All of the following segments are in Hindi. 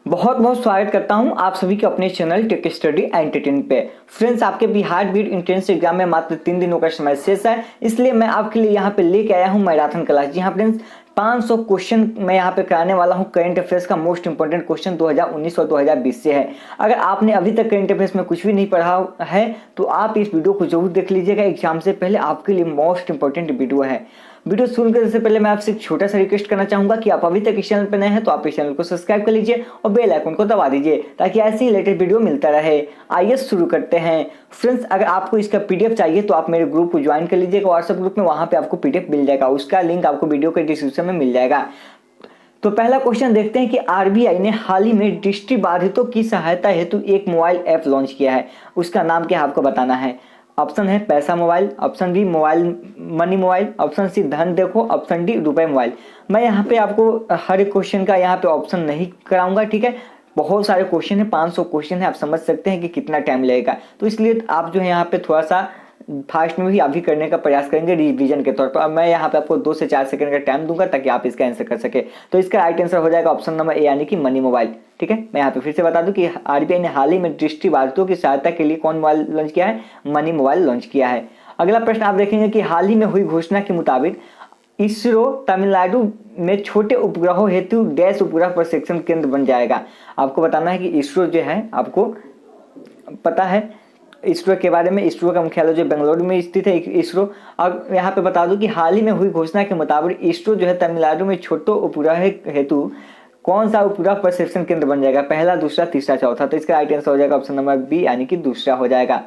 बहुत बहुत स्वागत करता हूं आप सभी के अपने चैनल टेक स्टडी एंटरटेनमेंट पे। फ्रेंड्स, आपके बिहार बीट इंट्रेंस एग्जाम में मात्र 3 दिनों का समय शेष है, इसलिए मैं आपके लिए यहां पे लेके आया हूं मैराथन क्लास। जी हां फ्रेंड्स, 500 क्वेश्चन मैं यहां पे कराने वाला हूं। करंट अफेयर्स का मोस्ट इंपोर्टेंट क्वेश्चन 2019 और 2020 से है। अगर आपने अभी तक करंट अफेयर्स में कुछ भी नहीं पढ़ा है तो आप इस वीडियो को जरूर देख लीजिएगा। एग्जाम से पहले आपके लिए मोस्ट इंपोर्टेंट वीडियो है। वीडियो शुरू करने से पहले मैं आपसे एक छोटा सा रिक्वेस्ट करना चाहूंगा कि आप अभी तक इस चैनल पर नए हैं तो आप इस चैनल को सब्सक्राइब कर लीजिए और बेल आइकन को दबा दीजिए ताकि ऐसी ही लेटेस्ट वीडियो मिलता रहे। आइए शुरू करते हैं। फ्रेंड्स, अगर आपको इसका पीडीएफ चाहिए तो आप मेरे ग्रुप को ज्वाइन कर लीजिएगा व्हाट्सएप ग्रुप में। वहां पे आपको पीडीएफ मिल जाएगा, उसका लिंक आपको वीडियो के डिस्क्रिप्शन में मिल जाएगा। तो पहला क्वेश्चन देखते हैं कि आरबीआई ने हाल ही में दृष्टिबाधितों की सहायता हेतु एक मोबाइल ऐप लॉन्च किया है। उसका नाम क्या है आपको बताना है। ऑप्शन है पैसा mobile, option B mobile money mobile, option C धन देखो, ऑप्शन डी रुपए मोबाइल। मैं यहाँ पे आपको हर एक क्वेश्चन का यहाँ पे ऑप्शन नहीं कराऊंगा, ठीक है। बहुत सारे क्वेश्चन है, 500 क्वेश्चन है, आप समझ सकते हैं कि कितना टाइम लगेगा। तो इसलिए आप जो है यहाँ पे थोड़ा सा फास्ट में भी आप भी करने का प्रयास करेंगे रिवीजन के तौर पर। अब मैं यहाँ पे आपको 2 से 4 सेकंड का टाइम दूंगा ताकि आप इसका आंसर कर सके। तो इसका राइट आंसर हो जाएगा ऑप्शन नंबर ए यानी कि मनी मोबाइल, ठीक है। मैं यहाँ पे फिर से बता दूं कि आरबीआई ने हाल ही में दृष्टिबाधितों की सहायता के लिए कौन मोबाइल लॉन्च किया है, मनी मोबाइल लॉन्च किया है। अगला प्रश्न आप देखेंगे कि हाल ही में हुई घोषणा के मुताबिक इसरो तमिलनाडु में छोटे उपग्रहों हेतु डैश उपग्रह प्रशिक्षण केंद्र बन जाएगा। आपको बताना है कि इसरो जो है, आपको पता है इसरो के बारे में। इसरो का मुख्यालय जो बेंगलुरु में स्थित है इसरो। और यहाँ पे बता दूं कि हाल ही में हुई घोषणा के मुताबिक इसरो जो है तमिलनाडु में छोटे उपग्रह हेतु कौन सा उपग्रह प्रशिक्षण केंद्र बन जाएगा, पहला, दूसरा, तीसरा, चौथा। तो इसका राइट आंसर हो जाएगा ऑप्शन नंबर बी यानी कि दूसरा हो जाएगा।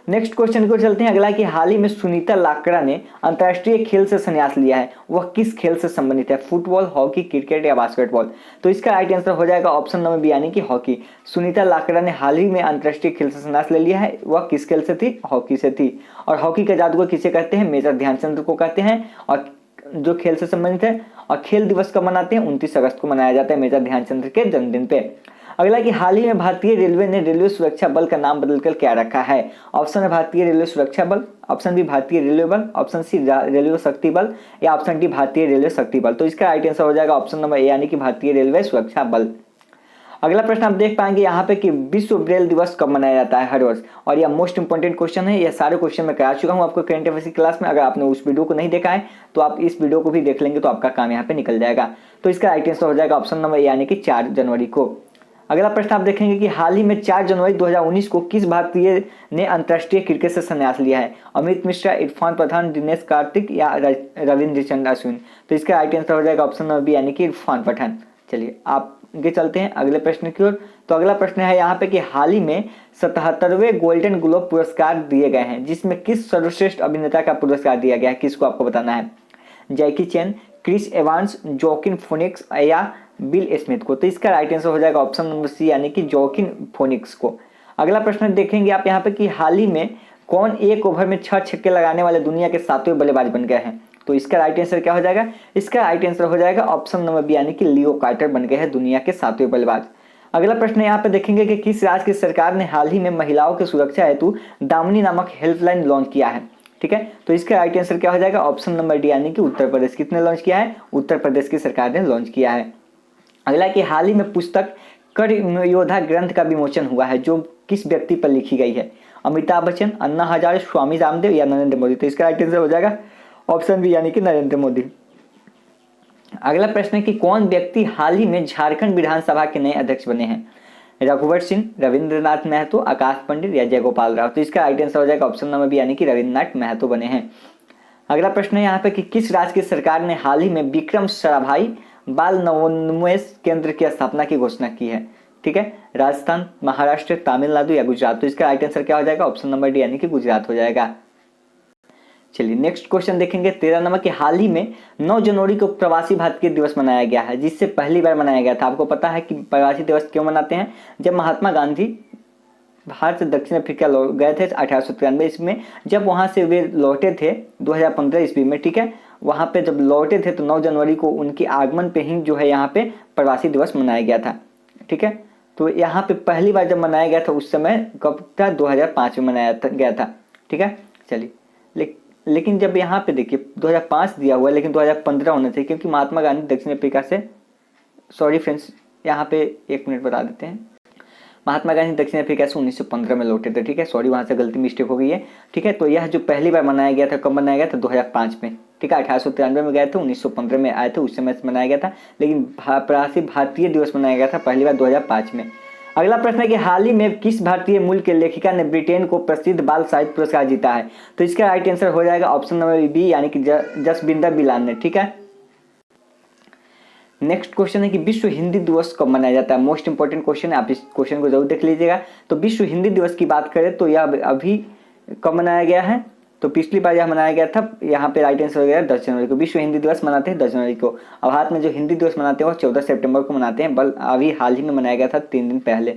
नेक्स्ट क्वेश्चन को चलते हैं अगला कि हाल ही में सुनीता लाकड़ा ने अंतर्राष्ट्रीय खेल से संन्यास लिया है। वह किस खेल से संबंधित है, फुटबॉल, हॉकी, क्रिकेट या बास्केटबॉल। तो इसका राइट आंसर हो जाएगा ऑप्शन नंबर बी यानी कि हॉकी। सुनीता लाकड़ा ने हाल ही में अंतर्राष्ट्रीय खेल से संन्यास ले लिया है। वह किस खेल से थी, हॉकी से थी। और हॉकी का जादूगर किसे कहते हैं, मेजर ध्यानचंद को कहते हैं। और जो खेल से संबंधित है। और खेल दिवस कब मनाते हैं, 29 अगस्त को मनाया जाता है मेजर ध्यानचंद के जन्मदिन पे। अगला कि हाल ही में भारतीय रेलवे ने रेलवे सुरक्षा बल का नाम बदलकर क्या रखा है। ऑप्शन है भारतीय रेलवे सुरक्षा बल, ऑप्शन बी भारतीय रेलवे बल, ऑप्शन सी रेलवे शक्ति बल या ऑप्शन डी भारतीय रेलवे शक्ति बल। तो इसका राइट आंसर हो जाएगा ऑप्शन नंबर ए यानी कि भारतीय रेलवे सुरक्षा बल। अगला प्रश्न आप देख पाएंगे यहाँ पे कि विश्व ब्रेल दिवस कब मनाया जाता है हर वर्ष। और यह मोस्ट इंपोर्टेंट क्वेश्चन है। यह सारे क्वेश्चन मैं करा चुका हूँ आपको करंट अफेयर्स की क्लास में। अगर आपने उस वीडियो को नहीं देखा है तो आप इस वीडियो को भी देख लेंगे तो आपका काम यहाँ पे निकल जाएगा। तो इसका राइट आंसर हो जाएगा ऑप्शन नंबर ए यानी कि 4 जनवरी को। अगला प्रश्न आप देखेंगे कि हाल ही में 4 जनवरी 2019 को किस भारतीय ने अंतर्राष्ट्रीय क्रिकेट से संन्यास लिया है। अमित मिश्रा, इरफान पठान, दिनेश कार्तिक या रविंद्र अश्विन। तो इसका राइट आंसर हो जाएगा ऑप्शन नंबर बी यानी कि इरफान पठान। चलिए आप आगे चलते हैं अगले प्रश्न की ओर। तो अगला प्रश्न है यहाँ पे कि हाल ही में 77वें गोल्डन ग्लोब पुरस्कार दिए गए हैं, जिसमें किस सर्वश्रेष्ठ अभिनेता का पुरस्कार दिया गया है, किसको आपको बताना है। जैकी चैन, क्रिस एवांस, जोकिन फोनिक्स या बिल स्मिथ को। तो इसका राइट आंसर हो जाएगा ऑप्शन नंबर सी यानी कि जोकिन फोनिक्स को। अगला प्रश्न देखेंगे आप यहाँ पे कि हाल ही में कौन एक ओवर में 6 छक्के लगाने वाले दुनिया के 7वें बल्लेबाज बन गए हैं। तो इसका राइट आंसर क्या हो जाएगा, इसका राइट आंसर हो जाएगा ऑप्शन नंबर बी यानी कि लियो कार्टर बन गए हैं दुनिया के 7वें बल्लेबाज। अगला प्रश्न यहाँ पे देखेंगे कि किस राज्य की सरकार ने हाल ही में महिलाओं की सुरक्षा हेतु दामिनी नामक हेल्पलाइन लॉन्च किया है, ठीक है। तो इसका राइट आंसर क्या हो जाएगा ऑप्शन नंबर डी यानी कि उत्तर प्रदेश। किसने लॉन्च किया है, उत्तर प्रदेश की सरकार ने लॉन्च किया है। अगला कि हाल ही में पुस्तक कर योद्धा ग्रंथ का विमोचन हुआ है, जो किस व्यक्ति पर लिखी गई है। अमिताभ बच्चन, अन्ना हजारे, स्वामी रामदेव या नरेंद्र मोदी। तो इसका राइट आंसर हो जाएगा ऑप्शन बी यानी कि नरेंद्र मोदी। अगला प्रश्न है कि कौन व्यक्ति हाल ही में झारखंड विधानसभा के नए अध्यक्ष बने हैं। रघुवर सिंह, रविंद्रनाथ महतो, आकाश पंडित या जयगोपाल राव। तो इसका राइट आंसर हो जाएगा ऑप्शन नंबर बी यानी कि रविंद्रनाथ महतो बने हैं। अगला प्रश्न है यहाँ पे कि किस राज्य की सरकार ने हाल ही में विक्रम साराभाई बाल नवोन्मेष केंद्र की स्थापना की घोषणा की है, ठीक है। राजस्थान, महाराष्ट्र, तमिलनाडु या गुजरात। तो इसका राइट आंसर क्या हो जाएगा ऑप्शन नंबर डी यानी कि गुजरात हो जाएगा। चलिए नेक्स्ट क्वेश्चन देखेंगे 13 नंबर कि हाल ही में 9 जनवरी को प्रवासी भारतीय दिवस मनाया गया है, जिससे पहली बार मनाया गया था। आपको पता है कि प्रवासी दिवस क्यों मनाते हैं, जब महात्मा गांधी भारत से दक्षिण अफ्रीका गए थे 1893 ईस्वी में। जब वहां से वे लौटे थे 2015 ईस्वी में, ठीक है। वहां पे जब लौटे थे तो 9 जनवरी को उनके आगमन पे ही जो है यहाँ पे प्रवासी दिवस मनाया गया था, ठीक है। तो यहाँ पे पहली बार जब मनाया गया था उस समय कब था, 2005 में मनाया गया था, ठीक है। चलिए लेकिन जब यहाँ पे देखिए 2005 दिया हुआ है लेकिन 2015 होना चाहिए, क्योंकि महात्मा गांधी दक्षिण अफ्रीका से, सॉरी फ्रेंड्स, यहाँ पे 1 मिनट बता देते हैं। महात्मा गांधी दक्षिण अफ्रीका से 1915 में लौटे थे, ठीक है, सॉरी वहाँ से गलती मिस्टेक हो गई है, ठीक है। तो यह जो पहली बार मनाया गया था, कब मनाया गया था? 2005 में, ठीक है। 1893 में गए थे, 1915 में आए थे, उस समय से मनाया गया था, लेकिन प्रवासी भारतीय दिवस मनाया गया था पहली बार 2005 में। अगला प्रश्न है कि हाल ही में किस भारतीय मूल के लेखिका ने ब्रिटेन को प्रसिद्ध बाल साहित्य पुरस्कार जीता है? तो इसका राइट आंसर हो जाएगा ऑप्शन नंबर बी, यानी कि जसबिंदर बिलान ने, ठीक है। नेक्स्ट क्वेश्चन है कि विश्व हिंदी दिवस कब मनाया जाता है? मोस्ट इंपोर्टेंट क्वेश्चन है, आप इस क्वेश्चन को जरूर देख लीजिएगा। तो विश्व हिंदी दिवस की बात करें तो यह अभी कब मनाया गया है? तो पिछली बार यह मनाया गया था, यहाँ पे राइट आंसर हो गया 10 जनवरी को। विश्व हिंदी दिवस मनाते हैं 10 जनवरी को। अब भारत में जो हिंदी दिवस मनाते हैं वो 14 सितंबर को मनाते हैं, बल अभी हाल ही में मनाया गया था 3 दिन पहले।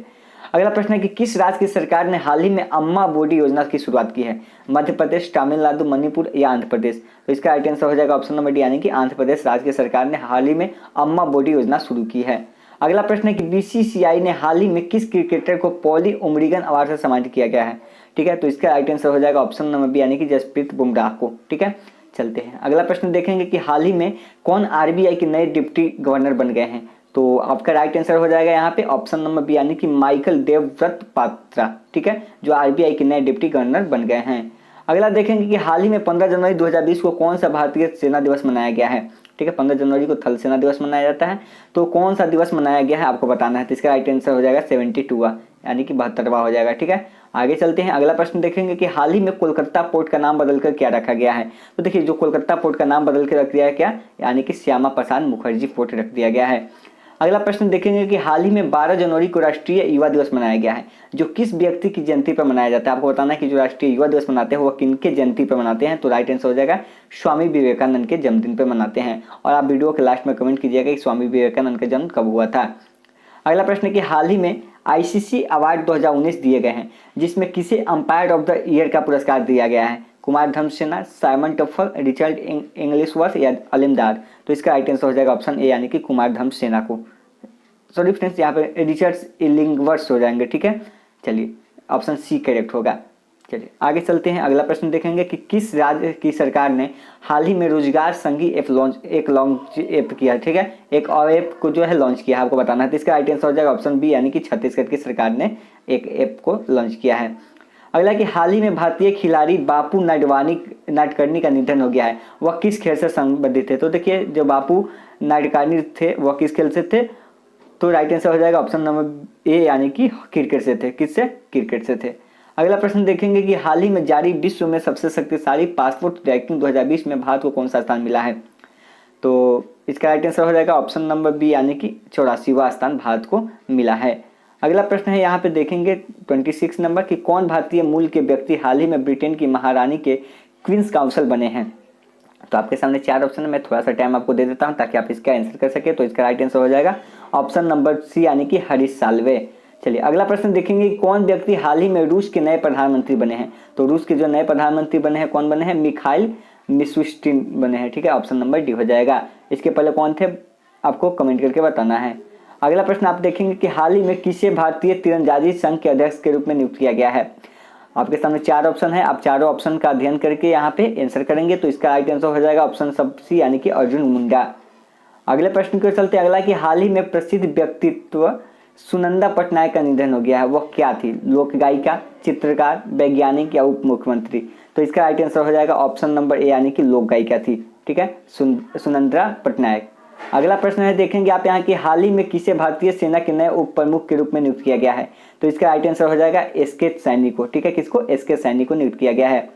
अगला प्रश्न है कि किस राज्य की सरकार ने हाल ही में अम्मा बोडी योजना की शुरुआत की है? मध्य प्रदेश, तमिलनाडु, मणिपुर या आंध्र प्रदेश? तो इसका राइट आंसर हो जाएगा ऑप्शन नंबर डी, यानी कि आंध्र प्रदेश राज्य की सरकार ने हाल ही में अम्मा बोडी योजना शुरू की है। अगला प्रश्न है कि बीसीसीआई ने हाल ही में किस क्रिकेटर को पॉली उमरिगन अवार्ड से सम्मानित किया गया है? ठीक है, तो इसका राइट आंसर हो जाएगा ऑप्शन नंबर बी, यानी कि जसप्रीत बुमराह को, ठीक है। चलते हैं अगला प्रश्न देखेंगे कि हाल ही में कौन आरबीआई के नए डिप्टी गवर्नर बन गए हैं? तो आपका राइट आंसर हो जाएगा यहाँ पे ऑप्शन नंबर बी, यानी कि माइकल देवव्रत पात्रा, ठीक है, जो आरबीआई के नए डिप्टी गवर्नर बन गए हैं। अगला देखेंगे कि हाल ही में 15 जनवरी 2020 को कौन सा भारतीय सेना दिवस मनाया गया है? ठीक है, 15 जनवरी को थल सेना दिवस मनाया जाता है। तो कौन सा दिवस मनाया गया है आपको बताना है। तो इसका राइट आंसर हो जाएगा 72वां, यानी कि 72वां हो जाएगा, ठीक है। आगे चलते हैं, अगला प्रश्न देखेंगे कि हाल ही में कोलकाता पोर्ट का नाम बदलकर क्या रखा गया है? तो देखिए, जो कोलकाता पोर्ट का नाम बदल के रख दिया है क्या, यानी कि श्यामा प्रसाद मुखर्जी पोर्ट रख दिया गया है। अगला प्रश्न देखेंगे कि हाल ही में 12 जनवरी को राष्ट्रीय युवा दिवस मनाया गया है, जो किस व्यक्ति की जयंती पर मनाया जाता है? आपको बताना है कि जो राष्ट्रीय युवा दिवस मनाते हैं वो किनके जयंती पर मनाते हैं। तो राइट आंसर हो जाएगा स्वामी विवेकानंद के जन्मदिन पर मनाते हैं। और आप वीडियो के लास्ट में कमेंट कीजिएगा कि स्वामी विवेकानंद का जन्म कब हुआ था। अगला प्रश्न है कि हाल ही में आईसीसी अवार्ड 2019 दिए गए हैं, जिसमें किसे अंपायर ऑफ द ईयर का पुरस्कार दिया गया है? Kumar Dharmasena, Simon Taufel, Richard Illingworth या अलिमदार? तो इसका राइट आंसर हो जाएगा ऑप्शन ए, यानी कि कुमार धर्मसेना को। सॉरी फ्रेंड्स, यहाँ पे रिचर्ड इलिंगवर्थ हो जाएंगे, ठीक है। चलिए ऑप्शन सी करेक्ट होगा। चलिए आगे चलते हैं, अगला प्रश्न देखेंगे कि किस राज्य की सरकार ने हाल ही में रोजगार संगी ऐप लॉन्च ऐप किया, ठीक है, एक और ऐप को जो है लॉन्च किया है, आपको बताना है। तो इसका राइट आंसर हो जाएगा ऑप्शन बी, यानी कि छत्तीसगढ़ की सरकार ने एक ऐप को लॉन्च किया है। अगला कि हाल ही में भारतीय खिलाड़ी बापू नाडकर्णी का निधन हो गया है, वह किस खेल से संबंधित थे? तो देखिए, जो बापू नाडकर्णी थे वह किस खेल से थे? तो राइट आंसर हो जाएगा ऑप्शन नंबर ए, यानी कि क्रिकेट से थे। किससे? क्रिकेट से थे। अगला प्रश्न देखेंगे कि हाल ही में जारी विश्व में सबसे शक्तिशाली पासपोर्ट रैंकिंग 2020 में भारत को कौन सा स्थान मिला है? तो इसका राइट आंसर हो जाएगा ऑप्शन नंबर बी, यानी कि 84वां स्थान भारत को मिला है। अगला प्रश्न है, यहाँ पे देखेंगे 26 नंबर कि कौन भारतीय मूल के व्यक्ति हाल ही में ब्रिटेन की महारानी के क्वींस काउंसिल बने हैं? तो आपके सामने 4 ऑप्शन है, मैं थोड़ा सा टाइम आपको दे देता हूँ ताकि आप इसका आंसर कर सके। तो इसका राइट आंसर हो जाएगा ऑप्शन नंबर सी, यानी कि हरीश साल्वे। चलिए अगला प्रश्न देखेंगे, कौन व्यक्ति हाल ही में रूस के नए प्रधानमंत्री बने हैं? तो रूस के जो नए प्रधानमंत्री बने हैं, कौन बने हैं? मिखाइल मिशुस्टिन बने हैं, ठीक है, ऑप्शन नंबर डी हो जाएगा। इसके पहले कौन थे आपको कमेंट करके बताना है। अगला प्रश्न आप देखेंगे कि हाल ही में किसे भारतीय तीरंदाजी संघ के अध्यक्ष के रूप में नियुक्त किया गया है? आपके सामने 4 ऑप्शन है, आप चारों ऑप्शन का अध्ययन करके यहाँ पे आंसर करेंगे। तो इसका राइट आंसर हो जाएगा ऑप्शन सब सी, यानी कि अर्जुन मुंडा। अगले प्रश्न को चलते अगला कि हाल ही में प्रसिद्ध व्यक्तित्व सुनंदा पटनायक का निधन हो गया है, वह क्या थी? लोक गायिका, चित्रकार, वैज्ञानिक या उप मुख्यमंत्री? तो इसका राइट आंसर हो जाएगा ऑप्शन नंबर ए, यानी कि लोक गायिका थी, ठीक है, सुनंदा पटनायक। अगला प्रश्न है, देखेंगे आप यहाँ की हाल ही में किसे भारतीय सेना के नए उप प्रमुख के रूप में नियुक्त किया गया है? तो इसका राइट आंसर हो जाएगा एसके सैनी को, ठीक है, किसको? एसके सैनी को नियुक्त किया गया है।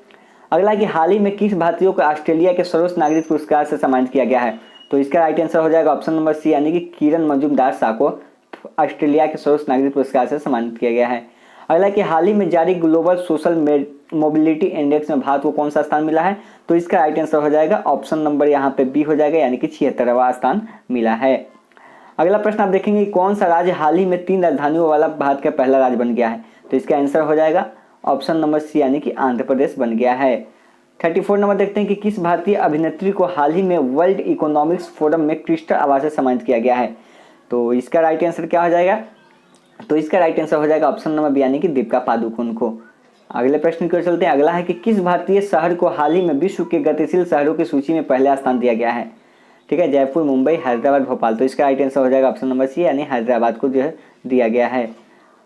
अगला कि हाल ही में किस भारतीय को ऑस्ट्रेलिया के सर्वोच्च नागरिक पुरस्कार से सम्मानित किया गया है? तो इसका राइट आंसर हो जाएगा ऑप्शन नंबर सी, यानी कि किरण मजूमदार शाह को ऑस्ट्रेलिया के सर्वोच्च नागरिक पुरस्कार से सम्मानित किया गया है। अगला कि हाल ही में जारी ग्लोबल सोशल मोबिलिटी इंडेक्स में भारत को कौन सा स्थान मिला है? तो इसका राइट आंसर हो जाएगा ऑप्शन नंबर यहाँ पे बी हो जाएगा, यानी कि 76वां स्थान मिला है। अगला प्रश्न आप देखेंगे कौन सा राज्य हाल ही में 3 राजधानियों वाला भारत का पहला राज्य बन गया है? तो इसका आंसर हो जाएगा ऑप्शन नंबर सी, यानी कि आंध्र प्रदेश बन गया है। 34 नंबर देखते हैं कि किस भारतीय अभिनेत्री को हाल ही में वर्ल्ड इकोनॉमिक्स फोरम में क्रिस्टल अवार्ड से सम्मानित किया गया है? तो इसका राइट आंसर क्या हो जाएगा? तो इसका राइट आंसर हो जाएगा ऑप्शन नंबर बी, यानी कि दीपिका पादुकोण को। अगले प्रश्न की ओर चलते हैं, अगला है कि किस भारतीय शहर को हाल ही में विश्व के गतिशील शहरों की सूची में पहला स्थान दिया गया है? ठीक है, जयपुर, मुंबई, हैदराबाद, भोपाल। तो इसका राइट आंसर हो जाएगा ऑप्शन नंबर सी, यानी हैदराबाद को जो है दिया गया है।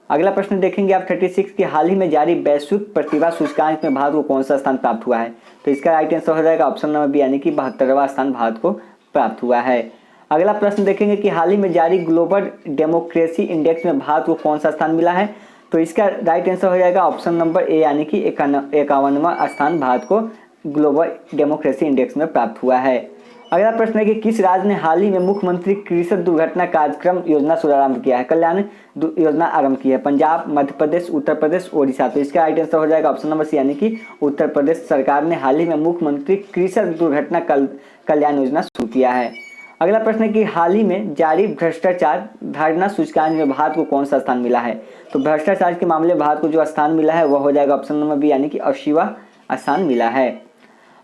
अगला प्रश्न देखेंगे आप 36 की हाल ही में जारी वैश्विक प्रतिभा सूचकांक में भारत को कौन सा स्थान प्राप्त हुआ है? तो इसका राइट आंसर हो जाएगा ऑप्शन नंबर बी, यानी कि 72वां स्थान भारत को प्राप्त हुआ है। अगला प्रश्न देखेंगे कि हाल ही में जारी ग्लोबल डेमोक्रेसी इंडेक्स में भारत को कौन सा स्थान मिला है? तो इसका राइट आंसर हो जाएगा ऑप्शन नंबर ए, यानी कि 51वां स्थान भारत को ग्लोबल डेमोक्रेसी इंडेक्स में प्राप्त हुआ है। अगला प्रश्न है कि किस राज्य ने हाल ही में मुख्यमंत्री कृषक दुर्घटना कार्यक्रम योजना शुभारंभ किया है, कल्याण योजना आरंभ की है? पंजाब, मध्य प्रदेश, उत्तर प्रदेश, ओडिशा। तो इसका राइट आंसर हो जाएगा ऑप्शन नंबर सी, यानी कि उत्तर प्रदेश सरकार ने हाल ही में मुख्यमंत्री कृषक दुर्घटना कल्याण योजना शुरू किया है। अगला प्रश्न है कि हाल ही में जारी भ्रष्टाचार धारणा सूचकांक में भारत को कौन सा स्थान मिला है? तो भ्रष्टाचार के मामले में भारत को जो स्थान मिला है वह हो जाएगा ऑप्शन नंबर बी, यानी कि 80वां स्थान मिला है।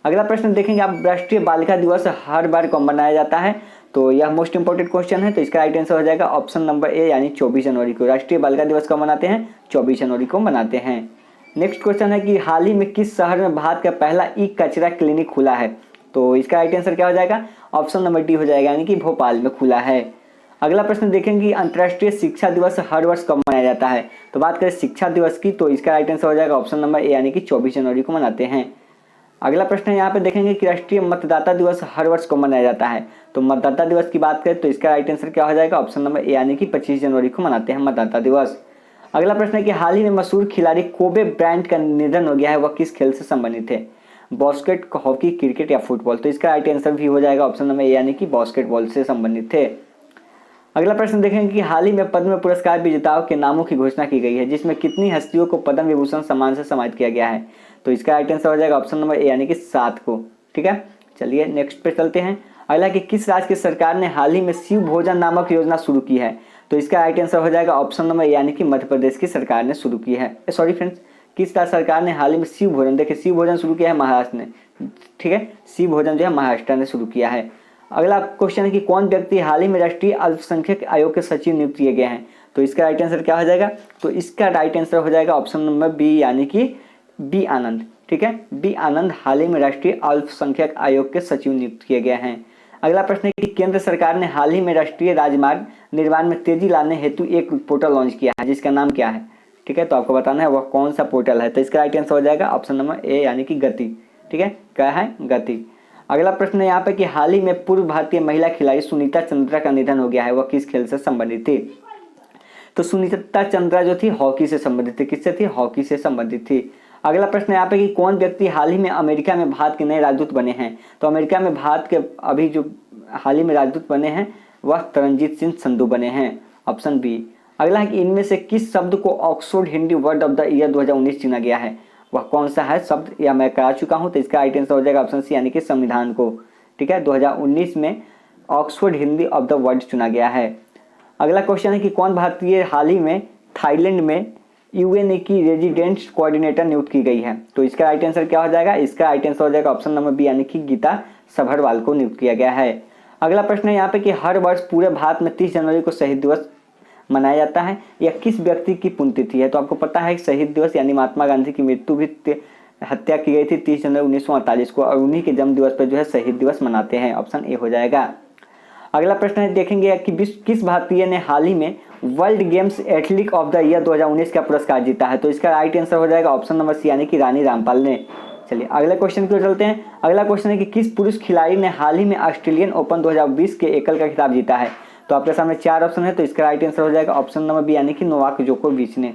अगला प्रश्न देखेंगे आप राष्ट्रीय बालिका दिवस हर बार कब मनाया जाता है? तो यह मोस्ट इंपोर्टेंट क्वेश्चन है। तो इसका राइट आंसर हो जाएगा ऑप्शन नंबर ए, यानी 24 जनवरी को। राष्ट्रीय बालिका दिवस कब मनाते हैं? 24 जनवरी को मनाते हैं। नेक्स्ट क्वेश्चन है कि हाल ही में किस शहर में भारत का पहला ई कचरा क्लिनिक खुला है? तो इसका राइट आंसर क्या हो जाएगा? ऑप्शन नंबर डी हो जाएगा, यानी कि भोपाल में खुला है। अगला प्रश्न देखेंगे कि अंतर्राष्ट्रीय शिक्षा दिवस हर वर्ष कब मनाया जाता है? तो बात करें शिक्षा दिवस की, तो इसका राइट आंसर हो जाएगा ऑप्शन नंबर ए, यानी कि 24 जनवरी को मनाते हैं। अगला प्रश्न है यहाँ पे देखेंगे कि राष्ट्रीय मतदाता दिवस हर वर्ष कब मनाया जाता है? तो मतदाता दिवस की बात करें तो इसका राइट आंसर क्या हो जाएगा? ऑप्शन नंबर ए, यानी कि 25 जनवरी को मनाते हैं मतदाता दिवस। अगला प्रश्न है कि हाल ही में मशहूर खिलाड़ी कोबे ब्रायंट का निधन हो गया है, वह किस खेल से संबंधित है? बास्केट, हॉकी, क्रिकेट या फुटबॉल? तो इसका राइट आंसर भी हो जाएगा ऑप्शन नंबर ए, यानी कि बास्केटबॉल से संबंधित थे। अगला प्रश्न देखेंगे कि हाल ही में पद्म पुरस्कार विजेताओं के नामों की घोषणा की गई है, जिसमें कितनी हस्तियों को पद्म विभूषण सम्मान से सम्मानित किया गया है? तो इसका राइट आंसर हो जाएगा ऑप्शन नंबर ए, यानी कि 7 को। ठीक है, चलिए नेक्स्ट पे चलते हैं। अगला कि किस राज्य की सरकार ने हाल ही में शिव भोजन नामक योजना शुरू की है? तो इसका राइट आंसर हो जाएगा ऑप्शन नंबर ए, यानी कि मध्य प्रदेश की सरकार ने शुरू की है। सॉरी फ्रेंड्स, किस राज्य सरकार ने हाल ही में शिव भोजन, देखिए शिव भोजन शुरू किया है महाराष्ट्र ने। ठीक है, शिव भोजन जो है महाराष्ट्र ने शुरू किया है। अगला क्वेश्चन है कि कौन व्यक्ति हाल ही में राष्ट्रीय अल्पसंख्यक आयोग के सचिव नियुक्त किए गए हैं? तो इसका राइट आंसर क्या हो जाएगा? तो इसका राइट आंसर हो जाएगा ऑप्शन नंबर बी, यानी कि बी आनंद। ठीक है, बी आनंद हाल ही में राष्ट्रीय अल्पसंख्यक आयोग के सचिव नियुक्त किए गए हैं। अगला प्रश्न है कि केंद्र सरकार ने हाल ही में राष्ट्रीय राजमार्ग निर्माण में तेजी लाने हेतु एक पोर्टल लॉन्च किया है, जिसका नाम क्या है? ठीक है, तो आपको बताना है वह कौन सा पोर्टल है। तो इसका राइट आंसर हो जाएगा ऑप्शन नंबर ए, यानी कि गति। ठीक है, क्या है? गति। अगला प्रश्न है यहाँ पे कि हाल ही में पूर्व भारतीय महिला खिलाड़ी सुनीता चंद्रा का निधन हो गया है, वह किस खेल से संबंधित थी? तो सुनीता चंद्रा जो थी हॉकी से संबंधित थी। किससे थी? हॉकी से संबंधित थी। अगला प्रश्न यहाँ पे कि कौन व्यक्ति हाल ही में अमेरिका में भारत के नए राजदूत बने हैं? तो अमेरिका में भारत के अभी जो हाल ही में राजदूत बने हैं वह तरनजीत सिंह संधू बने हैं, ऑप्शन बी। अगला है कि इनमें से किस शब्द को Oxford Hindi word of the year 2019 चुना गया है? वह कौन सा है शब्द? या मैं करा चुका हूं, तो इसका राइट आंसर हो जाएगा ऑप्शन सी, यानी कि संविधान को। ठीक है, 2019 में Oxford Hindi of the world चुना गया है। अगला क्वेश्चन है कि कौन भारतीय हाल ही में थाईलैंड में यूएनए की रेजिडेंट कोऑर्डिनेटर नियुक्त की गई है? तो इसका राइट आंसर क्या हो जाएगा? इसका राइट आंसर हो जाएगा ऑप्शन नंबर बी, यानी कि गीता सभरवाल को नियुक्त किया गया है। अगला प्रश्न है यहाँ पे कि हर वर्ष पूरे भारत में 30 जनवरी को शहीद दिवस मनाया जाता है, यह किस व्यक्ति की पुण्यतिथि है? तो आपको पता है शहीद दिवस यानी महात्मा गांधी की मृत्यु भी हत्या की गई थी 30 जनवरी 1948 को, और उन्हीं के जन्म दिवस पर जो है शहीद दिवस मनाते हैं, ऑप्शन ए हो जाएगा। अगला प्रश्न है देखेंगे कि किस भारतीय ने हाल ही में world games athlete of the year 2019 का पुरस्कार जीता है? तो इसका राइट आंसर हो जाएगा ऑप्शन नंबर सी, यानी कि रानी रामपाल ने। चलिए अगले क्वेश्चन की ओर चलते हैं। अगला क्वेश्चन है कि किस पुरुष खिलाड़ी ने हाल ही में ऑस्ट्रेलियन ओपन 2020 के एकल का खिताब जीता है? तो आपके सामने 4 ऑप्शन है, तो इसका राइट आंसर हो जाएगा ऑप्शन नंबर बी, यानी कि नोवाक जोकोविच ने।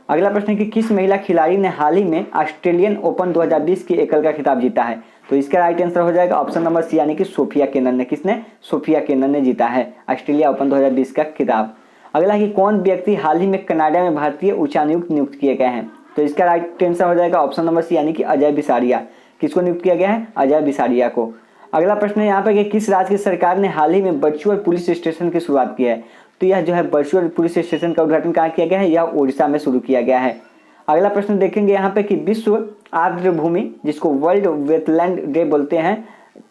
अगला प्रश्न है कि किस महिला खिलाड़ी ने हाल ही में ऑस्ट्रेलियन ओपन 2020 के एकल का खिताब जीता है? तो इसका राइट आंसर हो जाएगा ऑप्शन नंबर सी, यानी कि सोफिया केनन ने। किसने? सोफिया केनन ने जीता है ऑस्ट्रेलिया ओपन 2020 का खिताब। अगला है कि कौन व्यक्ति हाल ही में कनाडा में भारतीय उच्चायुक्त नियुक्त किए गए हैं? तो इसका राइट आंसर हो जाएगा ऑप्शन नंबर सी, यानी कि अजय बिसारिया। किसको नियुक्त किया गया है? अजय बिसारिया को। अगला प्रश्न है यहाँ पे कि किस राज्य की सरकार ने हाल ही में वर्चुअल पुलिस स्टेशन की शुरुआत की है? तो यह जो है वर्चुअल पुलिस स्टेशन का उद्घाटन कहाँ किया गया है? यह ओडिशा में शुरू किया गया है। अगला प्रश्न देखेंगे यहाँ पे कि विश्व आर्द्र भूमि, जिसको वर्ल्ड वेटलैंड डे बोलते हैं,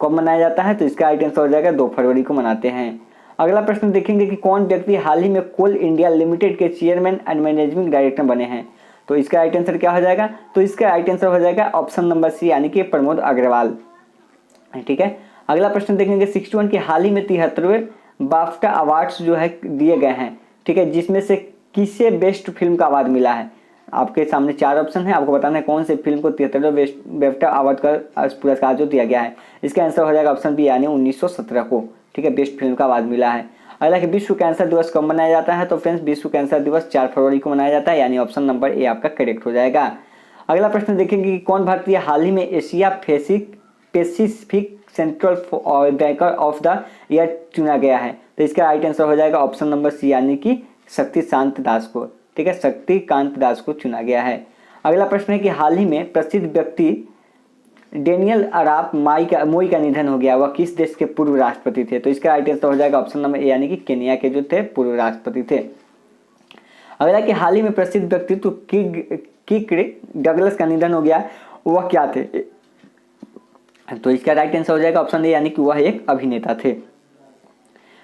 कब मनाया जाता है? तो इसका राइट आंसर हो जाएगा 2 फरवरी को मनाते हैं। अगला प्रश्न देखेंगे कि कौन व्यक्ति हाल ही में कोल इंडिया लिमिटेड के चेयरमैन एंड मैनेजिंग डायरेक्टर बने हैं? तो इसका राइट आंसर क्या हो जाएगा? तो इसका राइट आंसर हो जाएगा ऑप्शन नंबर सी, यानी कि प्रमोद अग्रवाल। ठीक है, अगला प्रश्न देखेंगे 61 के हाल ही में 73वें बाफ्टा अवार्ड्स जो है दिए गए हैं, ठीक है, जिसमें से किसे बेस्ट फिल्म का अवार्ड मिला है। आपके सामने 4 ऑप्शन है, आपको बताना है कौन से फिल्म को 73वें बाफ्टा अवार्ड का पुरस्कार जो दिया गया है। इसका आंसर हो जाएगा ऑप्शन बी यानी 1917 को, ठीक है, बेस्ट फिल्म का अवार्ड मिला है। अगला कि विश्व कैंसर दिवस कब मनाया जाता है, तो फ्रेंड्स विश्व कैंसर दिवस 4 फरवरी को मनाया जाता है, यानी ऑप्शन नंबर ए आपका करेक्ट हो जाएगा। अगला प्रश्न देखेंगे कि कौन भारतीय हाल ही में Asia Pacific central banker of the year चुना गया है, तो इसका राइट आंसर हो जाएगा ऑप्शन नंबर सी यानी कि शक्तिकांत दास को, ठीक है, शक्तिकांत दास को चुना गया है। अगला प्रश्न है कि हाल ही में प्रसिद्ध व्यक्ति डेनियल अराप मोई का निधन हो गया, वह किस देश के पूर्व राष्ट्रपति थे, तो इसका राइट आंसर हो जाएगा ऑप्शन नंबर ए यानी कि केनिया के जो थे पूर्व राष्ट्रपति थे। अगला कि हाल ही में प्रसिद्ध व्यक्तित्व किक डगलस का निधन हो गया, वह क्या थे, तो इसका राइट आंसर हो जाएगा ऑप्शन ए यानी कि वह एक अभिनेता थे।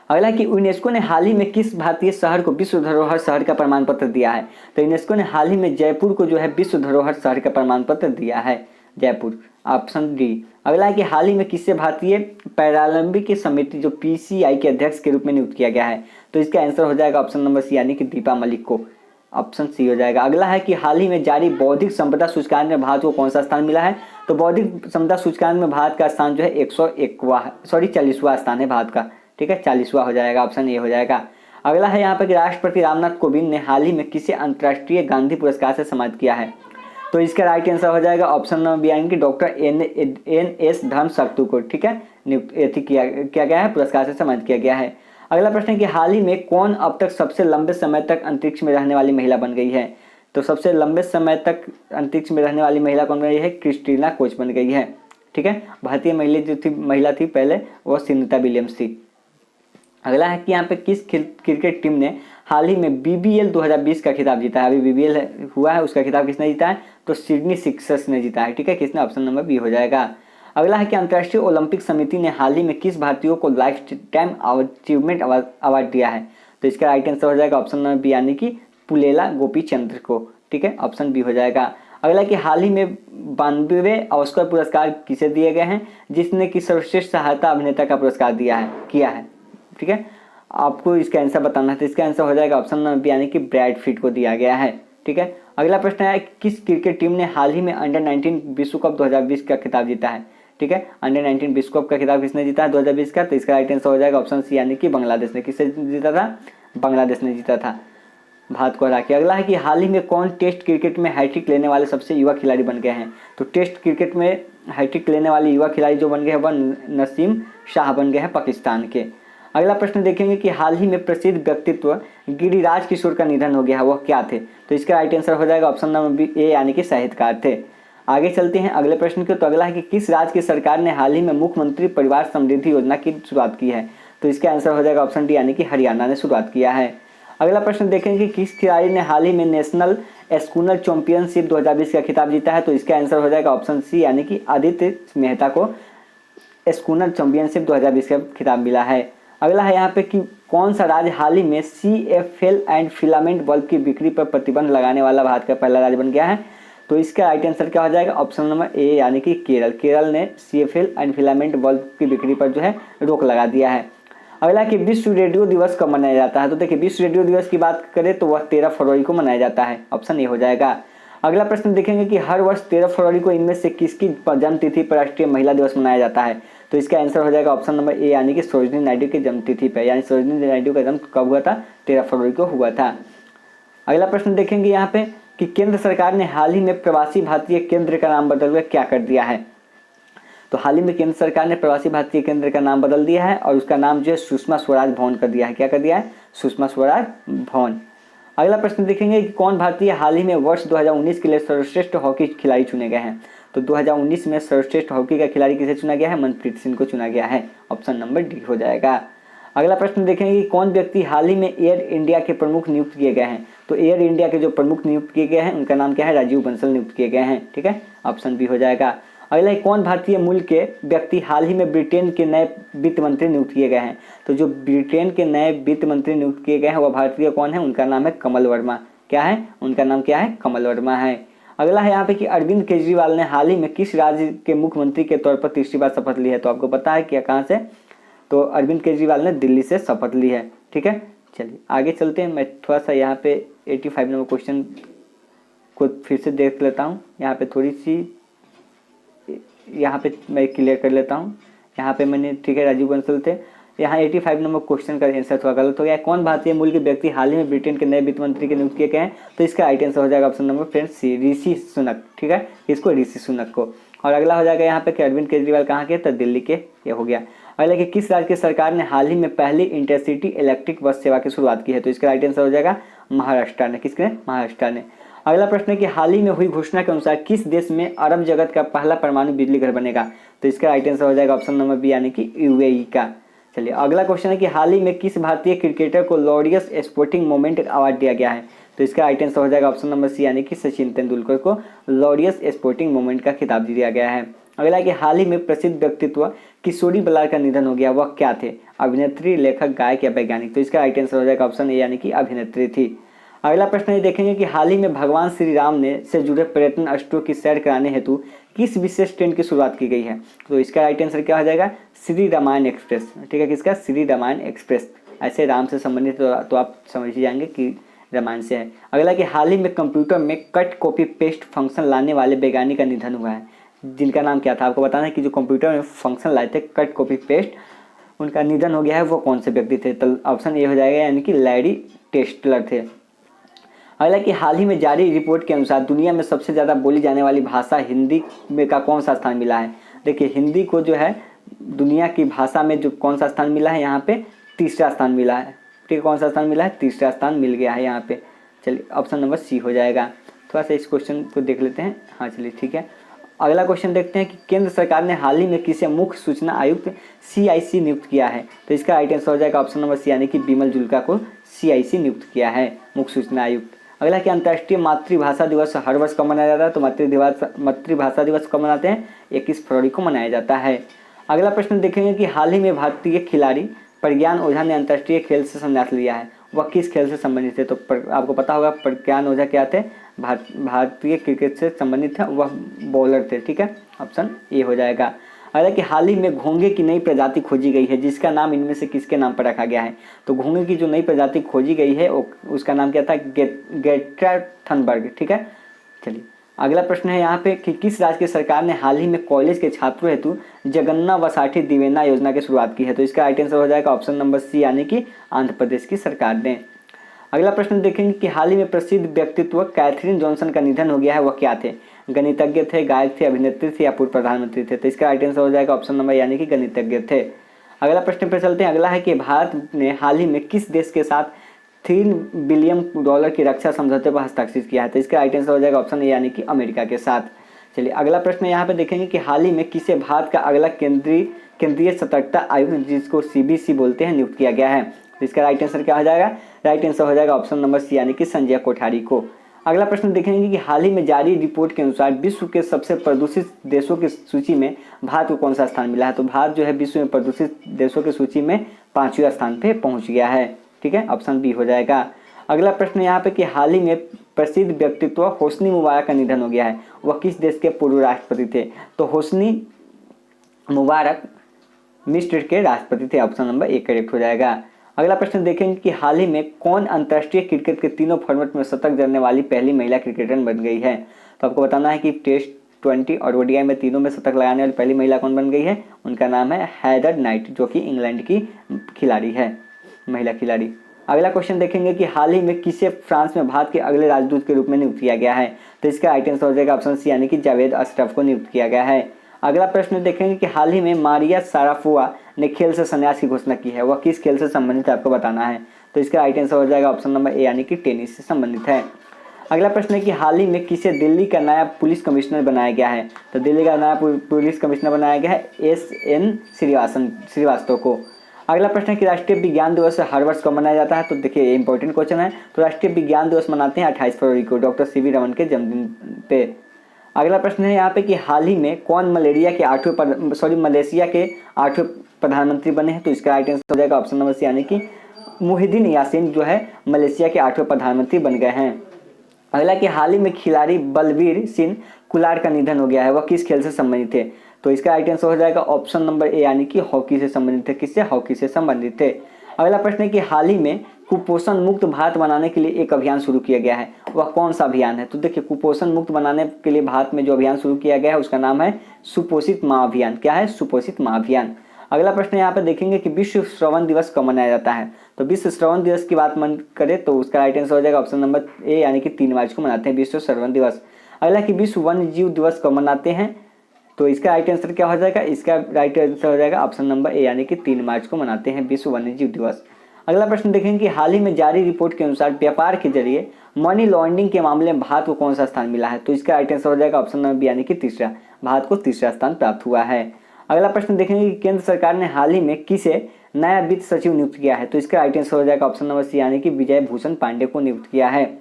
अगला कि यूनेस्को ने हाल ही में किस भारतीय शहर को विश्व धरोहर शहर का प्रमाण पत्र दिया है, तो यूनेस्को ने हाल ही में जयपुर को जो है विश्व धरोहर शहर का प्रमाण पत्र दिया है, जयपुर, ऑप्शन डी। अगला है कि हाल ही में किसे भारतीय पैरालंपिक समिति जो पीसीआई के अध्यक्ष के रूप में नियुक्त किया गया है, तो इसका आंसर हो जाएगा ऑप्शन नंबर सी यानी कि दीपा मलिक को, ऑप्शन सी हो जाएगा। अगला है कि हाल ही में जारी बौद्धिक संपदा सूचकांक में भारत को कौन सा स्थान मिला है, तो बौद्धिक संपदा सूचकांक में भारत का स्थान जो है 40वां स्थान है भारत का, ठीक है, 40वां हो जाएगा, ऑप्शन ए हो जाएगा। अगला है यहाँ पर कि राष्ट्रपति रामनाथ कोविंद ने हाल ही में किसे अंतर्राष्ट्रीय गांधी पुरस्कार से सम्मानित किया है, तो इसका राइट आंसर हो जाएगा ऑप्शन नंबर बी यानी कि डॉक्टर एन एस धर्मशक्तु को, ठीक है, नियुक्त किया गया है, पुरस्कार से सम्मानित किया गया है। अगला प्रश्न है कि हाल ही में कौन अब तक सबसे लंबे समय तक अंतरिक्ष में रहने वाली महिला बन गई है, तो सबसे लंबे समय तक अंतरिक्ष में रहने वाली महिला कौन बन गई है, क्रिस्टीना कोच बन गई है, ठीक है। भारतीय महिला थी पहले वो सुनीता विलियम्स थी। अगला है कि यहाँ पे किस क्रिकेट टीम ने हाल ही में बीबीएल 2020 का खिताब जीता है, अभी बीबीएल हुआ है उसका खिताब किसने जीता है, तो सिडनी सिक्सर्स ने जीता है, ठीक है, किसने, ऑप्शन नंबर बी हो जाएगा। अगला है कि अंतर्राष्ट्रीय ओलंपिक समिति ने हाल ही में किस भारतीयों को लाइफ टाइम अचीवमेंट अवार्ड दिया है, तो इसका राइट आंसर हो जाएगा ऑप्शन नंबर बी यानी कि पुलेला गोपीचंद्र को, ठीक है, ऑप्शन बी हो जाएगा। अगला कि हाल ही में 92वें ऑस्कर पुरस्कार किसे दिए गए हैं, जिसने कि सर्वश्रेष्ठ सहायता अभिनेता का पुरस्कार किया है, ठीक है, आपको इसका आंसर बताना है, तो इसका आंसर हो जाएगा ऑप्शन नंबर बी यानी कि ब्रैड पिट को दिया गया है, ठीक है। अगला प्रश्न है किस क्रिकेट टीम ने हाल ही में अंडर 19 विश्व कप 2020 का खिताब जीता है, ठीक है, अंडर 19 विश्व कप का खिताब किसने जीता है 2020 का, तो इसका राइट आंसर हो जाएगा ऑप्शन सी यानी कि बांग्लादेश ने, किससे जीता था, बांग्लादेश ने जीता था भारत को हरा के। अगला है कि हाल ही में कौन टेस्ट क्रिकेट में हैट्रिक लेने वाले सबसे युवा खिलाड़ी बन गए हैं, तो टेस्ट क्रिकेट में हैट्रिक लेने वाले युवा खिलाड़ी जो बन गए हैं वह नसीम शाह बन गए हैं पाकिस्तान के। अगला प्रश्न देखेंगे कि हाल ही में प्रसिद्ध व्यक्तित्व गिरिराज किशोर का निधन हो गया है, वह क्या थे, तो इसका राइट आंसर हो जाएगा ऑप्शन नंबर बी ए यानी कि साहित्यकार थे। आगे चलते हैं अगले प्रश्न के, तो अगला है कि किस राज्य की सरकार ने हाल ही में मुख्यमंत्री परिवार समृद्धि योजना की शुरुआत की है, तो इसका आंसर हो जाएगा ऑप्शन डी यानी कि हरियाणा ने शुरुआत किया है। अगला प्रश्न देखेंगे कि किस खिलाड़ी ने हाल ही में नेशनल स्कूनर चैंपियनशिप 2020 का खिताब जीता है, तो इसका आंसर हो जाएगा ऑप्शन सी यानी कि आदित्य मेहता को स्कूनर चैंपियनशिप 2020 का खिताब मिला है। अगला है यहाँ पे कि कौन सा राज्य हाल ही में CFL एंड फिलामेंट बल्ब की बिक्री पर प्रतिबंध लगाने वाला भारत का पहला राज्य बन गया है, तो इसका राइट आंसर क्या हो जाएगा ऑप्शन नंबर ए यानी कि केरल ने CFL एंड फिलामेंट बल्ब की बिक्री पर जो है रोक लगा दिया है। अगला कि विश्व रेडियो दिवस कब मनाया जाता है, तो देखिए विश्व रेडियो दिवस की बात करें तो वह 13 फरवरी को मनाया जाता है, ऑप्शन ए हो जाएगा। अगला प्रश्न देखेंगे कि हर वर्ष 13 फरवरी को इनमें से किसकी जन्मतिथि पर राष्ट्रीय महिला दिवस मनाया जाता है, तो इसका आंसर हो जाएगा ऑप्शन नंबर ए यानी कि सरोजिनी नायडू की जन्मतिथि पर, यानी सरोजिनी नायडू का जन्म कब हुआ था, 13 फरवरी को हुआ था। अगला प्रश्न देखेंगे यहाँ पे कि केंद्र सरकार ने हाल ही में प्रवासी भारतीय केंद्र का नाम बदलकर क्या कर दिया है, तो हाल ही में केंद्र सरकार ने प्रवासी भारतीय केंद्र का नाम बदल दिया है और उसका नाम जो है सुषमा स्वराज भवन कर दिया है, क्या कर दिया है, सुषमा स्वराज भवन। अगला प्रश्न देखेंगे कि कौन भारतीय हाल ही में वर्ष 2019 के लिए सर्वश्रेष्ठ हॉकी खिलाड़ी चुने गए हैं, तो 2019 में सर्वश्रेष्ठ हॉकी का खिलाड़ी किसे चुना गया है, मनप्रीत सिंह को चुना गया है, ऑप्शन नंबर डी हो जाएगा। अगला प्रश्न देखेंगे कि कौन व्यक्ति हाल ही में एयर इंडिया के प्रमुख नियुक्त किए गए हैं, तो एयर इंडिया के जो प्रमुख नियुक्त किए गए हैं उनका नाम क्या है, राजीव बंसल नियुक्त किए गए हैं, ठीक है, ऑप्शन बी हो जाएगा। अगला कौन भारतीय मूल के व्यक्ति हाल ही में ब्रिटेन के नए वित्त मंत्री नियुक्त किए गए हैं, तो जो ब्रिटेन के नए वित्त मंत्री नियुक्त किए गए हैं वह भारतीय कौन है, उनका नाम है कमल वर्मा, क्या है, उनका नाम क्या है, कमल वर्मा है। अगला है यहाँ पे कि अरविंद केजरीवाल ने हाल ही में किस राज्य के मुख्यमंत्री के तौर पर तीसरी बार शपथ ली है। तो आपको पता है कि कहाँ से, तो अरविंद केजरीवाल ने दिल्ली से शपथ ली है। ठीक है, चलिए आगे चलते हैं। मैं थोड़ा सा यहाँ पे 85 नंबर क्वेश्चन को फिर से देख लेता हूँ। यहाँ पे थोड़ी सी यहाँ पे मैं क्लियर कर लेता हूँ। यहाँ पे मैंने, ठीक है, राजीव बंसल थे। यहाँ 85 नंबर क्वेश्चन का आंसर थोड़ा गलत हो गया। कौन भारतीय मूल के व्यक्ति हाल ही में ब्रिटेन के नए वित्त मंत्री के नियुक्त किए गए हैं। तो इसका राइट आंसर हो जाएगा ऑप्शन नंबर फ्रेंड्स सी, ऋषि सुनक। ठीक है, इसको ऋषि सुनक को। और अगला हो जाएगा यहाँ पे कि अरविंद केजरीवाल कहाँ के, तो दिल्ली के, ये हो गया। अगला कि किस राज्य की सरकार ने हाल ही में पहली इंटरसिटी इलेक्ट्रिक बस सेवा की शुरुआत की है। तो इसका राइट आंसर हो जाएगा महाराष्ट्र ने। किसने, महाराष्ट्र ने। अगला प्रश्न है कि हाल ही में हुई घोषणा के अनुसार किस देश में अरब जगत का पहला परमाणु बिजली घर बनेगा। तो इसका राइट आंसर हो जाएगा ऑप्शन नंबर बी यानी कि यूएई का। चलिए अगला क्वेश्चन है कि हाल ही में किस भारतीय क्रिकेटर को लॉरियस स्पोर्टिंग मोमेंट अवार्ड दिया गया है। तो इसका राइट आंसर हो जाएगा ऑप्शन नंबर सी यानी कि सचिन तेंदुलकर को लॉरियस स्पोर्टिंग मोमेंट का खिताब दिया गया है। अगला कि हाल ही में प्रसिद्ध व्यक्तित्व किशोरी बलार का निधन हो गया, वह क्या थे। अभिनेत्री, लेखक, गायक या वैज्ञानिक। तो इसका राइट आंसर हो जाएगा ऑप्शन ए यानी कि अभिनेत्री थी। अगला प्रश्न ये देखेंगे कि हाल ही में भगवान श्री राम ने से जुड़े पर्यटन स्थलों की सैर कराने हेतु किस विशेष ट्रेन की शुरुआत की गई है। तो इसका राइट आंसर क्या हो जाएगा, श्री रामायण एक्सप्रेस। ठीक है, किसका, श्री रामायण एक्सप्रेस। ऐसे राम से संबंधित तो आप समझ ही जाएंगे कि रामायण से है। अगला कि हाल ही में कंप्यूटर में कट कॉपी पेस्ट फंक्शन लाने वाले वैज्ञानिक का निधन हुआ है, जिनका नाम क्या था। आपको बताना है कि जो कंप्यूटर में फंक्शन लाए थे कट कॉपी पेस्ट, उनका निधन हो गया है, वो कौन से व्यक्ति थे। तो ऑप्शन ए हो जाएगा यानी कि लैरी टेस्लर थे। अगला कि हाल ही में जारी रिपोर्ट के अनुसार दुनिया में सबसे ज़्यादा बोली जाने वाली भाषा हिंदी में का कौन सा स्थान मिला है। देखिए हिंदी को जो है दुनिया की भाषा में जो कौन सा स्थान मिला है, यहाँ पे तीसरा स्थान मिला है। ठीक है, कौन सा स्थान मिला है, तीसरा स्थान मिल गया है यहाँ पे। चलिए ऑप्शन नंबर सी हो जाएगा। थोड़ा सा इस क्वेश्चन को देख लेते हैं। हाँ चलिए ठीक है, अगला क्वेश्चन देखते हैं कि केंद्र सरकार ने हाल ही में किसे मुख्य सूचना आयुक्त CIC नियुक्त किया है। तो इसका राइट आंसर हो जाएगा ऑप्शन नंबर सी यानी कि बिमल जुल्का को CIC नियुक्त किया है, मुख्य सूचना आयुक्त। अगला कि अंतर्राष्ट्रीय मातृभाषा दिवस हर वर्ष कब मनाया जाता है। तो मातृभाषा दिवस कब मनाते हैं, 21 फरवरी को मनाया जाता है। अगला प्रश्न देखेंगे कि हाल ही में भारतीय खिलाड़ी प्रज्ञान ओझा ने अंतर्राष्ट्रीय खेल से संन्यास लिया है, वह किस खेल से संबंधित थे। तो आपको पता होगा प्रज्ञान ओझा क्या थे, भारतीय क्रिकेट से संबंधित थे, वह बॉलर थे। ठीक है, ऑप्शन ए हो जाएगा। अगला कि हाल ही में घोंघे की नई प्रजाति खोजी गई है, जिसका नाम इनमें से किसके नाम पर रखा गया है। तो घोंघे की जो नई प्रजाति खोजी गई है उसका नाम क्या था, ग्रेटा थनबर्ग। ठीक है, चलिए अगला प्रश्न है यहाँ पे कि किस राज्य की सरकार ने हाल ही में कॉलेज के छात्रों हेतु जगन्ना वसाठी दिवेना योजना की शुरुआत की है। तो इसका राइट आंसर हो जाएगा ऑप्शन नंबर सी यानी कि आंध्र प्रदेश की सरकार ने। अगला प्रश्न देखेंगे कि हाल ही में प्रसिद्ध व्यक्तित्व कैथरीन जॉनसन का निधन हो गया है, वह क्या थे। गणितज्ञ थे, गायक थे, अभिनेत्री थे या पूर्व प्रधानमंत्री थे। तो इसका राइट आंसर हो जाएगा ऑप्शन नंबर यानी कि गणितज्ञ थे। अगला प्रश्न पर चलते हैं। अगला है कि भारत ने हाल ही में किस देश के साथ $3 बिलियन की रक्षा समझौते पर हस्ताक्षर किया है। तो इसका राइट आंसर हो जाएगा ऑप्शन ए यानी कि अमेरिका के साथ। चलिए अगला प्रश्न यहाँ पे देखेंगे कि हाल ही में किसे भारत का अगला केंद्रीय सतर्कता आयुक्त, जिसको CBC बोलते हैं, नियुक्त किया गया है। तो इसका राइट आंसर क्या हो जाएगा, राइट आंसर हो जाएगा ऑप्शन नंबर सी यानी कि संजय कोठारी को। अगला प्रश्न देखेंगे कि हाल ही में जारी रिपोर्ट के अनुसार विश्व के सबसे प्रदूषित देशों की सूची में भारत को कौन सा स्थान मिला है। तो भारत जो है विश्व में प्रदूषित देशों की सूची में 5वें स्थान पे पहुंच गया है। ठीक है, ऑप्शन बी हो जाएगा। अगला प्रश्न यहाँ पे कि हाल ही में प्रसिद्ध व्यक्तित्व होस्नी मुबारक का निधन हो गया है, वह किस देश के पूर्व राष्ट्रपति थे। तो होस्नी मुबारक मिस्र के राष्ट्रपति थे, ऑप्शन नंबर ए करेक्ट हो जाएगा। अगला प्रश्न देखेंगे कि हाल ही में कौन अंतर्राष्ट्रीय क्रिकेट के तीनों फॉर्मेट में शतक जड़ने वाली पहली महिला क्रिकेटर बन गई है। तो आपको बताना है कि टेस्ट, 20 और ODI में तीनों में शतक लगाने वाली पहली महिला कौन बन गई है। उनका नाम है हैदर नाइट, जो कि इंग्लैंड की खिलाड़ी है, महिला खिलाड़ी। अगला क्वेश्चन देखेंगे कि हाल ही में किसे फ्रांस में भारत के अगले राजदूत के रूप में नियुक्त किया गया है। तो इसका राइट आंसर हो जाएगा ऑप्शन सी यानी कि जावेद अशरफ को नियुक्त किया गया है। अगला प्रश्न देखेंगे कि हाल ही में मारिया सारापोवा ने खेल से संन्यास की घोषणा की है, वह किस खेल से संबंधित है, आपको बताना है। तो इसका राइट आंसर हो जाएगा ऑप्शन नंबर ए यानी कि टेनिस से संबंधित है। अगला प्रश्न है कि हाल ही में किसे दिल्ली का नया पुलिस कमिश्नर बनाया गया है। तो दिल्ली का नया पुलिस कमिश्नर बनाया गया है SN श्रीवास्तव को। अगला प्रश्न है कि राष्ट्रीय विज्ञान दिवस हर वर्ष कब मनाया जाता है। तो देखिए ये इंपॉर्टेंट क्वेश्चन है। तो राष्ट्रीय विज्ञान दिवस मनाते हैं 28 फरवरी को, डॉक्टर CV रमन के जन्मदिन पे। अगला प्रश्न है यहाँ पे कि हाल ही में कौन मलेशिया के 8वें प्रधानमंत्री बने हैं। तो इसका राइट आंसर हो जाएगा ऑप्शन नंबर सी यानी कि मुहिद्दीन यासीन जो है मलेशिया के 8वें प्रधानमंत्री बन गए हैं। अगला कि हाल ही में खिलाड़ी बलवीर सिंह कुलार का निधन हो गया है, वह किस खेल से संबंधित थे? तो इसका राइट आंसर हो जाएगा ऑप्शन नंबर ए यानी कि हॉकी से संबंधित थे। किससे? हॉकी से संबंधित थे। अगला प्रश्न है कि हाल ही में कुपोषण मुक्त भारत बनाने के लिए एक अभियान शुरू किया गया है, वह कौन सा अभियान है? तो देखिए, कुपोषण मुक्त बनाने के लिए भारत में जो अभियान शुरू किया गया है उसका नाम है सुपोषित माँ अभियान। क्या है? सुपोषित माँ अभियान। अगला प्रश्न यहाँ पे देखेंगे कि विश्व श्रवण दिवस कब मनाया जाता है? तो विश्व श्रवण दिवस की बात मन करें तो उसका राइट आंसर हो जाएगा ऑप्शन नंबर ए यानी कि 3 मार्च को मनाते हैं विश्व श्रवण दिवस। अगला कि विश्व वन्य जीव दिवस कब मनाते हैं? तो इसका राइट आंसर क्या हो जाएगा? इसका राइट आंसर हो जाएगा ऑप्शन नंबर ए यानी कि 3 मार्च को मनाते हैं विश्व वन्य जीव दिवस। अगला प्रश्न देखेंगे कि हाल ही में जारी रिपोर्ट के अनुसार व्यापार के जरिए मनी लॉन्ड्रिंग के मामले में भारत को कौन सा स्थान मिला है? तो इसका राइट आंसर हो जाएगा ऑप्शन नंबर बी यानी कि तीसरा, भारत को तीसरा स्थान प्राप्त हुआ है। अगला प्रश्न देखेंगे कि केंद्र सरकार ने हाल ही में किसे नया वित्त सचिव नियुक्त किया है? तो इसका राइट आंसर हो जाएगा ऑप्शन नंबर सी यानी कि विजय भूषण पांडे को नियुक्त किया है।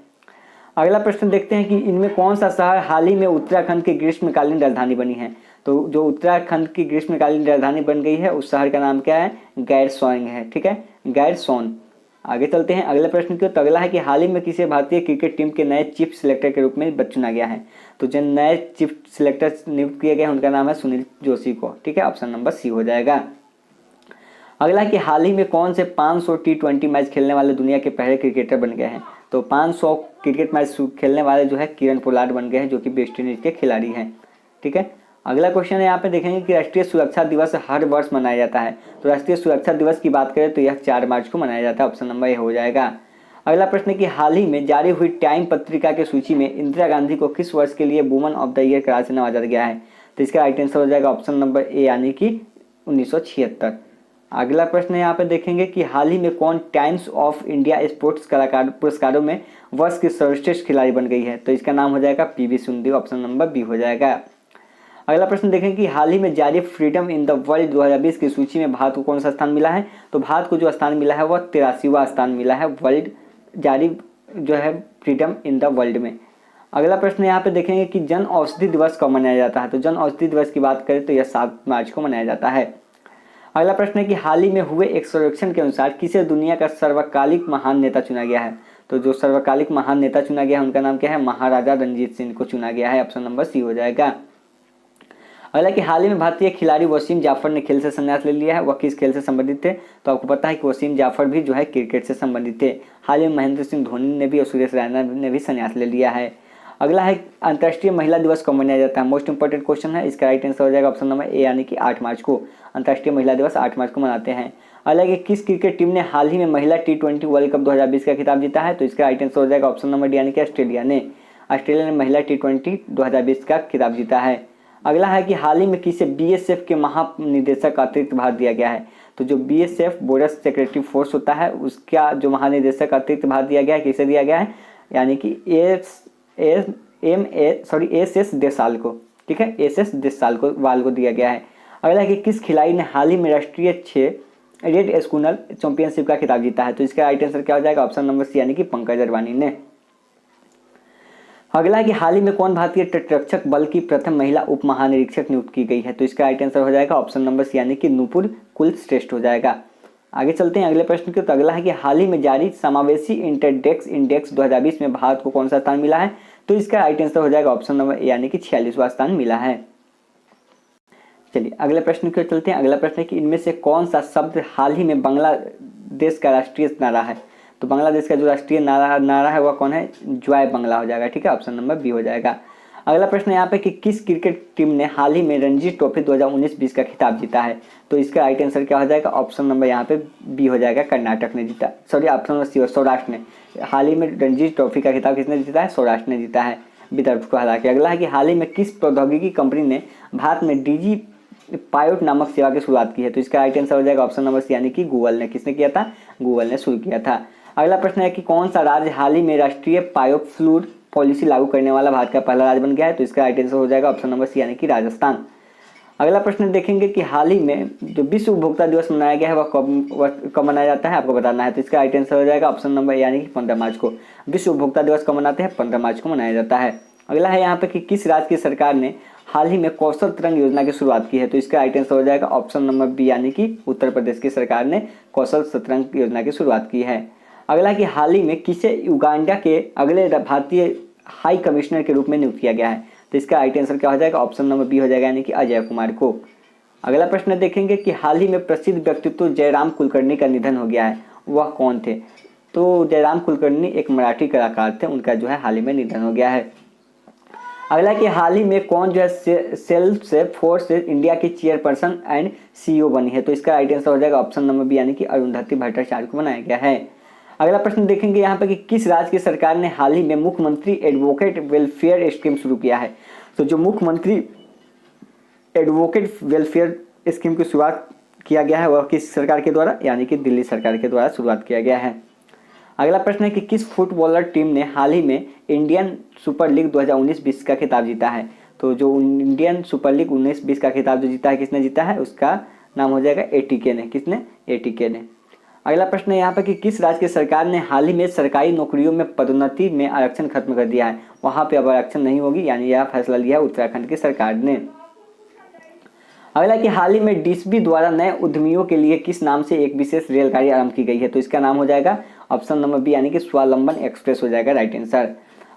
अगला प्रश्न देखते हैं कि इनमें कौन सा शहर हाल ही में उत्तराखंड की ग्रीष्मकालीन राजधानी बनी है? तो जो उत्तराखंड की ग्रीष्मकालीन राजधानी बन गई है उस शहर का नाम क्या है? गैरसैंण है। ठीक है, गैरसैंण। आगे चलते हैं अगले प्रश्न की। तो अगला है कि हाल ही में किसे भारतीय क्रिकेट टीम के नए चीफ सिलेक्टर के रूप में चुना गया है? तो जो नए चीफ सिलेक्टर नियुक्त किए गए हैं उनका नाम है सुनील जोशी को। ठीक है, ऑप्शन नंबर सी हो जाएगा। अगला है कि हाल ही में कौन से 500 T20 मैच खेलने वाले दुनिया के पहले क्रिकेटर बन गए हैं? तो 500 क्रिकेट मैच खेलने वाले जो है किरण पोलार्ड बन गए हैं, जो कि वेस्ट इंडीज के खिलाड़ी हैं। ठीक है, अगला क्वेश्चन है यहाँ पे देखेंगे कि राष्ट्रीय सुरक्षा दिवस हर वर्ष मनाया जाता है। तो राष्ट्रीय सुरक्षा दिवस की बात करें तो यह 4 मार्च को मनाया जाता है। ऑप्शन नंबर ए हो जाएगा। अगला प्रश्न है कि हाल ही में जारी हुई टाइम पत्रिका की सूची में इंदिरा गांधी को किस वर्ष के लिए वुमन ऑफ द ईयर करार से नवाजा गया है? तो इसका राइट आंसर हो जाएगा ऑप्शन नंबर ए यानी कि 1976। अगला प्रश्न यहाँ पे देखेंगे कि हाल ही में कौन टाइम्स ऑफ इंडिया स्पोर्ट्स कलाकार पुरस्कारों में वर्ष की सर्वश्रेष्ठ खिलाड़ी बन गई है? तो इसका नाम हो जाएगा PV Sindhu. Option number B हो जाएगा। अगला प्रश्न देखेंगे कि हाल ही में जारी फ्रीडम इन द वर्ल्ड 2020 की सूची में भारत को कौन सा स्थान मिला है? तो भारत को जो स्थान मिला है वह 83वां स्थान मिला है वर्ल्ड जारी जो है फ्रीडम इन द वर्ल्ड में। अगला प्रश्न यहाँ पे देखेंगे कि जन औषधि दिवस कब मनाया जाता है? तो जन औषधि दिवस की बात करें तो यह 7 मार्च को मनाया जाता है। अगला प्रश्न है कि हाल ही में हुए एक सर्वेक्षण के अनुसार किसे दुनिया का सर्वकालिक महान नेता चुना गया है? तो जो सर्वकालिक महान नेता चुना गया है उनका नाम क्या है? महाराजा रणजीत सिंह को चुना गया है। ऑप्शन नंबर सी हो जाएगा। अगला कि हाल ही में भारतीय खिलाड़ी वसीम जाफर ने खेल से संन्यास ले लिया है, वह किस खेल से संबंधित थे? तो आपको पता है कि वसीम जाफर भी जो है क्रिकेट से संबंधित थे। हाल ही में महेंद्र सिंह धोनी ने भी और सुरेश रैना ने भी संन्यास ले लिया है। अगला है अंतर्राष्ट्रीय महिला दिवस कब मनाया जाता है? मोस्ट इंपॉर्टेंट क्वेश्चन है, इसका राइट आंसर हो जाएगा ऑप्शन नंबर ए यानी कि 8 मार्च को। अंतर्राष्ट्रीय महिला दिवस 8 मार्च को मनाते हैं। अगला कि किस क्रिकेट टीम ने हाल ही में महिला T20 वर्ल्ड कप 2020 का खिताब जीता है? तो इसका राइट आंसर हो जाएगा ऑप्शन नंबर डी यानी कि ऑस्ट्रेलिया ने। ऑस्ट्रेलिया ने महिला T20 2020 का खिताब जीता है। अगला है कि हाल ही में किसे BSF के महानिदेशक का अतिरिक्त भार दिया गया है? तो जो BSF बॉर्डर सिक्योरिटी फोर्स होता है उसका जो महानिदेशक अतिरिक्त भार दिया गया है किसे दिया गया है? यानी कि SS देसाल को। ठीक है, SS देसाल को वाल को दिया गया है। अगला है कि किस खिलाड़ी ने हाल ही में राष्ट्रीय 6 रेड स्कूनर चैंपियनशिप का खिताब जीता है? तो इसका राइट आंसर क्या हो जाएगा? ऑप्शन नंबर सी यानी कि पंकज अडवाणी ने। अगला है कि हाल ही में कौन भारतीय तटरक्षक बल की प्रथम महिला उप महानिरीक्षक नियुक्त की गई है? तो इसका राइट आंसर हो जाएगा ऑप्शन नंबर सी यानी कि नूपुर कुलश्रेष्ठ हो जाएगा। आगे चलते हैं अगले प्रश्न की। तो अगला है कि हाल ही में जारी समावेशी इंटरडेक्स इंडेक्स 2020 में भारत को कौन सा स्थान मिला है? तो इसका राइट आंसर हो जाएगा ऑप्शन नंबर ए यानी कि 46वां स्थान मिला है। चलिए अगले प्रश्न की ओर चलते हैं। अगला प्रश्न है कि इनमें से कौन सा शब्द हाल ही में बांग्लादेश का राष्ट्रीय नारा है? तो बांग्लादेश का जो राष्ट्रीय नारा है वह कौन है? जय बांग्ला हो जाएगा। ठीक है, ऑप्शन नंबर बी हो जाएगा। अगला प्रश्न यहाँ पे कि किस क्रिकेट टीम ने हाल ही में रणजी ट्रॉफी 2019-20 का खिताब जीता है? तो इसका राइट आंसर क्या हो जाएगा? ऑप्शन नंबर यहाँ पे बी हो जाएगा, कर्नाटक ने जीता। Sorry, option number C, Saurashtra ने। हाल ही में रणजी ट्रॉफी का खिताब किसने जीता है? सौराष्ट्र ने जीता है विदर्भ को हरा के। अगला है कि हाल ही में किस प्रौद्योगिकी कंपनी ने भारत में डीजी पायलट नामक सेवा की शुरुआत की है? तो इसका राइट आंसर हो जाएगा ऑप्शन नंबर सी यानी कि गूगल ने। किसने किया था? गूगल ने शुरू किया था। अगला प्रश्न है कि कौन सा राज्य हाल ही में राष्ट्रीय बायोफ्लूइड पॉलिसी लागू करने वाला भारत का पहला राज्य बन गया है? तो इसका राइट आंसर हो जाएगा ऑप्शन नंबर सी यानी कि राजस्थान। अगला प्रश्न देखेंगे कि हाल ही में जो विश्व उपभोक्ता दिवस मनाया गया है वह कब मनाया जाता है, आपको बताना है। तो इसका राइट आंसर हो जाएगा ऑप्शन नंबर यानी कि 15 मार्च को। विश्व उपभोक्ता दिवस कब मनाते हैं? 15 मार्च को मनाया जाता है। अगला है यहाँ पे कि किस राज्य की सरकार ने हाल ही में कौशल तरंग योजना की शुरुआत की है? तो इसका राइट आंसर हो जाएगा ऑप्शन नंबर बी यानी कि उत्तर प्रदेश की सरकार ने कौशल तरंग योजना की शुरुआत की है। अगला कि हाल ही में किसे युगांडा के अगले भारतीय हाई कमिश्नर के रूप में नियुक्त किया गया है? तो इसका राइट आंसर क्या हो जाएगा? ऑप्शन नंबर बी हो जाएगा, यानी कि अजय कुमार को। अगला प्रश्न देखेंगे कि हाल ही में प्रसिद्ध व्यक्तित्व जयराम कुलकर्णी का निधन हो गया है, वह कौन थे? तो जयराम कुलकर्णी एक मराठी कलाकार थे, उनका जो है हाल ही में निधन हो गया है। अगला कि हाल ही में कौन जो है सेल्फ फोर्स इंडिया की चेयरपर्सन एंड सीईओ बनी है? तो इसका राइट आंसर हो जाएगा ऑप्शन नंबर बी, यानी कि अरुंधति भट्टाचार्य को बनाया गया है। अगला प्रश्न देखेंगे यहाँ पे कि किस राज्य की सरकार ने हाल ही में मुख्यमंत्री एडवोकेट वेलफेयर स्कीम शुरू किया है? तो जो मुख्यमंत्री एडवोकेट वेलफेयर स्कीम की शुरुआत किया गया है वह किस सरकार के द्वारा? यानी कि दिल्ली सरकार के द्वारा शुरुआत किया गया है। अगला प्रश्न है कि किस फुटबॉलर टीम ने हाल ही में इंडियन सुपर लीग 2019-20 का खिताब जीता है? तो जो इंडियन सुपर लीग 19-20 का खिताब जो जीता है, किसने जीता है? उसका नाम हो जाएगा एटीके ने। किसने? एटीके ने। अगला प्रश्न है यहाँ पर कि किस राज्य की सरकार ने हाल ही में सरकारी नौकरियों में पदोन्नति में आरक्षण खत्म कर दिया है? वहाँ पे अब आरक्षण नहीं होगी, यानी यह फैसला लिया उत्तराखंड की सरकार ने। अगला कि हाल ही में डीएसबी द्वारा नए उद्यमियों के लिए किस नाम से एक विशेष रेलगाड़ी आरंभ की गई है? तो इसका नाम हो जाएगा ऑप्शन नंबर बी, यानी कि स्वावलंबन एक्सप्रेस हो जाएगा राइट आंसर।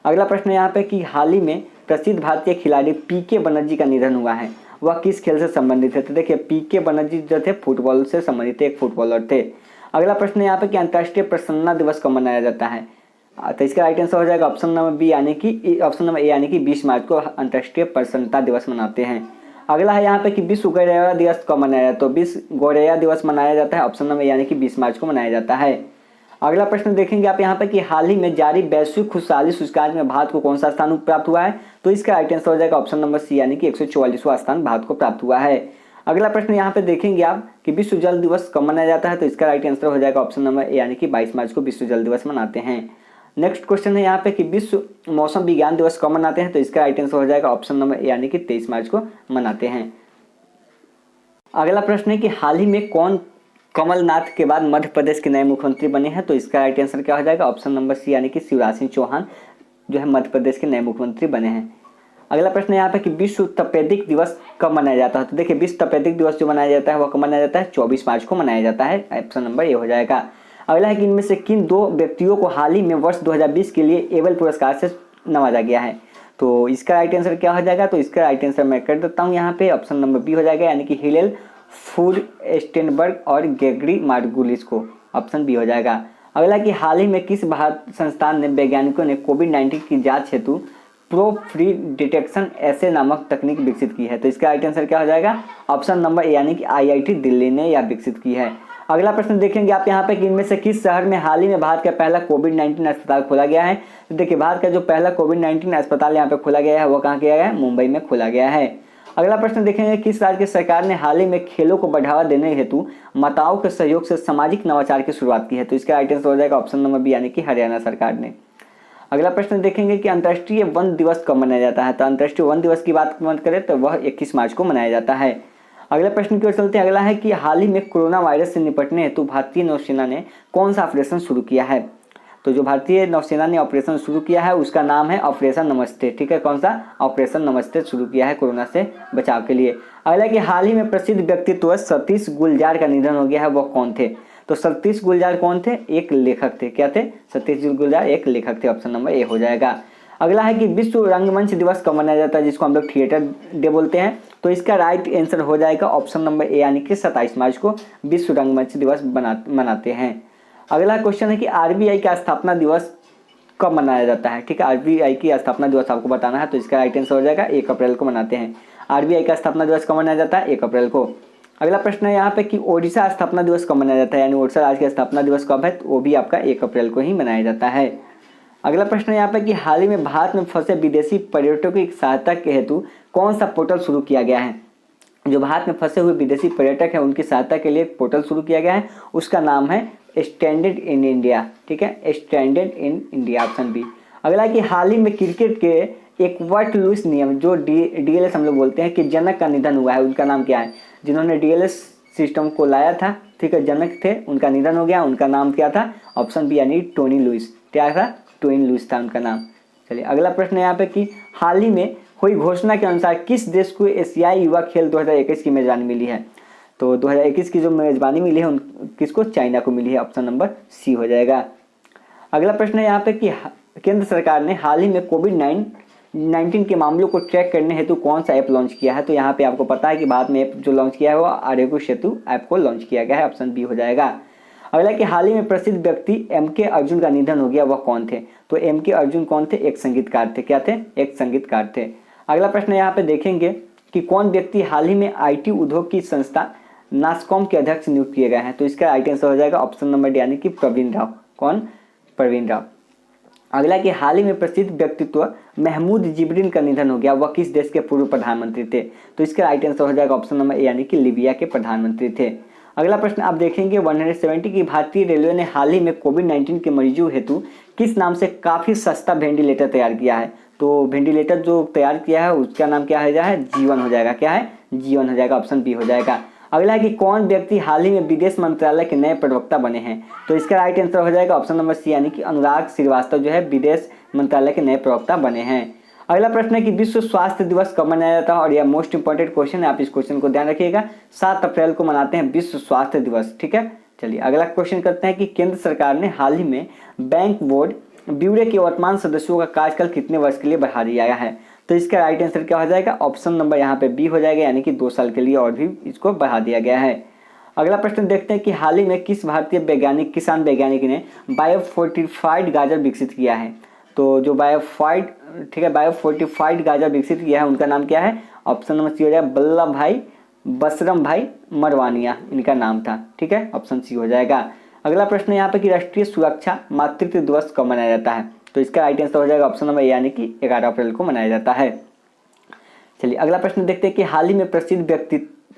अगला प्रश्न यहाँ पे कि हाल ही में प्रसिद्ध भारतीय खिलाड़ी पीके बनर्जी का निधन हुआ है, वह किस खेल से संबंधित है? तो देखिए पीके बनर्जी जो थे फुटबॉल से संबंधित थे, एक फुटबॉलर थे। अगला प्रश्न यहाँ पे कि अंतर्राष्ट्रीय प्रसन्नता दिवस कब मनाया जाता है? तो इसका राइट आंसर हो जाएगा ऑप्शन नंबर बी, यानी कि ऑप्शन नंबर ए, यानी कि 20 मार्च को अंतर्राष्ट्रीय प्रसन्नता दिवस मनाते हैं। अगला है यहाँ पे कि विश्व गौरैया दिवस कब मनाया जाता है? तो विश्व गौरैया दिवस मनाया जाता है ऑप्शन नंबर, यानी कि 20 मार्च को मनाया जाता है। अगला प्रश्न देखेंगे आप यहाँ पे कि हाल ही में जारी वैश्विक खुशहाली सूचकांक में भारत को कौन सा स्थान प्राप्त हुआ है? तो इसका राइट आंसर हो जाएगा ऑप्शन नंबर सी, यानी कि 144वां स्थान भारत को प्राप्त हुआ है। अगला प्रश्न यहाँ पे देखेंगे आप कि विश्व जल दिवस कब मनाया जाता है? तो इसका राइट आंसर हो जाएगा ऑप्शन नंबर ए, यानी कि 22 मार्च को विश्व जल दिवस मनाते हैं। नेक्स्ट क्वेश्चन है यहाँ पे कि विश्व मौसम विज्ञान दिवस कब मनाते हैं? तो इसका राइट आंसर हो जाएगा ऑप्शन नंबर ए, यानी कि 23 मार्च को मनाते हैं। अगला प्रश्न है कि हाल ही में कौन कमलनाथ के बाद मध्य प्रदेश के नए मुख्यमंत्री बने हैं? तो इसका राइट आंसर क्या हो जाएगा? ऑप्शन नंबर सी, यानी कि शिवराज सिंह चौहान जो है मध्य प्रदेश के नए मुख्यमंत्री बने हैं। अगला प्रश्न यहाँ पे कि विश्व तपेदिक दिवस कब मनाया जाता है? तो देखिए विश्व तपेदिक दिवस जो मनाया जाता है वह कब मनाया जाता है? 24 मार्च को मनाया जाता है, ऑप्शन नंबर ए हो जाएगा। अगला है कि इनमें से किन दो व्यक्तियों को हाल ही में वर्ष 2020 के लिए एबल पुरस्कार से नवाजा गया है? तो इसका राइट आंसर क्या हो जाएगा? तो इसका राइट आंसर मैं कर देता हूँ यहाँ पे, ऑप्शन नंबर बी हो जाएगा, यानी कि हिलेल फूडस्टेनबर्ग और ग्रेगरी मार्गुलिस को, ऑप्शन बी हो जाएगा। अगला कि हाल ही में किस भारत संस्थान ने वैज्ञानिकों ने कोविड-19 की जांच हेतु प्रो फ्री डिटेक्शन ऐसे नामक तकनीक विकसित की है? तो इसका राइट आंसर क्या हो जाएगा? ऑप्शन नंबर ए, यानी कि आईआईटी दिल्ली ने यह विकसित की है। अगला प्रश्न देखेंगे आप यहाँ पे कि इनमें से किस शहर में हाल ही में भारत का पहला कोविड-19 अस्पताल खोला गया है? तो देखिए भारत का जो पहला कोविड-19 अस्पताल यहाँ पे खोला गया है वह कहाँ किया गया है? मुंबई में खोला गया है। अगला प्रश्न देखेंगे किस राज्य की सरकार ने हाल ही में खेलों को बढ़ावा देने हेतु माताओं के सहयोग से सामाजिक नवाचार की शुरुआत की है? तो इसका राइट आंसर हो जाएगा ऑप्शन नंबर बी, यानी कि हरियाणा सरकार ने। अगला प्रश्न देखेंगे कि अंतर्राष्ट्रीय वन दिवस कब मनाया जाता है? तो अंतर्राष्ट्रीय वन दिवस की बात करें तो वह 21 मार्च को मनाया जाता है। अगला प्रश्न की ओर चलते हैं। अगला है कि हाल ही में कोरोना वायरस से निपटने हेतु भारतीय नौसेना ने कौन सा ऑपरेशन शुरू किया है? तो जो भारतीय नौसेना ने ऑपरेशन शुरू किया है उसका नाम है ऑपरेशन नमस्ते। ठीक है, कौन सा? ऑपरेशन नमस्ते शुरू किया है कोरोना से बचाव के लिए। अगला कि हाल ही में प्रसिद्ध व्यक्तित्व सतीश गुलजार का निधन हो गया है, वह कौन थे? तो सतीश गुलजार कौन थे? एक लेखक थे। क्या थे? सतीश गुलजार एक लेखक थे, ऑप्शन नंबर ए हो जाएगा। अगला है कि विश्व रंगमंच दिवस कब मनाया जाता है, जिसको हम लोग थिएटर डे बोलते हैं? तो इसका राइट आंसर हो जाएगा ऑप्शन नंबर ए, यानी कि 27 मार्च को विश्व रंगमंच दिवस मनाते हैं। अगला क्वेश्चन है कि आरबीआई का स्थापना दिवस कब मनाया जाता है? ठीक है, आरबीआई की स्थापना दिवस आपको बताना है, तो इसका राइट आंसर हो जाएगा 1 अप्रैल को मनाते हैं। आरबीआई का स्थापना दिवस कब मनाया जाता है? 1 अप्रैल को। अगला प्रश्न है यहाँ पे कि ओडिशा स्थापना दिवस कब मनाया जाता है, यानी ओडिशा राज्य का स्थापना दिवस कब है? तो वो भी आपका 1 अप्रैल को ही मनाया जाता है। अगला प्रश्न है यहाँ पे कि हाल ही में भारत में फंसे विदेशी पर्यटकों की सहायता के हेतु कौन सा पोर्टल शुरू किया गया है? जो भारत में फंसे हुए विदेशी पर्यटक हैं उनकी सहायता के लिए एक पोर्टल शुरू किया गया है, उसका नाम है स्टैंडर्ड इन इंडिया। ठीक है, standard in India, option B. अगला कि हाल ही में क्रिकेट के एक वर्ट लुइस नियम जो डीएलएस हम लोग बोलते हैं कि जनक का निधन हुआ है, उनका नाम क्या है? जिन्होंने डीएलएस सिस्टम को लाया था, ठीक है, जनक थे, उनका निधन हो गया, उनका नाम क्या था? ऑप्शन बी, यानी टोनी लुइस। क्या था? टोनी लुइस था उनका नाम। चलिए अगला प्रश्न है यहाँ पे कि हाल ही में हुई घोषणा के अनुसार किस देश को एशियाई युवा खेल 2021 की मेजबानी मिली है? तो 2021 की जो मेजबानी मिली है किसको? चाइना को मिली है, ऑप्शन नंबर सी हो जाएगा। अगला प्रश्न है यहाँ पे कि केंद्र सरकार ने हाल ही में कोविड-19 के मामलों को ट्रैक करने हेतु कौन सा ऐप लॉन्च किया है? तो यहाँ पे आपको पता है कि भारत में ऐप जो लॉन्च किया है वो आरोग्य सेतु ऐप को लॉन्च किया गया है। ऑप्शन बी हो जाएगा। अगला कि हाल ही में प्रसिद्ध व्यक्ति एम.के. अर्जुन का निधन हो गया, वह कौन थे? तो एम.के. अर्जुन कौन थे? एक संगीतकार थे। क्या थे? एक संगीतकार थे। अगला प्रश्न यहाँ पे देखेंगे कि कौन व्यक्ति हाल ही में आईटी उद्योग की संस्था नासकॉम के अध्यक्ष नियुक्त किए गए हैं? तो इसका राइट आंसर हो जाएगा ऑप्शन नंबर डी यानी कि प्रवीण राव। कौन? प्रवीण राव। अगला कि हाल ही में प्रसिद्ध व्यक्तित्व महमूद जिब्रीन का निधन हो गया, वह किस देश के पूर्व प्रधानमंत्री थे? तो इसका राइट आंसर हो जाएगा ऑप्शन नंबर ए यानी कि लीबिया के प्रधानमंत्री थे। अगला प्रश्न आप देखेंगे 170 की भारतीय रेलवे ने हाल ही में कोविड-19 के मरीजों हेतु किस नाम से काफ़ी सस्ता वेंटिलेटर तैयार किया है? तो वेंटिलेटर जो तैयार किया है उसका नाम क्या हो जाएगा? जीवन हो जाएगा। क्या है? जीवन हो जाएगा। ऑप्शन बी हो जाएगा। अगला है कि कौन व्यक्ति हाल ही में विदेश मंत्रालय के नए प्रवक्ता बने हैं? तो इसका राइट आंसर हो जाएगा ऑप्शन नंबर सी यानी कि अनुराग श्रीवास्तव जो है विदेश मंत्रालय के नए प्रवक्ता बने हैं। अगला प्रश्न है कि विश्व स्वास्थ्य दिवस कब मनाया जाता है? और यह मोस्ट इंपॉर्टेंट क्वेश्चन है, आप इस क्वेश्चन को ध्यान रखिएगा। 7 अप्रैल को मनाते हैं विश्व स्वास्थ्य दिवस। ठीक है, चलिए अगला क्वेश्चन करते हैं कि केंद्र सरकार ने हाल ही में बैंक बोर्ड ब्यूरो के वर्तमान सदस्यों का कार्यकाल कितने वर्ष के लिए बढ़ा दिया गया है? तो इसका राइट आंसर क्या हो जाएगा? ऑप्शन नंबर यहाँ पे बी हो जाएगा यानी कि 2 साल के लिए और भी इसको बढ़ा दिया गया है। अगला प्रश्न देखते हैं कि हाल ही में किस भारतीय वैज्ञानिक किसान वैज्ञानिक ने बायोफोर्टिफाइड गाजर विकसित किया है? तो जो बायोफोर्टिफाइड गाजर विकसित किया है उनका नाम क्या है? ऑप्शन नंबर सी हो जाएगा वल्लभ भाई बसरम भाई मरवानिया इनका नाम था। ठीक है, ऑप्शन सी हो जाएगा। अगला प्रश्न यहाँ पे कि राष्ट्रीय सुरक्षा मातृत्व दिवस कब मनाया जाता है? तो इसका राइट आंसर हो जाएगा ऑप्शन नंबर यानी कि 11 अप्रैल को मनाया जाता है। चलिए अगला प्रश्न देखते हैं कि हाल ही में प्रसिद्ध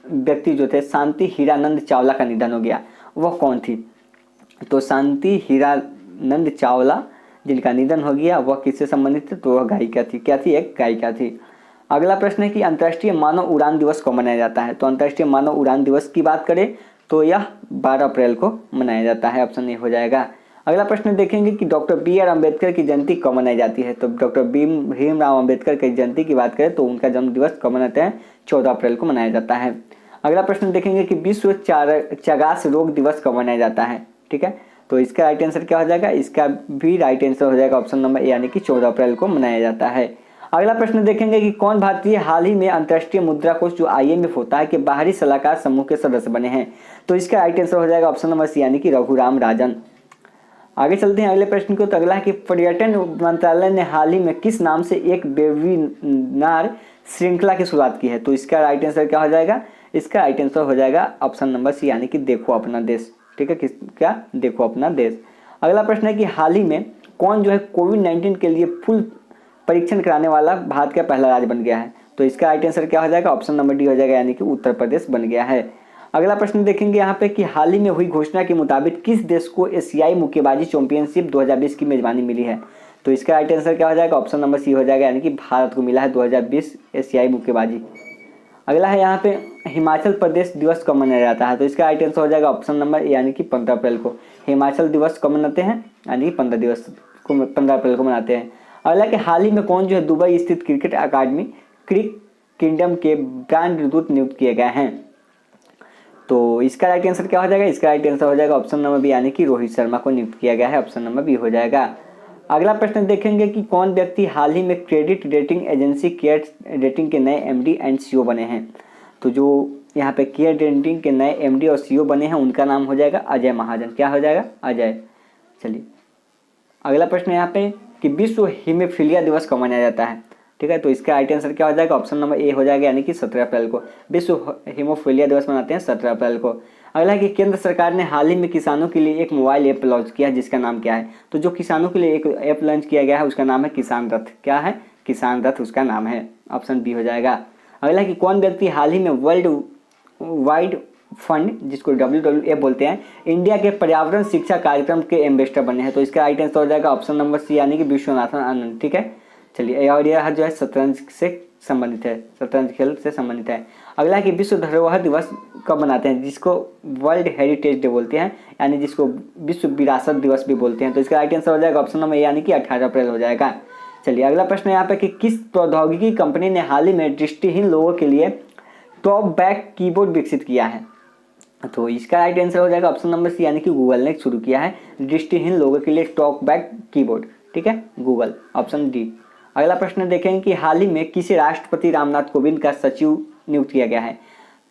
व्यक्ति जो थे शांति हीरानंद चावला का निधन हो गया, वह कौन थी? तो शांति हीरानंद चावला जिनका निधन हो गया वह किससे संबंधित थे? तो वह गायिका थी। क्या थी? एक गायिका थी। अगला प्रश्न है कि अंतर्राष्ट्रीय मानव उड़ान दिवस कब मनाया जाता है? तो अंतर्राष्ट्रीय मानव उड़ान दिवस की बात करें तो यह 12 अप्रैल को मनाया जाता है। ऑप्शन ए हो जाएगा। अगला प्रश्न देखेंगे कि डॉक्टर बी.आर. अम्बेडकर की जयंती कब मनाई जाती है? तो डॉक्टर भीमराव अम्बेडकर की जयंती की बात करें तो उनका जन्म दिवस कब मनाते हैं? 14 अप्रैल को मनाया जाता है। अगला प्रश्न देखेंगे कि विश्व चगास रोग दिवस कब मनाया जाता है? ठीक है, तो इसका राइट आंसर क्या हो जाएगा? इसका भी राइट आंसर हो जाएगा ऑप्शन नंबर ए यानी कि 14 अप्रैल को मनाया जाता है। अगला प्रश्न देखेंगे कि कौन भारतीय हाल ही में अंतर्राष्ट्रीय मुद्रा कोष जो IMF होता है कि बाहरी सलाहकार समूह के सदस्य बने हैं? तो इसका राइट आंसर हो जाएगा ऑप्शन नंबर सी यानी कि रघुराम राजन। आगे चलते हैं अगले प्रश्न को। तो अगला है कि पर्यटन मंत्रालय ने हाल ही में किस नाम से एक वेबिनार श्रृंखला की शुरुआत की है? तो इसका राइट आंसर क्या हो जाएगा? इसका राइट आंसर हो जाएगा ऑप्शन नंबर सी यानी कि देखो अपना देश। ठीक है, क्या? देखो अपना देश। अगला प्रश्न है कि हाल ही में कौन जो है कोविड-19 के लिए फुल परीक्षण कराने वाला भारत का पहला राज्य बन गया है? तो इसका राइट आंसर क्या हो जाएगा? ऑप्शन नंबर डी हो जाएगा यानी कि उत्तर प्रदेश बन गया है। अगला प्रश्न देखेंगे यहाँ पे कि हाल ही में हुई घोषणा के मुताबिक किस देश को एशियाई मुक्केबाजी चैंपियनशिप 2020 की मेजबानी मिली है? तो इसका राइट आंसर क्या हो जाएगा? ऑप्शन नंबर सी हो जाएगा यानी कि भारत को मिला है 2020 एशियाई मुक्केबाजी। अगला है यहाँ पे हिमाचल प्रदेश दिवस कब मनाया जाता है? तो इसका राइट आंसर हो जाएगा ऑप्शन नंबर यानी कि 15 अप्रैल को। हिमाचल दिवस कब मनाते हैं? यानी कि 15 अप्रैल को मनाते हैं। अगला कि हाल ही में कौन जो है दुबई स्थित क्रिकेट अकादमी क्रिक किंगडम के ब्रांड दूत नियुक्त किए गए हैं? तो इसका राइट आंसर क्या हो जाएगा? इसका राइट आंसर हो जाएगा ऑप्शन नंबर बी यानी कि रोहित शर्मा को नियुक्त किया गया है। ऑप्शन नंबर बी हो जाएगा। अगला प्रश्न देखेंगे कि कौन व्यक्ति हाल ही में credit rating agency care rating के नए MD एंड CEO बने हैं? तो जो यहाँ पे केयर रेटिंग के नए MD और CEO बने हैं उनका नाम हो जाएगा अजय महाजन। क्या हो जाएगा? अजय। चलिए अगला प्रश्न यहाँ पे कि विश्व हीमोफीलिया दिवस कब मनाया जाता है? ठीक है, तो इसका राइट आंसर क्या हो जाएगा? ऑप्शन नंबर ए हो जाएगा यानी कि 17 अप्रैल को। विश्व हीमोफीलिया दिवस मनाते हैं 17 अप्रैल को। अगला है कि केंद्र सरकार ने हाल ही में किसानों के लिए एक मोबाइल ऐप लॉन्च किया है जिसका नाम क्या है? तो जो किसानों के लिए एक ऐप लॉन्च किया गया है उसका नाम है किसान रथ। क्या है? किसान रथ उसका नाम है। ऑप्शन बी हो जाएगा। अगला है कि कौन व्यक्ति हाल ही में वर्ल्ड वाइड फंड जिसको WWF बोलते हैं इंडिया के पर्यावरण शिक्षा कार्यक्रम के एम्बेसडर बने हैं? तो इसका राइट आंसर हो जाएगा ऑप्शन नंबर सी यानी कि विश्वनाथन आनंद। ठीक है, चलिए और यह जो है शतरंज से संबंधित है, शतरंज खेल से संबंधित है। अगला है कि विश्व धरोहर दिवस कब मनाते हैं जिसको वर्ल्ड हेरिटेज डे बोलते हैं यानी जिसको विश्व विरासत दिवस भी बोलते हैं? तो इसका राइट आंसर हो जाएगा ऑप्शन नंबर यानी कि 18 अप्रैल हो जाएगा। चलिए अगला प्रश्न यहाँ पे कि किस प्रौद्योगिकी कंपनी ने हाल ही में दृष्टिहीन लोगों के लिए टॉप बैक कीबोर्ड विकसित किया है? तो इसका राइट आंसर हो जाएगा ऑप्शन नंबर सी यानी कि गूगल ने शुरू किया है दृष्टिहीन लोगों के लिए टॉक बैक कीबोर्ड। ठीक है, गूगल, ऑप्शन डी। अगला प्रश्न देखेंगे कि हाल ही में किसे राष्ट्रपति रामनाथ कोविंद का सचिव नियुक्त किया गया है।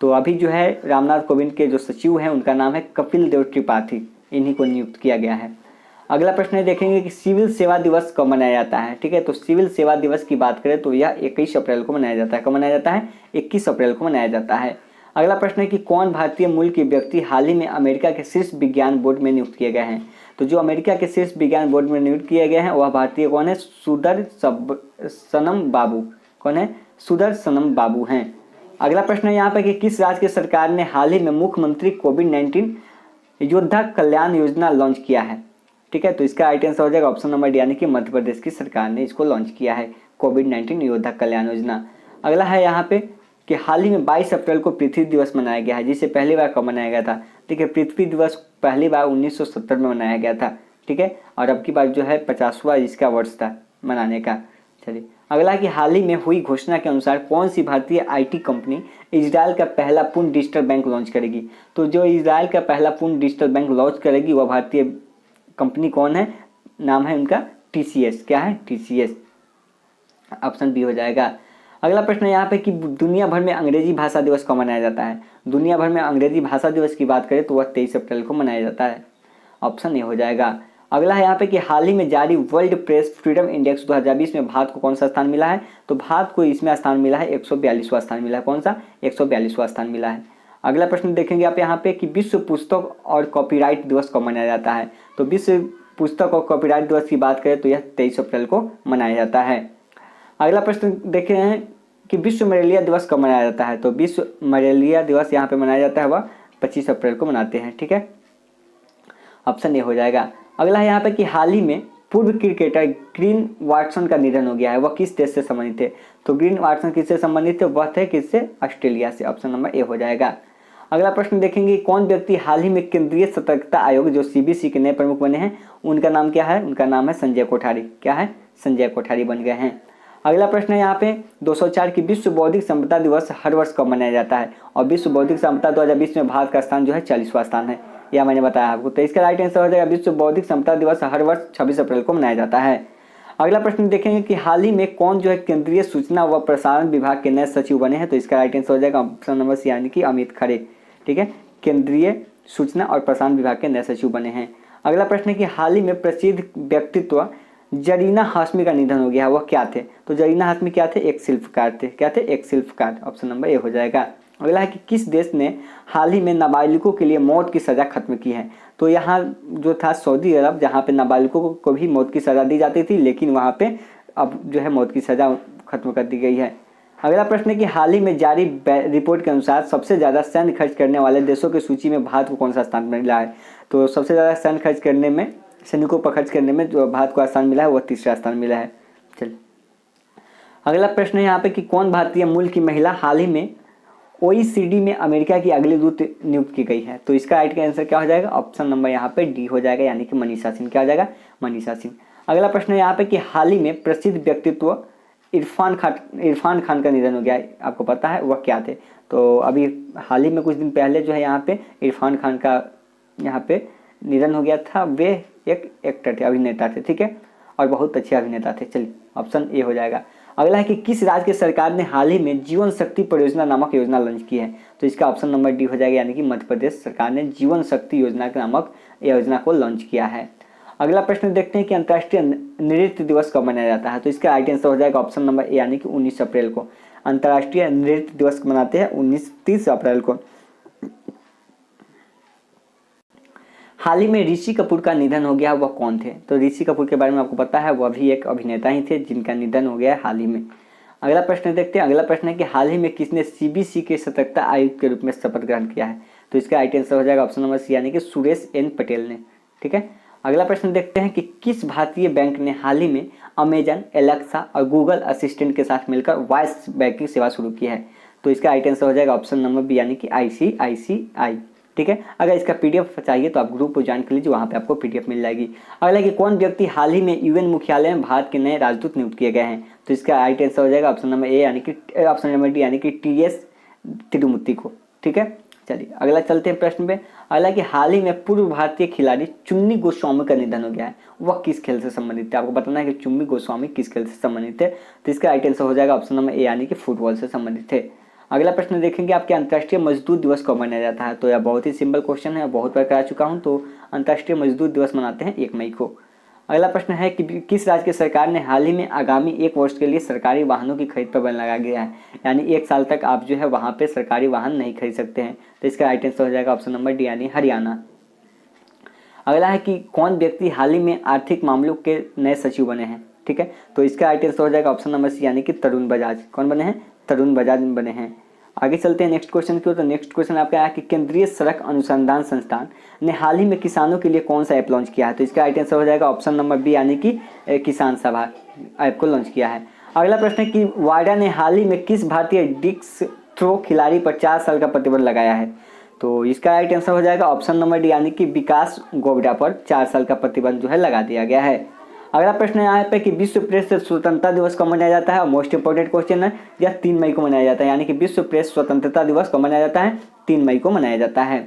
तो अभी जो है रामनाथ कोविंद के जो सचिव हैं उनका नाम है कपिल देव त्रिपाठी, इन्हीं को नियुक्त किया गया है। अगला प्रश्न देखेंगे कि सिविल सेवा दिवस कब मनाया जाता है। ठीक है, तो सिविल सेवा दिवस की बात करें तो यह 21 अप्रैल को मनाया जाता है। कब मनाया जाता है? 21 अप्रैल को मनाया जाता है। अगला प्रश्न है कि कौन भारतीय मूल के व्यक्ति हाल ही में अमेरिका के शीर्ष विज्ञान बोर्ड में नियुक्त किए गए हैं। तो जो अमेरिका के शीर्ष विज्ञान बोर्ड में नियुक्त किए गए हैं वह भारतीय कौन है? सुदर्शनम बाबू। कौन है? सुदर्शनम बाबू हैं। अगला प्रश्न है यहाँ पे कि किस राज्य की सरकार ने हाल ही में मुख्यमंत्री कोविड-19 योद्धा कल्याण योजना लॉन्च किया है। ठीक है, तो इसका राइट आंसर हो जाएगा ऑप्शन नंबर डी, यानी कि मध्य प्रदेश की सरकार ने इसको लॉन्च किया है, कोविड-19 योद्धा कल्याण योजना। अगला है यहाँ पे कि हाल ही में 22 अप्रैल को पृथ्वी दिवस मनाया गया है, जिसे पहली बार कब मनाया गया था। ठीक है, पृथ्वी दिवस पहली बार 1970 में मनाया गया था। ठीक है, और अब की बार जो है 50वां इसका वर्ष था मनाने का। चलिए अगला कि हाल ही में हुई घोषणा के अनुसार कौन सी भारतीय आईटी कंपनी इजराइल का पहला पूर्ण डिजिटल बैंक लॉन्च करेगी। तो जो इजराइल का पहला पूर्ण डिजिटल बैंक लॉन्च करेगी वह भारतीय कंपनी कौन है? नाम है उनका टीसीएस। क्या है? टीसीएस, ऑप्शन बी हो जाएगा। अगला प्रश्न यहाँ पे कि दुनिया भर में अंग्रेजी भाषा दिवस कब मनाया जाता है। दुनिया भर में अंग्रेजी भाषा दिवस की बात करें तो वह 23 अप्रैल को मनाया जाता है, ऑप्शन ए हो जाएगा। अगला है यहाँ पे कि हाल ही में जारी वर्ल्ड प्रेस फ्रीडम इंडेक्स 2020 में भारत को कौन सा स्थान मिला है। तो भारत को इसमें स्थान मिला है 142वां स्थान मिला है। कौन सा? 142वां स्थान मिला है। अगला प्रश्न देखेंगे आप यहाँ पे कि विश्व पुस्तक और कॉपीराइट दिवस कब मनाया जाता है। तो विश्व पुस्तक और कॉपीराइट दिवस की बात करें तो यह 23 अप्रैल को मनाया जाता है। अगला प्रश्न देखे हैं कि विश्व मलेरिया दिवस कब मनाया जाता है। तो विश्व मलेरिया दिवस यहाँ पे मनाया जाता है वह 25 अप्रैल को मनाते हैं। ठीक है, ऑप्शन ए हो जाएगा। अगला है यहाँ पे कि हाल ही में पूर्व क्रिकेटर ग्रीन वाटसन का निधन हो गया है, वह किस देश से संबंधित थे। तो ग्रीन वाटसन किससे संबंधित थे? वह थे किससे? ऑस्ट्रेलिया से, ऑप्शन नंबर ए हो जाएगा। अगला प्रश्न देखेंगे कौन व्यक्ति हाल ही में केंद्रीय सतर्कता आयोग जो सीबीसी के नए प्रमुख बने हैं उनका नाम क्या है? उनका नाम है संजय कोठारी। क्या है? संजय कोठारी बन गए हैं। अगला प्रश्न है यहाँ पे 204 की विश्व बौद्धिक संपदा दिवस हर वर्ष कब मनाया जाता है। और विश्व बौद्धिक संपदा 2020 में भारत का स्थान जो है 40वां स्थान है, यह मैंने बताया आपको। तो इसका राइट आंसर हो जाएगा विश्व बौद्धिक संपदा दिवस हर वर्ष 26 अप्रैल को मनाया जाता है। अगला प्रश्न देखेंगे कि हाल ही में कौन जो है केंद्रीय सूचना व प्रसारण विभाग के नए सचिव बने हैं। तो इसका राइट आंसर हो जाएगा ऑप्शन नंबर सी, यानी कि अमित खरे। ठीक है, केंद्रीय सूचना और प्रसारण विभाग के नए सचिव बने हैं। अगला प्रश्न है कि हाल ही में प्रसिद्ध व्यक्तित्व जरीना हाशमी का निधन हो गया है, वह क्या थे। तो जरीना हाशमी क्या थे? एक शिल्पकार थे। क्या थे? एक शिल्पकार, ऑप्शन नंबर ए हो जाएगा। अगला है कि किस देश ने हाल ही में नाबालिगों के लिए मौत की सज़ा खत्म की है। तो यहाँ जो था सऊदी अरब, जहाँ पे नाबालिगों को भी मौत की सज़ा दी जाती थी, लेकिन वहाँ पे अब जो है मौत की सज़ा खत्म कर दी गई है। अगला प्रश्न है कि हाल ही में जारी रिपोर्ट के अनुसार सबसे ज़्यादा सैन्य खर्च करने वाले देशों की सूची में भारत को कौन सा स्थान मिला है। तो सबसे ज़्यादा सैन्य खर्च करने में, सैनिकों पर खर्च करने में जो भारत को स्थान मिला है वह 3रा स्थान मिला है। चलिए अगला प्रश्न है यहाँ पे कि कौन भारतीय मूल की महिला हाल ही में OECD में अमेरिका की अगली दूत नियुक्त की गई है। तो इसका राइट का आंसर क्या हो जाएगा? ऑप्शन नंबर यहाँ पे डी हो जाएगा, यानी कि मनीषा सिंह। क्या हो जाएगा? मनीषा सिंह। अगला प्रश्न है यहाँ पे कि हाल ही में प्रसिद्ध व्यक्तित्व इरफान खान का निधन हो गया है, आपको पता है वह क्या थे। तो अभी हाल ही में कुछ दिन पहले जो है यहाँ पे इरफान खान का यहाँ पे निधन हो गया था। वे एक एक्टर थे, अभिनेता थे। ठीक है, और बहुत अच्छे अभिनेता थे। चलिए ऑप्शन ए हो जाएगा। अगला है कि किस राज्य की सरकार ने हाल ही में जीवन शक्ति परियोजना नामक योजना लॉन्च की है। तो इसका ऑप्शन नंबर डी हो जाएगा, यानी कि मध्य प्रदेश सरकार ने जीवन शक्ति योजना के नामक योजना को लॉन्च किया है। अगला प्रश्न देखते हैं कि अंतर्राष्ट्रीय नृत्य दिवस कब मनाया जाता है। तो इसका राइट आंसर हो जाएगा ऑप्शन नंबर ए, यानी कि 19 अप्रैल को। अंतर्राष्ट्रीय नृत्य दिवस मनाते हैं 30 अप्रैल को। हाल ही में ऋषि कपूर का निधन हो गया, वह कौन थे। तो ऋषि कपूर के बारे में आपको पता है, वह भी एक अभिनेता ही थे जिनका निधन हो गया है हाल ही में। अगला प्रश्न देखते हैं। अगला प्रश्न है कि हाल ही में किसने सीबीसी के सतर्कता आयुक्त के रूप में शपथ ग्रहण किया है। तो इसका राइट आंसर हो जाएगा ऑप्शन नंबर सी, यानी कि सुरेश एन पटेल ने। ठीक है, अगला प्रश्न देखते हैं कि किस भारतीय बैंक ने हाल ही में अमेजन, एलेक्सा और गूगल असिस्टेंट के साथ मिलकर वॉइस बैंकिंग सेवा शुरू की है। तो इसका राइट आंसर हो जाएगा ऑप्शन नंबर बी, यानी कि ICICI। ठीक है, अगर इसका PDF चाहिए तो आप ग्रुप को ज्वाइन कर लीजिए, वहाँ पे आपको PDF मिल जाएगी। अगला कि कौन व्यक्ति हाल ही में UN मुख्यालय में भारत के नए राजदूत नियुक्त किए गए हैं। तो इसका राइट आंसर हो जाएगा ऑप्शन नंबर ए, यानी कि ऑप्शन नंबर डी, यानी कि TS तिरुमूर्ति को। ठीक है, चलिए अगला चलते हैं प्रश्न पे। अगला कि हाल ही में पूर्व भारतीय खिलाड़ी चुन्नी गोस्वामी का निधन हो गया है, वह किस खेल से संबंधित थे? आपको बताना है कि चुन्नी गोस्वामी किस खेल से संबंधित थे। तो इसका राइट आंसर हो जाएगा ऑप्शन नंबर ए यानी कि फुटबॉल से संबंधित थे। अगला प्रश्न देखेंगे आपके अंतर्राष्ट्रीय मजदूर दिवस कब मनाया जाता है? तो यह बहुत ही सिंपल क्वेश्चन है, बहुत बार करा चुका हूँ। तो अंतर्राष्ट्रीय मजदूर दिवस मनाते हैं 1 मई को। अगला प्रश्न है कि किस राज्य की सरकार ने हाल ही में आगामी 1 वर्ष के लिए सरकारी वाहनों की खरीद पर बैन लगा दिया है, यानी 1 साल तक आप जो है वहाँ पे सरकारी वाहन नहीं खरीद सकते हैं। तो इसका राइट आंसर हो जाएगा ऑप्शन नंबर डी यानी हरियाणा। अगला है कि कौन व्यक्ति हाल ही में आर्थिक मामलों के नए सचिव बने हैं? ठीक है, तो इसका राइट आंसर हो जाएगा ऑप्शन नंबर सी यानी कि तरुण बजाज। कौन बने हैं? तरुण बजाज बने हैं। आगे चलते हैं नेक्स्ट क्वेश्चन की ओर। तो नेक्स्ट क्वेश्चन आपका है कि केंद्रीय सड़क अनुसंधान संस्थान ने हाल ही में किसानों के लिए कौन सा ऐप लॉन्च किया है? तो इसका राइट आंसर हो जाएगा ऑप्शन नंबर बी यानी कि किसान सभा ऐप को लॉन्च किया है। अगला प्रश्न है कि वाडा ने हाल ही में किस भारतीय डिस्क थ्रो खिलाड़ी पर 4 साल का प्रतिबंध लगाया है? तो इसका राइट आंसर हो जाएगा ऑप्शन नंबर डी यानी कि विकास गोवड़ा पर 4 साल का प्रतिबंध जो है लगा दिया गया है। अगला प्रश्न है यहाँ पे कि विश्व प्रेस स्वतंत्रता दिवस कब मनाया जाता है? और मोस्ट इंपोर्टेंट क्वेश्चन है, यह 3 मई को मनाया जाता है, यानी कि विश्व प्रेस स्वतंत्रता दिवस कब मनाया जाता है? 3 मई को मनाया जाता है।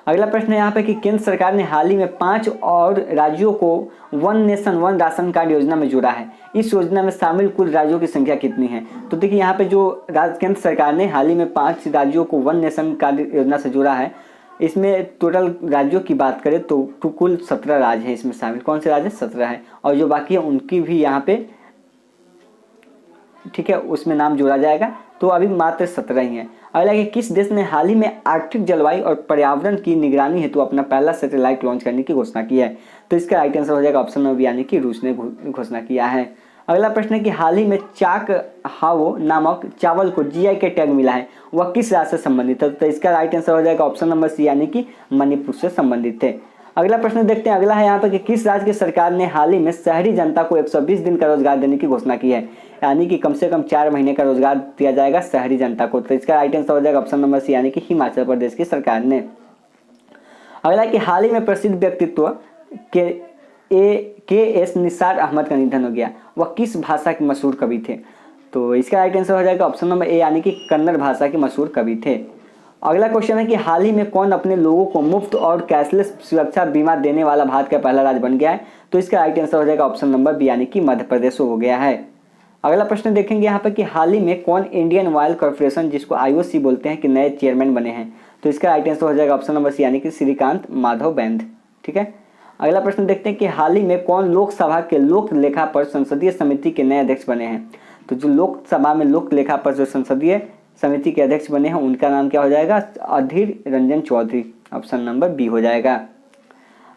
अगला प्रश्न है यहाँ पे कि केंद्र सरकार ने हाल ही में 5 और राज्यों को one nation one ration card योजना में जोड़ा है। इस योजना में शामिल कुल राज्यों की संख्या कितनी है? तो देखिए यहाँ पे जो केंद्र सरकार ने हाल ही में 5 राज्यों को वन नेशन कार्ड योजना से जोड़ा है, इसमें टोटल राज्यों की बात करें तो कुल 17 राज्य हैं इसमें शामिल। कौन से राज्य? 17 है, और जो बाकी है उनकी भी यहाँ पे ठीक है उसमें नाम जोड़ा जाएगा। तो अभी मात्र 17 ही है। अगला कि किस देश ने हाल ही में आर्कटिक जलवायु और पर्यावरण की निगरानी हेतु अपना पहला सैटेलाइट लॉन्च करने की घोषणा की है? तो इसका राइट आंसर हो जाएगा ऑप्शन नंबर यानी कि रूस ने घोषणा किया है। अगला प्रश्न है कि हाल ही में चाक हावो नामक चावल को जीआई के टैग मिला है, वह किस राज्य से संबंधित है? तो इसका राइट आंसर हो जाएगा ऑप्शन नंबर सी यानी कि मणिपुर से संबंधित थे। अगला प्रश्न देखते हैं। अगला है यहाँ पर कि किस राज्य की सरकार ने हाल ही में शहरी जनता को 120 दिन का रोजगार देने की घोषणा की है, यानी कि कम से कम 4 महीने का रोजगार दिया जाएगा शहरी जनता को? तो इसका राइट आंसर हो जाएगा ऑप्शन नंबर सी यानी कि हिमाचल प्रदेश की सरकार ने। अगला कि हाल ही में प्रसिद्ध व्यक्तित्व के एस निसार अहमद का निधन हो गया, वह किस भाषा के मशहूर कवि थे? तो इसका राइट आंसर हो जाएगा ऑप्शन नंबर ए यानी कि कन्नड़ भाषा के मशहूर कवि थे। अगला क्वेश्चन है कि हाल ही में कौन अपने लोगों को मुफ्त और कैशलेस सुरक्षा बीमा देने वाला भारत का पहला राज्य बन गया है? तो इसका राइट आंसर हो जाएगा ऑप्शन नंबर बी यानी कि मध्य प्रदेश हो गया है। अगला प्रश्न देखेंगे यहाँ पर कि हाल ही में कौन इंडियन ऑयल कॉर्पोरेशन जिसको आईओसी बोलते हैं कि नए चेयरमैन बने हैं? तो इसका राइट आंसर हो जाएगा ऑप्शन नंबर सी यानी कि श्रीकांत माधव बैंद। ठीक है, अगला प्रश्न देखते हैं कि हाल ही में कौन लोकसभा के लोक लेखा पर संसदीय समिति के नए अध्यक्ष बने हैं? तो जो लोकसभा में लोक लेखा पर जो संसदीय समिति के अध्यक्ष बने हैं उनका नाम क्या हो जाएगा? Adhir Ranjan Chowdhury. Option number B हो जाएगा।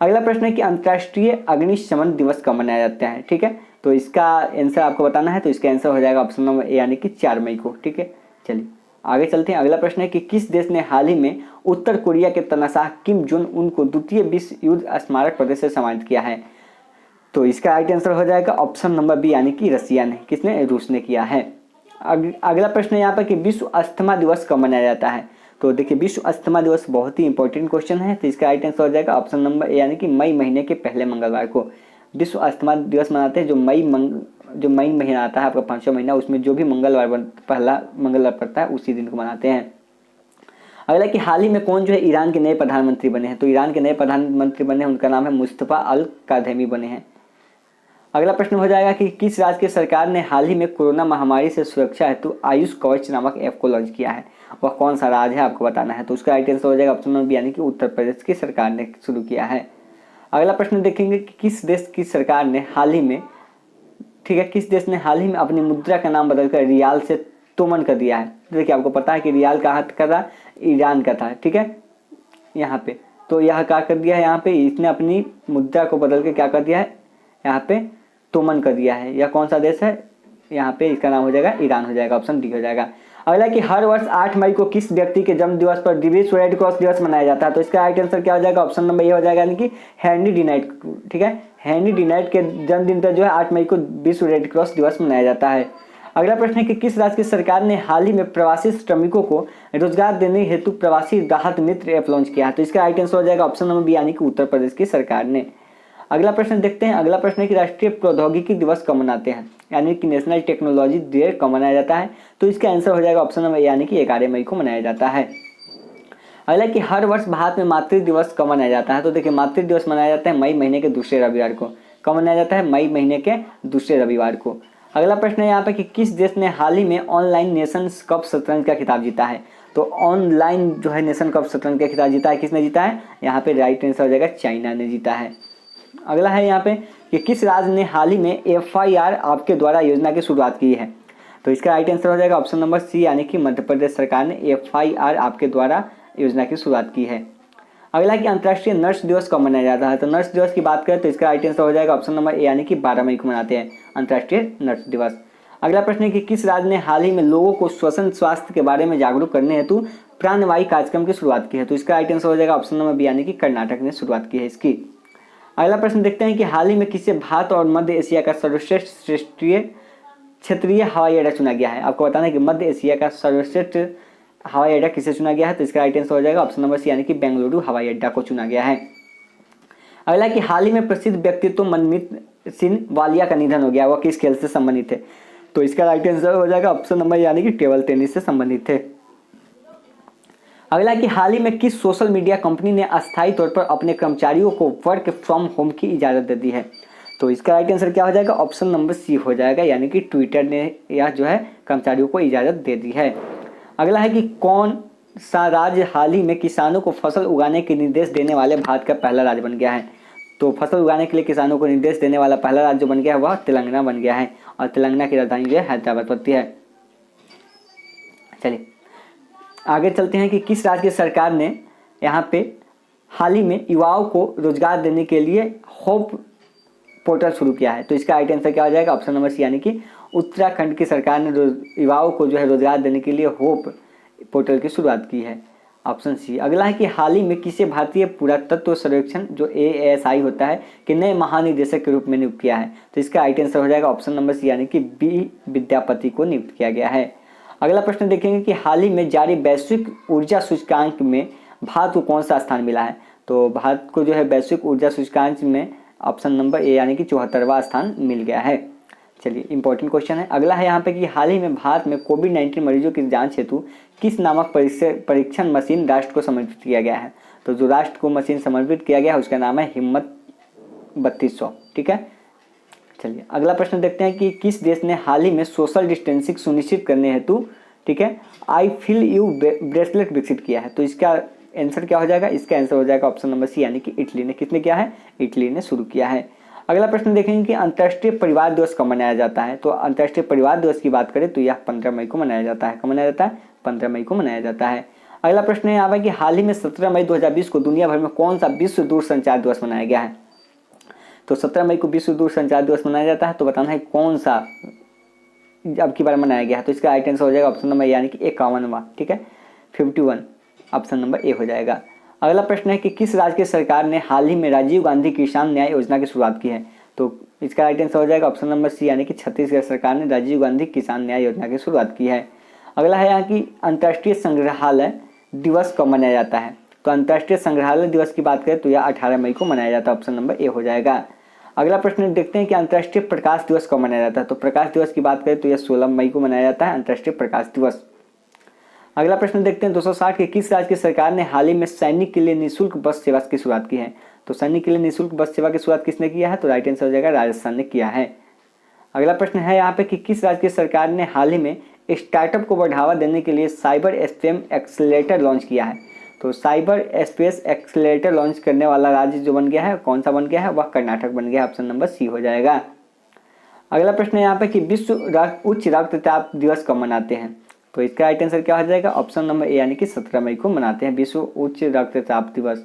अगला प्रश्न है कि अंतर्राष्ट्रीय अग्निशमन दिवस कब मनाया जाता है? ठीक है, तो इसका आंसर आपको बताना है। तो इसका आंसर हो जाएगा ऑप्शन नंबर ए यानी कि 4 मई को। ठीक है, चलिए आगे चलते हैं। अगला प्रश्न है कि किस देश ने हाल ही में उत्तर कोरिया के तनाशाह किम जोंग उन को द्वितीय विश्व युद्ध स्मारक पदक से सम्मानित किया है? तो इसका राइट आंसर हो जाएगा ऑप्शन नंबर बी यानी कि रसिया ने। किसने? रूस ने किया है। अगला प्रश्न है यहाँ पर कि विश्व अस्थमा दिवस कब मनाया जाता है? तो देखिए विश्व अस्थमा दिवस बहुत ही इंपॉर्टेंट क्वेश्चन है। तो इसका राइट आंसर हो जाएगा ऑप्शन नंबर ए यानी कि मई महीने के पहले मंगलवार को विश्व अस्थमा दिवस मनाते हैं। जो मई महीना आता है आपका 5वां महीना, उसमें जो भी पहला मंगलवार पड़ता है उसी दिन को मनाते हैं। अगला कि हाल ही में कौन जो है ईरान के नए प्रधानमंत्री बने हैं? तो ईरान के नए प्रधानमंत्री बने हैं उनका नाम है मुस्तफा अल कादेमी बने हैं। अगला प्रश्न हो जाएगा कि किस राज्य की सरकार ने हाल ही में कोरोना महामारी से सुरक्षा हेतु आयुष कवच नामक ऐप को लॉन्च किया है? वह कौन सा राज्य है आपको बताना है। तो उसका राइट आंसर हो जाएगा ऑप्शन नंबर बी यानी कि उत्तर प्रदेश की सरकार ने शुरू किया है। अगला प्रश्न देखेंगे कि किस देश की सरकार ने हाल ही में किस देश ने हाल ही में अपनी मुद्रा का नाम बदलकर रियाल से तोमन कर दिया है? देखिए आपको पता है कि रियाल कहाँ का था? ईरान का था। ठीक है, यहाँ पे तो यह क्या कर दिया है, यहाँ पे इसने अपनी मुद्रा को बदल के क्या कर दिया है, यहाँ पे तोमन कर दिया है। यह कौन सा देश है? यहाँ पे इसका नाम हो जाएगा ईरान हो जाएगा। ऑप्शन डी हो जाएगा। अगला कि हर वर्ष 8 मई को किस व्यक्ति के जन्म दिवस पर विश्व रेड क्रॉस दिवस मनाया जाता है? तो इसका राइट आंसर क्या हो जाएगा? ऑप्शन नंबर ए हो जाएगा यानी कि हेनरी डिनाइट। ठीक है, हेनरी डिनाइट के जन्मदिन पर जो है 8 मई को विश्व रेड क्रॉस दिवस मनाया जाता है। अगला प्रश्न है कि किस राज्य की सरकार ने हाल ही में प्रवासी श्रमिकों को रोजगार देने हेतु प्रवासी राहत मित्र ऐप लॉन्च किया है? तो इसका राइट आंसर हो जाएगा ऑप्शन नंबर बी यानी कि उत्तर प्रदेश की सरकार ने। अगला प्रश्न देखते हैं। अगला प्रश्न है कि राष्ट्रीय प्रौद्योगिकी दिवस कब मनाते हैं, यानी कि नेशनल टेक्नोलॉजी डे कब मनाया जाता है? तो इसका आंसर हो जाएगा ऑप्शन नंबर यानी कि 11 मई को मनाया जाता है। अगला कि हर वर्ष भारत में मातृ दिवस कब मनाया जाता है। तो देखिए मातृ दिवस मनाया जाता है मई महीने के दूसरे रविवार को। कब मनाया जाता है? मई महीने के दूसरे रविवार को। अगला प्रश्न है यहाँ पे कि किस देश ने हाल ही में ऑनलाइन नेशंस कप शतरंज का खिताब जीता है। तो ऑनलाइन जो है नेशन कप शतरंज का खिताब जीता है, किसने जीता है? यहाँ पे राइट आंसर हो जाएगा चाइना ने जीता है। अगला है यहाँ पे कि किस राज्य ने हाल ही में FIR आपके द्वारा योजना की शुरुआत की है। तो इसका राइट आंसर हो जाएगा ऑप्शन नंबर सी, यानी कि मध्य प्रदेश सरकार ने FIR आपके द्वारा योजना की शुरुआत की है। अगला कि अंतर्राष्ट्रीय नर्स दिवस कब मनाया जाता है। तो नर्स दिवस की बात करें तो इसका राइट आंसर हो जाएगा ऑप्शन नंबर ए, यानी कि 12 मई को मनाते हैं अंतर्राष्ट्रीय नर्स दिवस। अगला प्रश्न है कि किस राज्य ने हाल ही में लोगों को श्वसन स्वास्थ्य के बारे में जागरूक करने हेतु प्राणवायु कार्यक्रम की शुरुआत की है। तो इसका राइट आंसर हो जाएगा ऑप्शन नंबर बी, यानी कि कर्नाटक ने शुरुआत की है इसकी। अगला प्रश्न देखते हैं कि हाल ही में किसे भारत और मध्य एशिया का सर्वश्रेष्ठ क्षेत्रीय हवाई अड्डा चुना गया है। आपको बताना है कि मध्य एशिया का सर्वश्रेष्ठ हवाई अड्डा किसे चुना गया है। तो इसका राइट आंसर हो जाएगा ऑप्शन नंबर सी, यानी कि बेंगलुरु हवाई अड्डा को चुना गया है। अगला कि हाल ही में प्रसिद्ध व्यक्तित्व मनमीत सिंह वालिया का निधन हो गया, वह किस खेल से संबंधित है। तो इसका राइट आंसर हो जाएगा ऑप्शन नंबर, यानी कि टेबल टेनिस से संबंधित थे। अगला कि हाल ही में किस सोशल मीडिया कंपनी ने अस्थायी तौर पर अपने कर्मचारियों को वर्क फ्रॉम होम की इजाज़त दे दी है। तो इसका राइट आंसर क्या हो जाएगा? ऑप्शन नंबर सी हो जाएगा, यानी कि ट्विटर ने यह जो है कर्मचारियों को इजाज़त दे दी है। अगला है कि कौन सा राज्य हाल ही में किसानों को फसल उगाने के निर्देश देने वाले भारत का पहला राज्य बन गया है। तो फसल उगाने के लिए किसानों को निर्देश देने वाला पहला राज्य जो बन गया है वह तेलंगाना बन गया है, और तेलंगाना की राजधानी जो है हैदराबाद पड़ती है। चलिए आगे चलते हैं कि किस राज्य की सरकार ने यहाँ पे हाल ही में युवाओं को रोजगार देने के लिए होप पोर्टल शुरू किया है। तो इसका राइट आंसर क्या हो जाएगा? ऑप्शन नंबर सी, यानी कि उत्तराखंड की सरकार ने युवाओं को जो है रोजगार देने के लिए होप पोर्टल की शुरुआत की है, ऑप्शन सी। अगला है कि हाल ही में किसे भारतीय पुरातत्व सर्वेक्षण जो ASI होता है कि नए महानिदेशक के रूप में नियुक्त किया है। तो इसका राइट आंसर हो जाएगा ऑप्शन नंबर सी, यानी कि B विद्यापति को नियुक्त किया गया है। अगला प्रश्न देखेंगे कि हाल ही में जारी वैश्विक ऊर्जा सूचकांक में भारत को कौन सा स्थान मिला है। तो भारत को जो है वैश्विक ऊर्जा सूचकांक में ऑप्शन नंबर ए, यानी कि 74वां स्थान मिल गया है। चलिए इंपॉर्टेंट क्वेश्चन है। अगला है यहाँ पे कि हाल ही में भारत में कोविड-19 मरीजों की जांच हेतु किस नामक परीक्षण मशीन राष्ट्र को समर्पित किया गया है। तो जो राष्ट्र को मशीन समर्पित किया गया है उसका नाम है हिम्मत 3200। ठीक है, चलिए अगला प्रश्न देखते हैं कि किस देश ने हाल ही में सोशल डिस्टेंसिंग सुनिश्चित करने हेतु, ठीक है, आई फील यू ब्रेसलेट विकसित किया है। तो इसका आंसर क्या हो जाएगा? इसका आंसर हो जाएगा ऑप्शन नंबर सी, यानी कि इटली ने। किसने किया है? इटली ने शुरू किया है। अगला प्रश्न देखेंगे कि अंतर्राष्ट्रीय परिवार दिवस कब मनाया जाता है। तो अंतर्राष्ट्रीय परिवार दिवस की बात करें तो यह 15 मई को मनाया जाता है। कब मनाया जाता है? 15 मई को मनाया जाता है। अगला प्रश्न है यहाँ पर कि हाल ही में 17 मई 2020 को दुनिया भर में कौन सा विश्व दूरसंचार दिवस मनाया गया है। तो 17 मई को विश्व दूरसंचार दिवस मनाया जाता है, तो बताना है कौन सा अब की बार मनाया गया है। तो इसका राइट आंसर हो जाएगा ऑप्शन नंबर, यानी कि 51वां। ठीक है, 51 ऑप्शन नंबर ए हो जाएगा। अगला प्रश्न है कि किस राज्य की सरकार ने हाल ही में राजीव गांधी किसान न्याय योजना की शुरुआत की है। तो इसका राइट आंसर हो जाएगा ऑप्शन नंबर सी, यानी कि छत्तीसगढ़ सरकार ने राजीव गांधी किसान न्याय योजना की शुरुआत की है। अगला है यहाँ की अंतर्राष्ट्रीय संग्रहालय दिवस कब मनाया जाता है। तो अंतर्राष्ट्रीय संग्रहालय दिवस की बात करें तो यह 18 मई को मनाया जाता है। ऑप्शन नंबर ए हो जाएगा। अगला प्रश्न देखते हैं कि अंतर्राष्ट्रीय प्रकाश दिवस कब मनाया जाता है। तो प्रकाश दिवस की बात करें तो यह 16 मई को मनाया जाता है, अंतर्राष्ट्रीय प्रकाश दिवस। अगला प्रश्न देखते हैं 260 के किस राज्य की सरकार ने हाल ही में सैनिक के लिए निःशुल्क बस सेवा की शुरुआत की है। तो सैनिक के लिए निःशुल्क बस सेवा की शुरुआत किसने किया है। तो राइट आंसर हो जाएगा राजस्थान ने किया है। अगला प्रश्न है यहाँ पे कि किस राज्य की सरकार ने हाल ही में स्टार्टअप को बढ़ावा देने के लिए साइबर स्पेस एक्सेलरेटर लॉन्च किया है। तो साइबर स्पेस एक्सेलरेटर लॉन्च करने वाला राज्य जो बन गया है, कौन सा बन गया है, वह कर्नाटक बन गया है। ऑप्शन नंबर सी हो जाएगा। अगला प्रश्न है यहाँ पे कि विश्व उच्च रक्तचाप दिवस कब मनाते हैं। तो इसका राइट आंसर क्या हो जाएगा, ऑप्शन नंबर ए, यानी कि 17 मई को मनाते हैं विश्व उच्च रक्तचाप दिवस।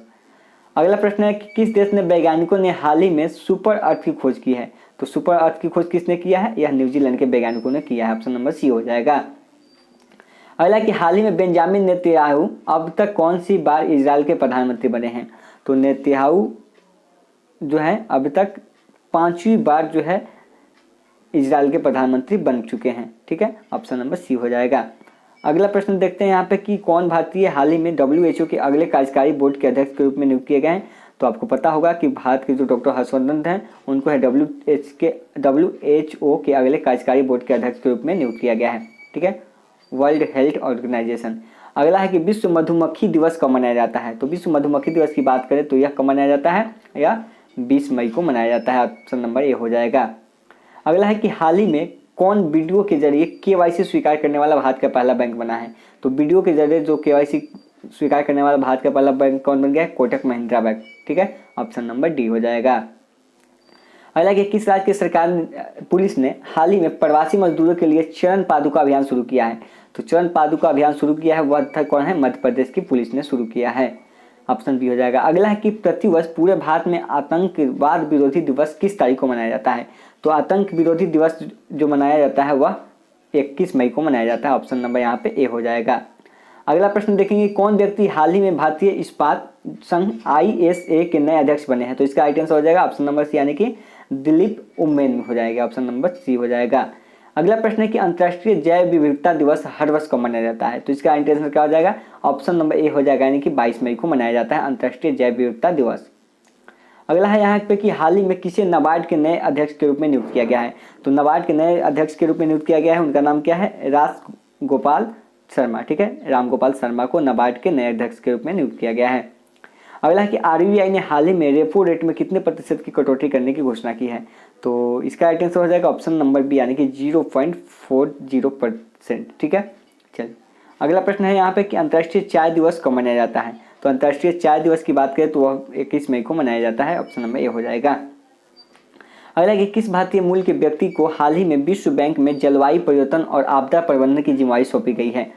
अगला प्रश्न है कि किस देश ने वैज्ञानिकों ने हाल ही में सुपर अर्थ की खोज की है। तो सुपर अर्थ की खोज किसने किया है, यह न्यूजीलैंड के वैज्ञानिकों ने किया है। ऑप्शन नंबर सी हो जाएगा। अगला कि हाल ही में बेंजामिन नेतन्याहू अब तक कौन सी बार इजराइल के प्रधानमंत्री बने हैं। तो नेतन्याहू जो है अब तक 5वीं बार जो है इजराइल के प्रधानमंत्री बन चुके हैं। ठीक है, ऑप्शन नंबर सी हो जाएगा। अगला प्रश्न देखते हैं यहाँ पे कि कौन भारतीय हाल ही में WHO के अगले कार्यकारी बोर्ड के अध्यक्ष के रूप में नियुक्त किए गए हैं। तो आपको पता होगा कि भारत के जो डॉक्टर हर्षवर्धन हैं उनको है WHO के अगले कार्यकारी बोर्ड के अध्यक्ष के रूप में नियुक्त किया गया है। ठीक है, वर्ल्ड हेल्थ ऑर्गेनाइजेशन। अगला है कि विश्व मधुमक्खी दिवस कब मनाया जाता है। तो विश्व मधुमक्खी दिवस की बात करें तो यह कब मनाया जाता है, या 20 मई को मनाया जाता है। ऑप्शन नंबर ए हो जाएगा। अगला है कि हाल ही में कौन वीडियो के जरिए केवाईसी स्वीकार करने वाला भारत का पहला बैंक बना है। तो वीडियो के जरिए जो केवाईसी स्वीकार करने वाला भारत का पहला बैंक कौन बन गया है, कोटक महिंद्रा बैंक। ठीक है, ऑप्शन नंबर डी हो जाएगा। अगला कि किस राज्य की सरकार पुलिस ने हाल ही में प्रवासी मजदूरों के लिए चरण पादुका अभियान शुरू किया है। तो चरण पादुका अभियान शुरू किया है वह कौन है, मध्य प्रदेश की पुलिस ने शुरू किया है। ऑप्शन बी हो जाएगा। अगला है कि प्रतिवर्ष पूरे भारत में आतंकवाद विरोधी दिवस किस तारीख को मनाया जाता है। तो आतंक विरोधी दिवस जो मनाया जाता है वह 21 मई को मनाया जाता है। ऑप्शन नंबर यहाँ पे ए हो जाएगा। अगला प्रश्न देखेंगे, कौन व्यक्ति हाल ही में भारतीय इस्पात संघ ISA के नए अध्यक्ष बने हैं। तो इसका राइट आंसर हो जाएगा ऑप्शन नंबर सी, यानी कि दिलीप उम्मेन हो जाएगा। ऑप्शन नंबर सी हो जाएगा। अगला प्रश्न है कि अंतर्राष्ट्रीय जैव विविधता दिवस हर वर्ष कब मनाया जाता है। तो इसका राइट आंसर क्या हो जाएगा, ऑप्शन नंबर ए हो जाएगा, यानी कि 22 मई को मनाया जाता है अंतर्राष्ट्रीय जैव विविधता दिवस। अगला है यहाँ पे कि हाल ही में किसे नाबार्ड के नए अध्यक्ष के रूप में नियुक्त किया गया है। तो नाबार्ड के नए अध्यक्ष के रूप में नियुक्त किया गया है, उनका नाम क्या है, राम गोपाल शर्मा। ठीक है, राम गोपाल शर्मा को नाबार्ड के नए अध्यक्ष के रूप में नियुक्त किया गया है। अगला है कि RBI ने हाल ही में रेपो रेट में कितने प्रतिशत की कटौती करने की घोषणा की है। तो इसका राइट आंसर हो जाएगा ऑप्शन नंबर बी, यानी कि 0.40%। ठीक है, चलिए अगला प्रश्न है यहाँ पे कि अंतर्राष्ट्रीय चाय दिवस कब मनाया जाता है। तो अंतर्राष्ट्रीय चाय दिवस की बात करें तो वह 21 मई को मनाया जाता है। ऑप्शन नंबर ए हो जाएगा। अगला कि किस भारतीय मूल के व्यक्ति को हाल ही में विश्व बैंक में जलवायु परिवर्तन और आपदा प्रबंधन की जिम्मेदारी सौंपी गई है।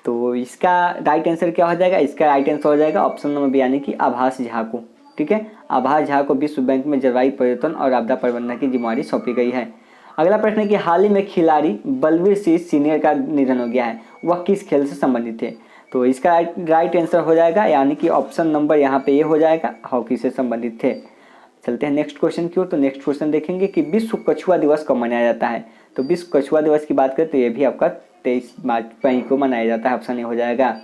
तो इसका राइट आंसर क्या हो जाएगा, इसका राइट आंसर हो जाएगा ऑप्शन नंबर बी, यानी कि आभास झा को। ठीक है, आभास झा को विश्व बैंक में जलवायु परिवर्तन और आपदा प्रबंधन की जिम्मेदारी सौंपी गई है। अगला प्रश्न है कि हाल ही में खिलाड़ी बलवीर सिंह सीनियर का निधन हो गया है, वह किस खेल से संबंधित थे। तो इसका राइट आंसर हो जाएगा, यानी कि ऑप्शन नंबर यहाँ पे ये हो जाएगा, हॉकी से संबंधित थे। चलते हैं नेक्स्ट क्वेश्चन की ओर। तो नेक्स्ट क्वेश्चन देखेंगे कि विश्व कछुआ दिवस कब मनाया जाता है। तो विश्व कछुआ दिवस की बात करें तो ये भी आपका 23 मई को मनाया जाता है। ऑप्शन ए हो जाएगा।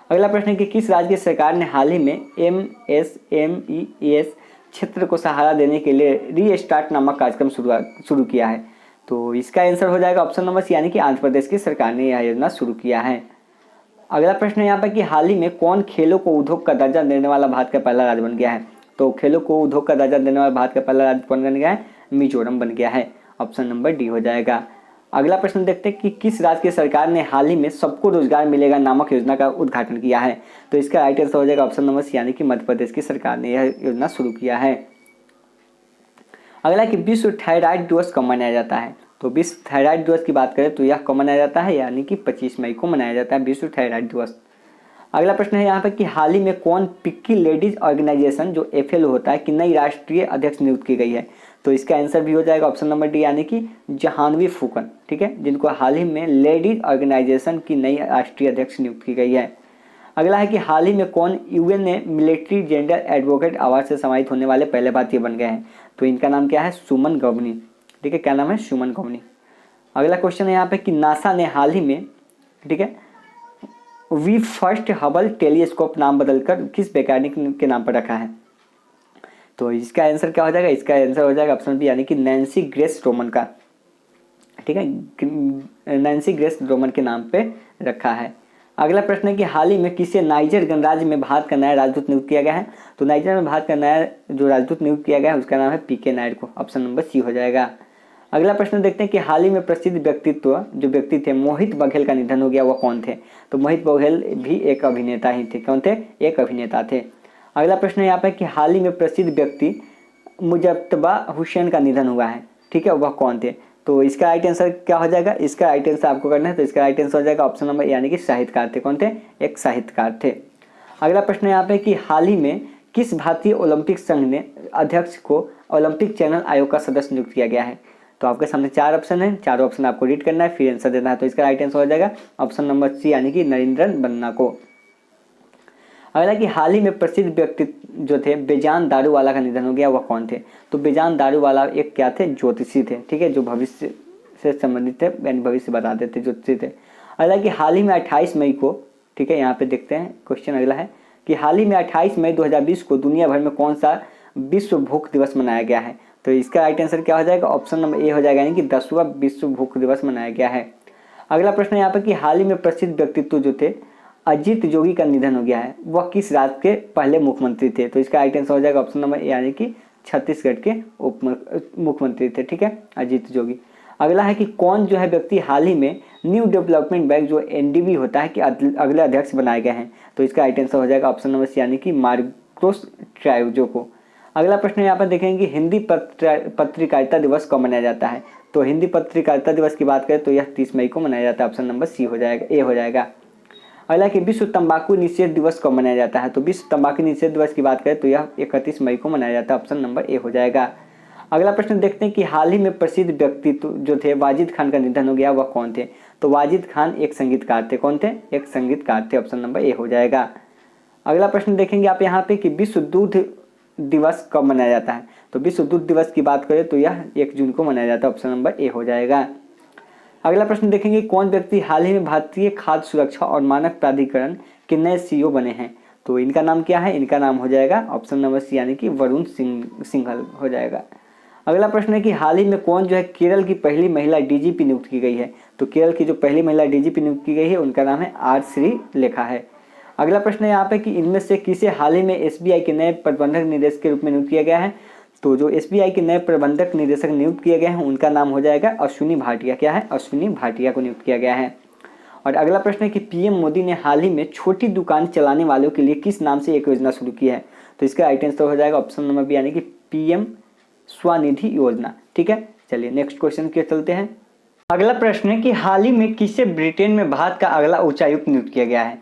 अगला प्रश्न है कि किस राज्य की सरकार ने हाल ही में MSMES क्षेत्र को सहारा देने के लिए रीस्टार्ट नामक कार्यक्रम शुरू किया है। तो इसका आंसर हो जाएगा ऑप्शन नंबर सी, यानी कि आंध्र प्रदेश की सरकार ने यह योजना शुरू किया है। अगला प्रश्न है यहाँ पर कि हाल ही में कौन खेलों को उद्योग का दर्जा देने वाला भारत का पहला राज्य बन गया है। तो खेलों को उद्योग का दर्जा देने वाला भारत का पहला राज्य कौन बन गया है, मिजोरम बन गया है। ऑप्शन नंबर डी हो जाएगा। अगला प्रश्न देखते हैं कि किस राज्य की सरकार ने हाल ही में सबको रोजगार मिलेगा नामक योजना का उद्घाटन किया है। तो इसका राइट आंसर हो जाएगा ऑप्शन नंबर सी, यानी कि मध्य प्रदेश की सरकार ने यह योजना शुरू किया है। अगला कि विश्व थायराइड दिवस कब मनाया जाता है। तो विश्व थायराइड दिवस की बात करें तो यह कब मनाया जाता है, यानी कि 25 मई को मनाया जाता है विश्व थायराइड दिवस। अगला प्रश्न है यहाँ पर कि हाल ही में कौन पिक्की लेडीज ऑर्गेनाइजेशन जो FLO होता है कि नई राष्ट्रीय अध्यक्ष नियुक्त की गई है। तो इसका आंसर भी हो जाएगा ऑप्शन नंबर डी, यानी कि जहानवी फूकन। ठीक है, जिनको हाल ही में लेडीज ऑर्गेनाइजेशन की नई राष्ट्रीय अध्यक्ष नियुक्त की गई है। अगला है कि हाल ही में कौन UN ने मिलिट्री जेंडर एडवोकेट अवार्ड से सम्मानित होने वाले पहले भारतीय बन गए हैं। तो इनका नाम क्या है, सुमन गवनी। ठीक है, क्या नाम है, सुमन गवनी। अगला क्वेश्चन है यहाँ पे कि नासा ने हाल ही में, ठीक है, वी फर्स्ट हबल टेलीस्कोप नाम बदलकर किस वैज्ञानिक के नाम पर रखा है। तो इसका आंसर क्या हो जाएगा, इसका आंसर हो जाएगा ऑप्शन बी, यानी कि नैन्सी ग्रेस रोमन का। ठीक है, नैन्सी ग्रेस रोमन के नाम पे रखा है। अगला प्रश्न है कि हाल ही में किसे नाइजर गणराज्य में भारत का नया राजदूत नियुक्त किया गया है। तो नाइजर में भारत का नया जो राजदूत नियुक्त किया गया है उसका नाम है PK नायडू को। ऑप्शन नंबर सी हो जाएगा। अगला प्रश्न देखते हैं कि हाल ही में प्रसिद्ध व्यक्ति थे मोहित बघेल का निधन हो गया, वह कौन थे। तो मोहित बघेल भी एक अभिनेता ही थे। कौन थे, एक अभिनेता थे। अगला प्रश्न यहाँ पे कि हाल ही में प्रसिद्ध व्यक्ति मुजफ्फरबा हुसैन का निधन हुआ है। ठीक है, वह कौन थे। तो इसका राइट आंसर क्या हो जाएगा, इसका राइट आंसर आपको करना है। तो इसका राइट आंसर हो जाएगा ऑप्शन नंबर, यानी कि साहित्यकार थे। कौन थे, एक साहित्यकार थे। अगला प्रश्न यहाँ पे कि हाल ही में किस भारतीय ओलंपिक संघ ने अध्यक्ष को ओलंपिक चैनल आयोग का सदस्य नियुक्त किया गया है। तो आपके सामने 4 ऑप्शन है, चारों ऑप्शन आपको रीड करना है फिर आंसर देना है। तो इसका राइट आंसर हो जाएगा ऑप्शन नंबर सी, यानी कि नरेंद्रन बन्ना को। अगला कि हाल ही में प्रसिद्ध व्यक्ति जो थे बेजान दारूवाला का निधन हो गया, वह कौन थे। तो बेजान दारूवाला एक क्या थे, ज्योतिषी थे। ठीक है, जो भविष्य से संबंधित थे, यानी भविष्य बताते थे, ज्योतिषी थे। अगला कि हाल ही में 28 मई को, ठीक है, यहाँ पे देखते हैं क्वेश्चन अगला है कि हाल ही में 28 मई 2020 को दुनिया भर में कौन सा विश्व भूख दिवस मनाया गया है। तो इसका राइट आंसर क्या हो जाएगा, ऑप्शन नंबर ए हो जाएगा, यानी कि 10वां विश्व भूख दिवस मनाया गया है। अगला प्रश्न यहाँ पर कि हाल ही में प्रसिद्ध व्यक्तित्व जो थे अजीत जोगी का निधन हो गया है, वह किस राज्य के पहले मुख्यमंत्री थे? तो इसका राइट आंसर हो जाएगा ऑप्शन नंबर यानी कि छत्तीसगढ़ के उप मुख्यमंत्री थे, ठीक है, अजीत जोगी। अगला है कि कौन जो है व्यक्ति हाल ही में न्यू डेवलपमेंट बैंक जो एनडीबी होता है कि अगले अध्यक्ष बनाए गए हैं? तो इसका राइट आंसर हो जाएगा ऑप्शन नंबर यानी कि मार्कोस ट्राइजो को। अगला प्रश्न यहाँ पर देखेंगे हिंदी पत्रकारिता दिवस कब मनाया जाता है? तो हिंदी पत्रकारिता दिवस की बात करें तो यह 30 मई को मनाया जाता है, ऑप्शन नंबर सी हो जाएगा, ए हो जाएगा। अगला कि विश्व तंबाकू निषेध दिवस कब मनाया जाता है? तो विश्व तंबाकू निषेध दिवस की बात करें तो यह 31 मई को मनाया जाता है, ऑप्शन नंबर ए हो जाएगा। अगला प्रश्न देखते हैं कि हाल ही में प्रसिद्ध व्यक्तित्व जो थे वाजिद खान का निधन हो गया, वह कौन थे? तो वाजिद खान एक संगीतकार थे, कौन थे? एक संगीतकार थे, ऑप्शन नंबर ए हो जाएगा। अगला प्रश्न देखेंगे आप यहाँ पे कि विश्व दूध दिवस कब मनाया जाता है? तो विश्व दूध दिवस की बात करें तो यह 1 जून को मनाया जाता है, ऑप्शन नंबर ए हो जाएगा। अगला प्रश्न देखेंगे कौन व्यक्ति हाल ही में भारतीय खाद्य सुरक्षा और मानक प्राधिकरण के नए सीईओ बने हैं? तो इनका नाम क्या है? इनका नाम हो जाएगा ऑप्शन नंबर सी यानी कि वरुण सिंघल हो जाएगा। अगला प्रश्न है कि हाल ही में कौन जो है केरल की पहली महिला डीजीपी नियुक्त की गई है? तो केरल की जो पहली महिला डीजीपी नियुक्त की गई है उनका नाम है आर श्रीलेखा है। अगला प्रश्न है यहाँ पे कि इनमें से किसे हाल ही में एसबीआई के नए प्रबंधक निदेशक के रूप में नियुक्त किया गया है? तो जो एसबीआई के नए प्रबंधक निदेशक नियुक्त किए गए हैं उनका नाम हो जाएगा अश्विनी भाटिया। क्या है? अश्विनी भाटिया को नियुक्त किया गया है। और अगला प्रश्न है कि पीएम मोदी ने हाल ही में छोटी दुकान चलाने वालों के लिए किस नाम से एक योजना शुरू की है? तो इसका राइट आंसर हो जाएगा ऑप्शन नंबर बी यानी कि पीएम स्वनिधि योजना, ठीक है। चलिए नेक्स्ट क्वेश्चन की चलते हैं। अगला प्रश्न है कि हाल ही में किसे ब्रिटेन में भारत का अगला उच्चायुक्त नियुक्त किया गया है?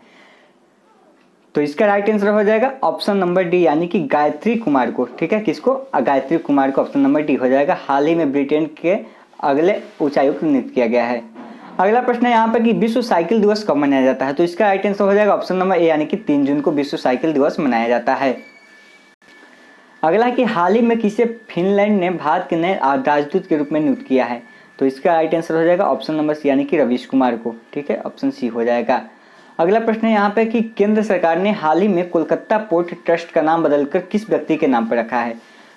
तो इसका राइट आंसर हो जाएगा ऑप्शन नंबर डी यानी कि गायत्री कुमार को, ठीक है। किसको? गायत्री कुमार को, ऑप्शन नंबर डी हो जाएगा। हाल ही में ब्रिटेन के अगले उच्चायुक्त नियुक्त किया गया है। अगला प्रश्न है यहाँ पर कि विश्व साइकिल दिवस कब मनाया जाता है? तो इसका राइट आंसर हो जाएगा ऑप्शन नंबर ए यानी कि 3 जून को विश्व साइकिल दिवस मनाया जाता है। अगला कि हाल ही में किसे फिनलैंड ने भारत के नए राजदूत के रूप में नियुक्त किया है? तो इसका राइट आंसर हो जाएगा ऑप्शन नंबर सी यानी कि रवीश कुमार को, ठीक है, ऑप्शन सी हो जाएगा। अगला प्रश्न है यहाँ पे कि केंद्र सरकार ने हाल ही में कोलकाता पोर्ट ट्रस्ट का नाम बदलकर किस व्यक्ति के नाम पर रखा है?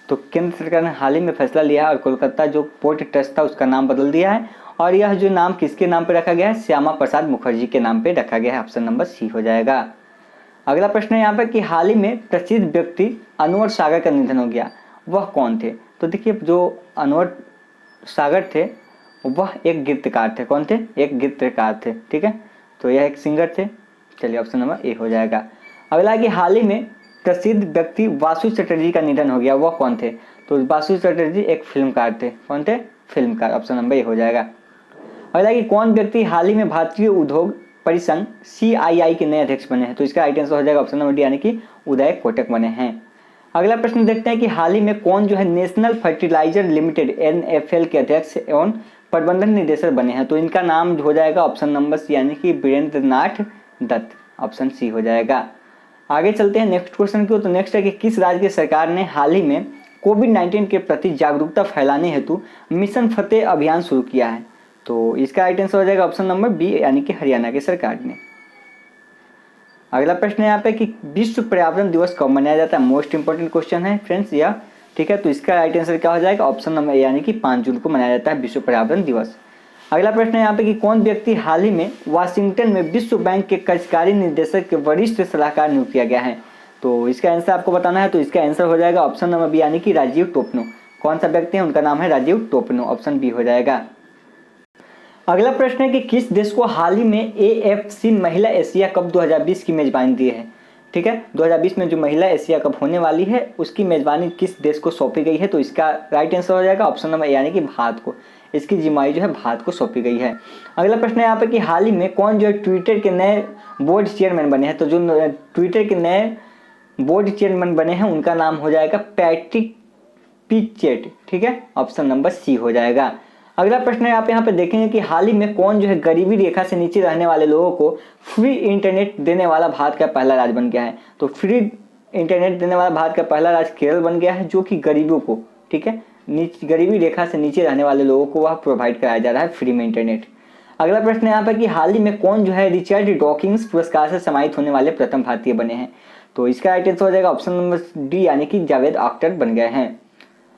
तो केंद्र सरकार ने हाल ही में फैसला लिया और कोलकाता जो पोर्ट ट्रस्ट था उसका नाम बदल दिया है और यह जो नाम किसके नाम पर रखा गया है? श्यामा प्रसाद मुखर्जी के नाम पर रखा गया है, ऑप्शन नंबर सी हो जाएगा। अगला प्रश्न है यहाँ पर कि हाल ही में प्रसिद्ध व्यक्ति अनवर सागर का निधन हो गया, वह कौन थे? तो देखिए जो अनवर सागर थे वह एक गीतकार थे, कौन थे? एक गीतकार थे, ठीक है, तो यह एक सिंगर थे। चलिए ऑप्शन नंबर ए हो जाएगा। अगला कि हाल ही में प्रसिद्ध व्यक्ति वासु चटर्जी का निधन हो गया, वह कौन थे? तो वासु चटर्जी एक फिल्मकार थे, कौन थे? फिल्मकार, ऑप्शन नंबर ए हो जाएगा। अगला कि कौन व्यक्ति हाल ही में भारतीय उद्योग परिसंघ CII के नए अध्यक्ष बने हैं? तो इसका राइट आंसर हो जाएगा ऑप्शन नंबर डी यानी कि उदय कोटक बने हैं। अगला प्रश्न देखते हैं कि हाल ही में कौन जो है नेशनल फर्टिलाइजर लिमिटेड NFL के अध्यक्ष एवं प्रबंधन निदेशक बने हैं? तो इनका नाम हो जाएगा ऑप्शन नंबर सी यानी कि वीरेंद्र नाथ दत्त, ऑप्शन सी हो जाएगा। आगे चलते हैं नेक्स्ट क्वेश्चन की। तो नेक्स्ट है कि किस राज्य की सरकार ने हाल ही में कोविड-19 के प्रति जागरूकता फैलाने हेतु मिशन फतेह अभियान शुरू किया है? तो इसका राइट आंसर हो जाएगा ऑप्शन नंबर बी यानी कि हरियाणा की सरकार ने। अगला प्रश्न है यहाँ पे कि विश्व पर्यावरण दिवस कब मनाया जाता है? मोस्ट इंपोर्टेंट क्वेश्चन है फ्रेंड्स यह, ठीक है, तो इसका राइट आंसर क्या हो जाएगा? ऑप्शन नंबर ए यानी कि 5 जून को मनाया जाता है विश्व पर्यावरण दिवस। अगला प्रश्न है यहाँ पे कि कौन व्यक्ति हाल ही में वाशिंगटन में विश्व बैंक के कार्यकारी निदेशक के वरिष्ठ सलाहकार नियुक्त किया गया है? तो इसका आंसर आपको बताना है, तो इसका आंसर हो जाएगा ऑप्शन नंबर बी यानी कि राजीव टोपनो। कौन सा व्यक्ति है? उनका नाम है राजीव टोपनो, ऑप्शन बी हो जाएगा। अगला प्रश्न है कि किस देश को हाल ही में AFC महिला एशिया कप 2020 की मेजबानी दी है? ठीक है, 2020 में जो महिला एशिया कप होने वाली है उसकी मेजबानी किस देश को सौंपी गई है? तो इसका राइट आंसर हो जाएगा ऑप्शन नंबर यानी कि भारत को, इसकी जिम्मेदारी जो है भारत को सौंपी गई है। अगला प्रश्न है यहाँ पे कि हाल ही में कौन जो है ट्विटर के नए बोर्ड चेयरमैन बने हैं? तो जो ट्विटर के नए बोर्ड चेयरमैन बने हैं उनका नाम हो जाएगा पैट्रिक पिचेट, ठीक है, ऑप्शन नंबर सी हो जाएगा। अगला प्रश्न है आप यहाँ पे देखेंगे कि हाल ही में कौन जो है गरीबी रेखा से नीचे रहने वाले लोगों को फ्री इंटरनेट देने वाला भारत का पहला राज्य बन गया है? तो फ्री इंटरनेट देने वाला भारत का पहला राज्य केरल बन गया है, जो कि गरीबों को, ठीक है, गरीबी रेखा से नीचे रहने वाले लोगों को वह प्रोवाइड कराया जा रहा है फ्री में इंटरनेट। अगला प्रश्न है यहाँ पर कि हाल ही में कौन जो है रिचर्ड डॉकिंस पुरस्कार से सम्मानित होने वाले प्रथम भारतीय बने हैं? तो इसका राइट आंसर हो जाएगा ऑप्शन नंबर डी यानी कि जावेद अख्तर बन गए हैं।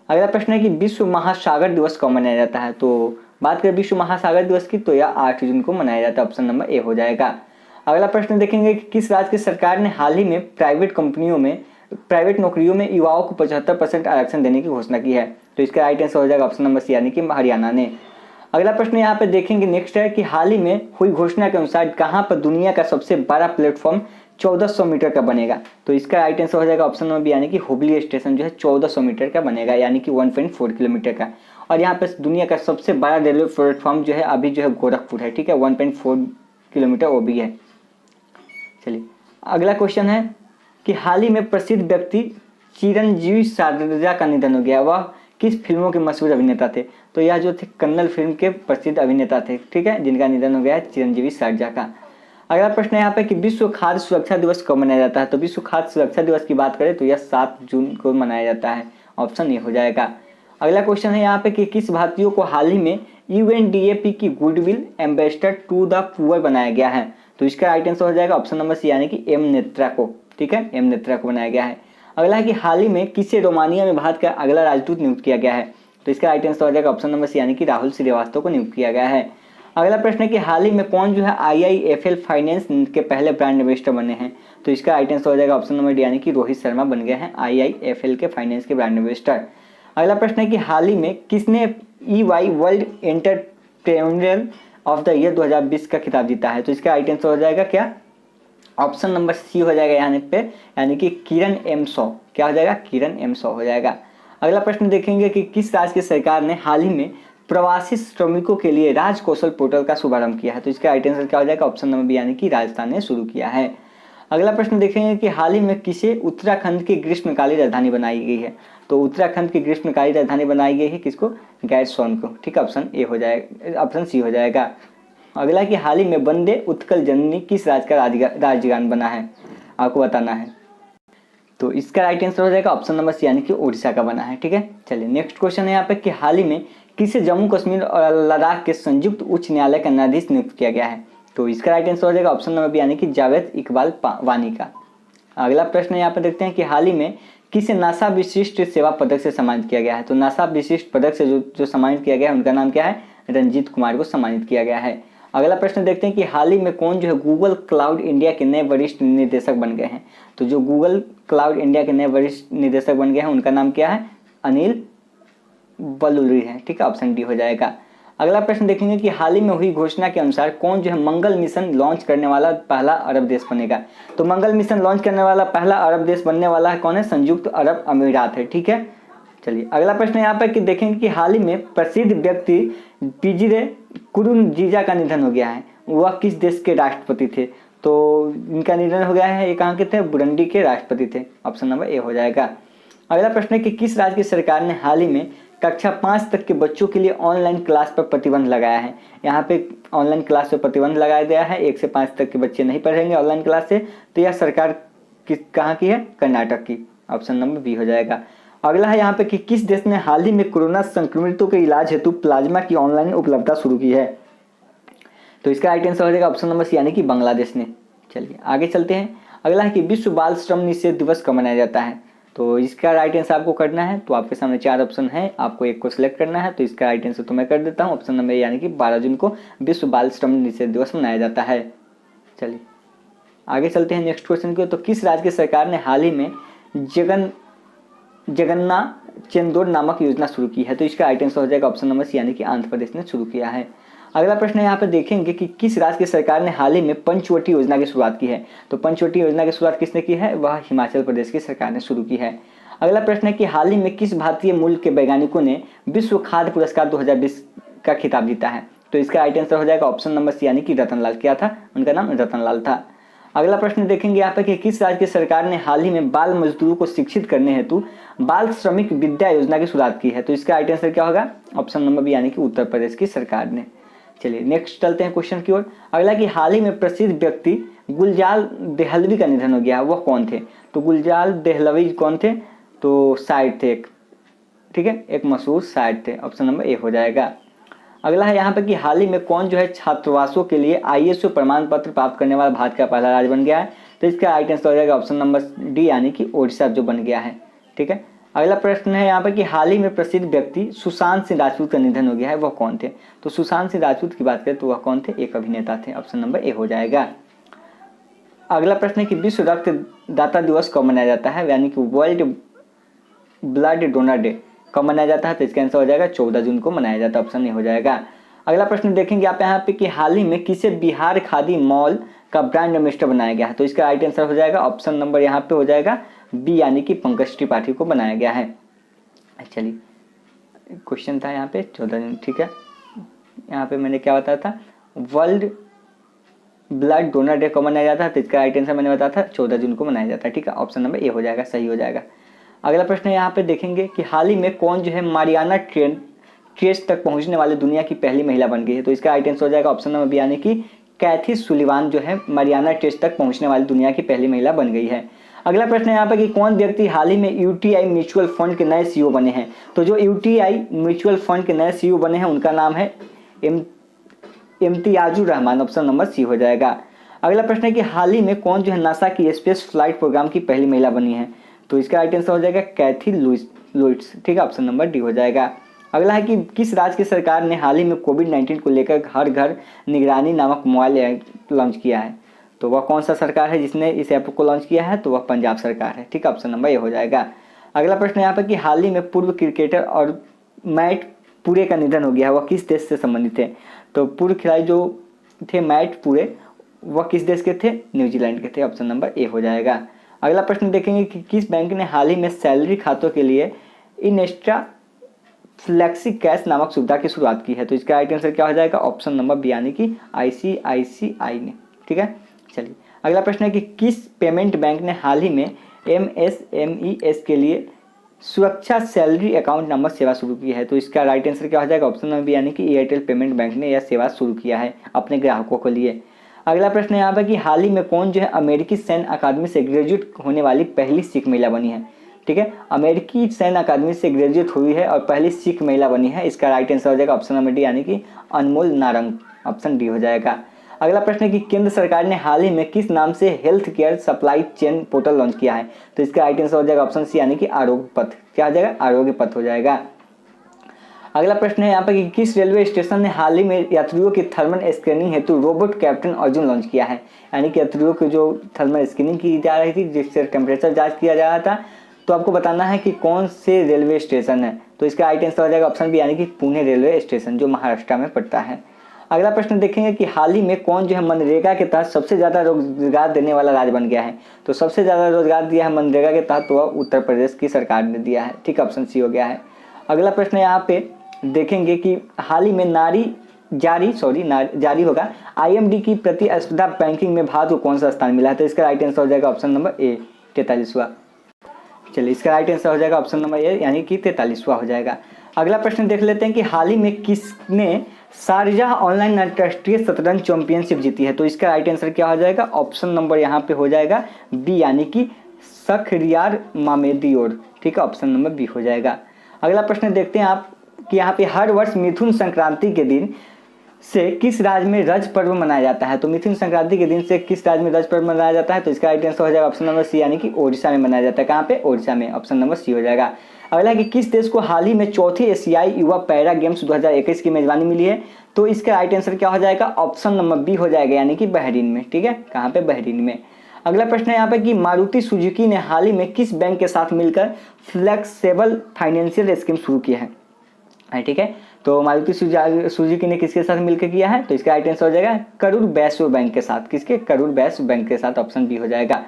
अगला प्रश्न है कि विश्व महासागर दिवस कब मनाया जाता है? तो बात करें विश्व महासागर दिवस की तो यह 8 जून को मनाया जाता है, ऑप्शन नंबर ए हो जाएगा। अगला प्रश्न देखेंगे कि किस राज्य की सरकार ने हाल ही में प्राइवेट नौकरियों में युवाओं को 75% आरक्षण देने की घोषणा की है। तो इसका राइट आंसर हो जाएगा ऑप्शन नंबर सी यानी कि हरियाणा ने। अगला प्रश्न यहाँ पे देखेंगे नेक्स्ट है कि हाल ही में हुई घोषणा के अनुसार कहां पर दुनिया का सबसे बड़ा प्लेटफॉर्म 1400 मीटर का बनेगा। तो इसका राइट आंसर हो जाएगा ऑप्शन नंबर बी यानी कि हुबली स्टेशन जो है 1400 मीटर का बनेगा यानी कि 1.4 किलोमीटर का। और यहाँ पर दुनिया का सबसे बड़ा रेलवे प्लेटफॉर्म जो है अभी जो है गोरखपुर है, ठीक है, 1.4 किलोमीटर वो भी है। चलिए अगला क्वेश्चन है कि हाल ही में प्रसिद्ध व्यक्ति चिरंजीवी सरजा का निधन हो गया, वह किस फिल्मों के मशहूर अभिनेता थे। तो यह जो थे कन्नड़ फिल्म के प्रसिद्ध अभिनेता थे, ठीक है, जिनका निधन हो गया है चिरंजीवी सरजा का। अगला प्रश्न है यहाँ पे कि विश्व खाद्य सुरक्षा दिवस कब मनाया जाता है। तो विश्व खाद्य सुरक्षा दिवस की बात करें तो यह 7 जून को मनाया जाता है, ऑप्शन ए हो जाएगा। अगला क्वेश्चन है यहाँ पे कि किस भारतीय को हाल ही में UNDP की goodwill ambassador to the poor बनाया गया है। तो इसका राइट आंसर हो जाएगा ऑप्शन नंबर सी यानी कि एम नेत्रा को, ठीक है, एम नेत्रा को बनाया गया है। अगला है कि हाल ही में किसे रोमानिया में भारत का अगला राजदूत नियुक्त किया गया है। तो इसका राइट आंसर हो जाएगा ऑप्शन नंबर सी यानी कि राहुल श्रीवास्तव को नियुक्त किया गया है। अगला प्रश्न है कि हाल ही में कौन जो है IIFL फाइनेंस के पहले ब्रांड एम्बेसडर बने हैं। तो इसका राइट आंसर हो जाएगा ऑप्शन नंबर डी यानी कि रोहित शर्मा बन गए हैं IIFL के फाइनेंस के ब्रांड एम्बेसडर। अगला प्रश्न है कि हाल ही में किसने EY world entrepreneur of the year 2020 का खिताब जीता है। तो इसका राइट आंसर हो जाएगा क्या, ऑप्शन नंबर सी हो जाएगा यहाँ पे यानी कि किरण एम शॉ। क्या हो जाएगा, किरण एम शॉ हो जाएगा। अगला प्रश्न देखेंगे कि किस राज्य की सरकार ने हाल ही में प्रवासी श्रमिकों के लिए राज कौशल पोर्टल का शुभारंभ किया है। तो इसका राइट आंसर क्या हो जाएगा, ऑप्शन नंबर बी यानी कि राजस्थान ने शुरू किया है। अगला प्रश्न देखेंगे कि हाल ही में किसे उत्तराखंड की ग्रीष्मकालीन राजधानी बनाई गई है। तो उत्तराखंड की ग्रीष्मकालीन राजधानी बनाई गई है किसको, गैरसैंण को, ठीक है, ऑप्शन ए हो जाएगा, ऑप्शन सी हो जाएगा। अगला कि हाल ही में वंदे उत्कल जननी किस राज्य का राज्यगान बना है, आपको बताना है। तो इसका राइट आंसर हो जाएगा ऑप्शन नंबर सी यानी कि उड़ीसा का बना है, ठीक है। चलिए नेक्स्ट क्वेश्चन है यहाँ पे कि हाल ही में किसे जम्मू कश्मीर और लद्दाख के संयुक्त उच्च न्यायालय का न्यायाधीश नियुक्त किया गया है। तो इसका राइट आंसर हो जाएगा ऑप्शन नंबर बी यानी कि जावेद इकबाल वानी का। अगला प्रश्न यहाँ पे देखते हैं कि हाल ही में किसे नासा विशिष्ट सेवा पदक से सम्मानित किया गया है। तो नासा विशिष्ट पदक से जो सम्मानित किया गया है उनका नाम क्या है, रंजीत कुमार को सम्मानित किया गया है। अगला प्रश्न देखते हैं कि हाल ही में कौन जो है गूगल क्लाउड इंडिया के नए वरिष्ठ निदेशक बन गए हैं। तो जो गूगल क्लाउड इंडिया के नए वरिष्ठ निदेशक बन गए हैं उनका नाम क्या है, अनिल बलूरी है, ठीक है, ऑप्शन डी हो जाएगा। अगला प्रश्न देखेंगे कि हाल ही में हुई घोषणा के अनुसार कौन जो है मंगल मिशन लॉन्च करने वाला पहला अरब देश बनेगा। तो मंगल मिशन लॉन्च करने वाला पहला अरब देश बनने वाला है कौन है, संयुक्त अरब अमीरात है, ठीक है। चलिए अगला प्रश्न यहाँ पर कि देखेंगे कि हाल ही में प्रसिद्ध व्यक्ति पिजिरे कुरुनजीजा का निधन हो गया है, वह किस देश के राष्ट्रपति थे। तो इनका निधन हो गया है, ये कहाँ के थे, बुरुंडी के राष्ट्रपति थे, ऑप्शन नंबर ए हो जाएगा। अगला प्रश्न है कि किस राज्य की सरकार ने हाल ही में कक्षा 5 तक के बच्चों के लिए ऑनलाइन क्लास पर प्रतिबंध लगाया है। यहाँ पे ऑनलाइन क्लास पर प्रतिबंध लगाया गया है, 1 से 5 तक के बच्चे नहीं पढ़ेंगे ऑनलाइन क्लास से। तो यह सरकार कहाँ की है, कर्नाटक की, ऑप्शन नंबर बी हो जाएगा। अगला है यहाँ पे कि किस देश ने हाल ही में कोरोना संक्रमितों के इलाज हेतु प्लाज्मा की ऑनलाइन उपलब्धता शुरू की है। तो इसका राइट आंसर हो जाएगा ऑप्शन नंबर सी यानी कि बांग्लादेश ने। चलिए आगे चलते हैं। अगला है कि विश्व बाल श्रम निषेध दिवस कब मनाया जाता है। तो इसका राइट आंसर आपको करना है, तो आपके सामने 4 ऑप्शन है, आपको एक को सिलेक्ट करना है। तो इसका राइट आंसर तो मैं कर देता हूँ, ऑप्शन नंबर यानी कि 12 जून को विश्व बाल श्रम निषेध दिवस मनाया जाता है। चलिए आगे चलते हैं नेक्स्ट क्वेश्चन की। तो किस राज्य की सरकार ने हाल ही में जगन्ना चेंदोर नामक योजना शुरू की है। तो इसका राइट आंसर हो जाएगा ऑप्शन नंबर सी यानी कि आंध्र प्रदेश ने शुरू किया है। अगला प्रश्न यहाँ पे देखेंगे कि किस राज्य की सरकार ने हाल ही में पंचवटी योजना की शुरुआत की है। तो पंचवटी योजना की शुरुआत किसने की है, वह हिमाचल प्रदेश की सरकार ने शुरू की है। अगला प्रश्न है कि हाल ही में किस भारतीय मूल के वैज्ञानिकों ने विश्व खाद्य पुरस्कार 2020 का खिताब जीता है। तो इसका राइट आंसर हो जाएगा ऑप्शन नंबर सी यानी कि रतनलाल। क्या था, उनका नाम रतनलाल था। अगला प्रश्न देखेंगे यहाँ पे कि किस राज्य की सरकार ने हाल ही में बाल मजदूरों को शिक्षित करने हेतु बाल श्रमिक विद्या योजना की शुरुआत की है। तो इसका राइट आंसर क्या होगा, ऑप्शन नंबर बी यानी कि उत्तर प्रदेश की सरकार ने। चलिए नेक्स्ट चलते हैं क्वेश्चन की ओर। अगला कि हाल ही में प्रसिद्ध व्यक्ति गुलजार देहलवी का निधन हो गया, वह कौन थे। तो गुलजार देहलवी कौन थे, तो शायर थे एक, ठीक है, एक मशहूर शायर थे, ऑप्शन नंबर ए हो जाएगा। अगला है यहाँ पे कि हाल ही में कौन जो है छात्रावासों के लिए ISO प्रमाण पत्र प्राप्त करने वाला भारत का पहला राज्य बन गया है। तो इसका राइट आंसर हो जाएगा ऑप्शन नंबर डी यानी कि ओडिशा जो बन गया है, ठीक है। अगला प्रश्न है यहाँ पर कि हाल ही में प्रसिद्ध व्यक्ति सुशांत सिंह राजपूत का निधन हो गया है, वह कौन थे। तो सुशांत सिंह राजपूत की बात करें तो वह कौन थे, एक अभिनेता थे, ऑप्शन नंबर ए हो जाएगा। अगला प्रश्न है कि विश्व रक्तदाता दिवस कब मनाया जाता है, यानी कि वर्ल्ड ब्लड डोनर डे कब मनाया जाता है, तो इसका आंसर हो जाएगा 14 जून को मनाया जाता है, ऑप्शन ए हो जाएगा। अगला प्रश्न देखेंगे आप यहाँ पे कि हाल ही में किसे बिहार खादी मॉल का ब्रांड एम्बेसडर बनाया गया है, तो इसका राइट आंसर हो जाएगा ऑप्शन नंबर यहाँ पे हो जाएगा बी, यानी कि पंकज त्रिपाठी को बनाया गया है। चलिए क्वेश्चन था यहाँ पे 14 जून, ठीक है। यहाँ पे मैंने क्या बताया था, वर्ल्ड ब्लड डोनर डे कब मनाया जाता है, तो इसका राइट आंसर मैंने बताया था 14 जून को मनाया जाता है, ठीक है। ऑप्शन नंबर ए हो जाएगा, सही हो जाएगा। अगला प्रश्न यहाँ पे देखेंगे कि हाल ही में कौन जो है मारियाना ट्रेंच तक पहुंचने वाली दुनिया की पहली महिला बन गई है, तो इसका राइट आंसर हो जाएगा ऑप्शन नंबर बी, यानी कि कैथी सुलिवान जो है मारियाना ट्रेंच तक पहुंचने वाली दुनिया की पहली महिला बन गई है। अगला प्रश्न यहाँ पर कि कौन व्यक्ति हाल ही में यूटीआई म्यूचुअल फंड के नए सीईओ बने हैं, तो जो यूटीआई म्यूचुअल फंड के नए सीईओ बने हैं उनका नाम है Imtiazur Rahman, option number C हो जाएगा। अगला प्रश्न है कि हाल ही में कौन जो है नासा की स्पेस फ्लाइट प्रोग्राम की पहली महिला बनी है, तो इसका राइट आंसर हो जाएगा कैथी लुइट्स, ठीक है, ऑप्शन नंबर डी हो जाएगा। अगला है कि किस राज्य की सरकार ने हाल ही में कोविड-19 को लेकर हर घर निगरानी नामक मोबाइल ऐप लॉन्च किया है, तो वह कौन सा सरकार है जिसने इस ऐप को लॉन्च किया है, तो वह पंजाब सरकार है, ठीक है, ऑप्शन नंबर ए हो जाएगा। अगला प्रश्न यहाँ पर कि हाल ही में पूर्व क्रिकेटर और मैट पूरे का निधन हो गया है, वह किस देश से संबंधित थे, तो पूर्व खिलाड़ी जो थे मैट पूरे वह किस देश के थे, न्यूजीलैंड के थे, ऑप्शन नंबर ए हो जाएगा। अगला प्रश्न देखेंगे कि किस बैंक ने हाल ही में सैलरी खातों के लिए इनेस्ट्रा फ्लेक्सी कैश नामक सुविधा की शुरुआत की है, तो इसका राइट आंसर क्या हो जाएगा, ऑप्शन नंबर बी, यानी कि आईसीआईसीआई ने, ठीक है। चलिए अगला प्रश्न है कि किस पेमेंट बैंक ने हाल ही में एमएसएमईएस के लिए सुरक्षा सैलरी अकाउंट नामक सेवा शुरू की है, तो इसका राइट आंसर क्या हो जाएगा, ऑप्शन नंबर बी, यानी कि एयरटेल पेमेंट बैंक ने यह सेवा शुरू किया है अपने ग्राहकों के लिए। अगला प्रश्न यहाँ पर कि हाल ही में कौन जो है अमेरिकी सैन्य अकादमी से ग्रेजुएट होने वाली पहली सिख महिला बनी है, ठीक है, अमेरिकी सैन्य अकादमी से ग्रेजुएट हुई है और पहली सिख महिला बनी है, इसका राइट आंसर हो जाएगा ऑप्शन नंबर डी, यानी कि अनमोल नारंग, ऑप्शन डी हो जाएगा। अगला प्रश्न है कि केंद्र सरकार ने हाल ही में किस नाम से health care supply chain portal launch किया है, तो इसका राइट आंसर हो जाएगा ऑप्शन सी, यानी कि आरोग्य पथ, क्या हो जाएगा, आरोग्य पथ हो जाएगा। अगला प्रश्न है यहाँ पर कि किस रेलवे स्टेशन ने हाल ही में यात्रियों की थर्मल स्क्रीनिंग हेतु रोबोट कैप्टन अर्जुन लॉन्च किया है, यानी कि यात्रियों की जो थर्मल स्क्रीनिंग की जा रही थी जिससे टेम्परेचर जांच किया जा रहा था, तो आपको बताना है कि कौन से रेलवे स्टेशन है, तो इसका राइट आंसर हो जाएगा ऑप्शन बी, यानी कि पुणे रेलवे स्टेशन जो महाराष्ट्र में पड़ता है। अगला प्रश्न देखेंगे कि हाल ही में कौन जो है मनरेगा के तहत सबसे ज़्यादा रोजगार देने वाला राज्य बन गया है, तो सबसे ज़्यादा रोजगार दिया है मनरेगा के तहत तो वह उत्तर प्रदेश की सरकार ने दिया है, ठीक, ऑप्शन सी हो गया है। अगला प्रश्न यहाँ पे देखेंगे कि हाल ही में जारी होगा आईएमडी की प्रतिस्पर्धा रैंकिंग में भारत को कौन सा स्थान मिला है, तो इसका राइट आंसर हो जाएगा ऑप्शन नंबर ए, 43वां। चलिए इसका राइट आंसर हो जाएगा ऑप्शन नंबर ए, यानी कि 43वां हो जाएगा। अगला प्रश्न देख लेते हैं कि हाल ही में किसने शारजाह ऑनलाइन अंतर्राष्ट्रीय शतरंज चैंपियनशिप जीती है, तो इसका राइट आंसर क्या हो जाएगा, ऑप्शन नंबर यहाँ पे हो जाएगा बी, यानी कि शखरियार मामेदियोर, ठीक है, ऑप्शन नंबर बी हो जाएगा। अगला प्रश्न देखते हैं आप कि यहाँ पे हर वर्ष मिथुन संक्रांति के दिन से किस राज्य में रज पर्व मनाया जाता है, तो मिथुन संक्रांति के दिन से किस राज्य में रज पर्व मनाया जाता है, तो इसका राइट आंसर हो जाएगा ऑप्शन नंबर सी, यानी कि ओडिशा में मनाया जाता है, कहाँ पे, ओडिशा में, ऑप्शन नंबर सी हो जाएगा। अगला कि किस देश को हाल ही में चौथी एशियाई युवा पैरा गेम्स 2021 की मेजबानी मिली है, तो इसका राइट आंसर क्या हो जाएगा, ऑप्शन नंबर बी हो जाएगा, यानी कि बहरीन में, ठीक है, कहाँ पे, बहरीन में। अगला प्रश्न है यहाँ पे कि मारुति सुजुकी ने हाल ही में किस बैंक के साथ मिलकर फ्लेक्सिबल फाइनेंशियल स्कीम शुरू की है, ठीक है, तो मारुति सुजुकी ने किसके साथ मिलकर किया है, तो इसका राइट आंसर हो जाएगा करूर वैश्य बैंक के साथ, किसके, करूर वैश्य बैंक के साथ, ऑप्शन बी हो जाएगा।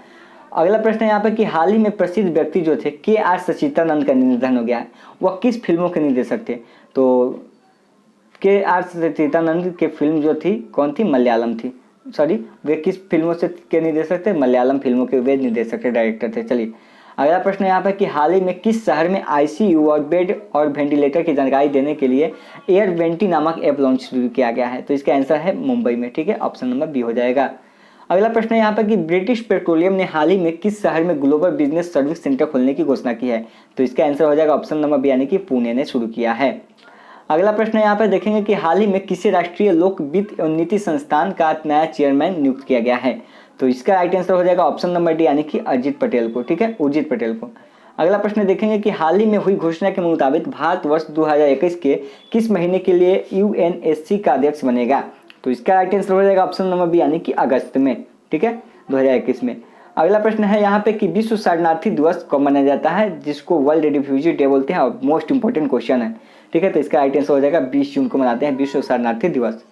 अगला प्रश्न है यहाँ पर कि हाल ही में प्रसिद्ध व्यक्ति जो थे के.आर. सच्चिदानंद का निधन हो गया है, वह किस फिल्मों के निर्देशक थे, तो के.आर. सच्चिदानंद की फिल्म जो थी कौन थी, मलयालम थी, सॉरी वे किस फिल्मों से के निर्देशक थे, मलयालम फिल्मों के वे निर्देशक थे, डायरेक्टर थे। चलिए अगला प्रश्न यहाँ पर कि हाल ही में किस शहर में आईसीयू और बेड और वेंटिलेटर की जानकारी देने के लिए एयर वेंटी नामक ऐप लॉन्च शुरू किया गया है, तो इसका आंसर है मुंबई में, ठीक है, ऑप्शन नंबर बी हो जाएगा। अगला प्रश्न है यहाँ पर कि ब्रिटिश पेट्रोलियम ने हाल ही में किस शहर में ग्लोबल बिजनेस सर्विस सेंटर खोलने की घोषणा की है, तो इसका आंसर हो जाएगा ऑप्शन नंबर बी, यानी कि पुणे ने शुरू किया है। अगला प्रश्न यहाँ पर देखेंगे कि हाल ही में किसी राष्ट्रीय लोक वित्त एवं नीति संस्थान का नया चेयरमैन नियुक्त किया गया है, तो इसका राइट आंसर हो जाएगा ऑप्शन नंबर डी, यानी कि अजित पटेल को, ठीक है, उर्जित पटेल को। अगला प्रश्न देखेंगे कि हाल ही में हुई घोषणा के मुताबिक भारत वर्ष 2021 के किस महीने के लिए यूएनएससी का अध्यक्ष बनेगा, तो इसका राइट आंसर हो जाएगा ऑप्शन नंबर बी, यानी कि अगस्त में, ठीक है, 2021 में। अगला प्रश्न है यहाँ पे कि विश्व शरणार्थी दिवस कब मनाया जाता है, जिसको वर्ल्ड रिफ्यूजी डे बोलते हैं और मोस्ट इंपॉर्टेंट क्वेश्चन है। ठीक है, तो इसका राइट आंसर हो जाएगा 20 जून को मनाते हैं विश्व शरणार्थी दिवस।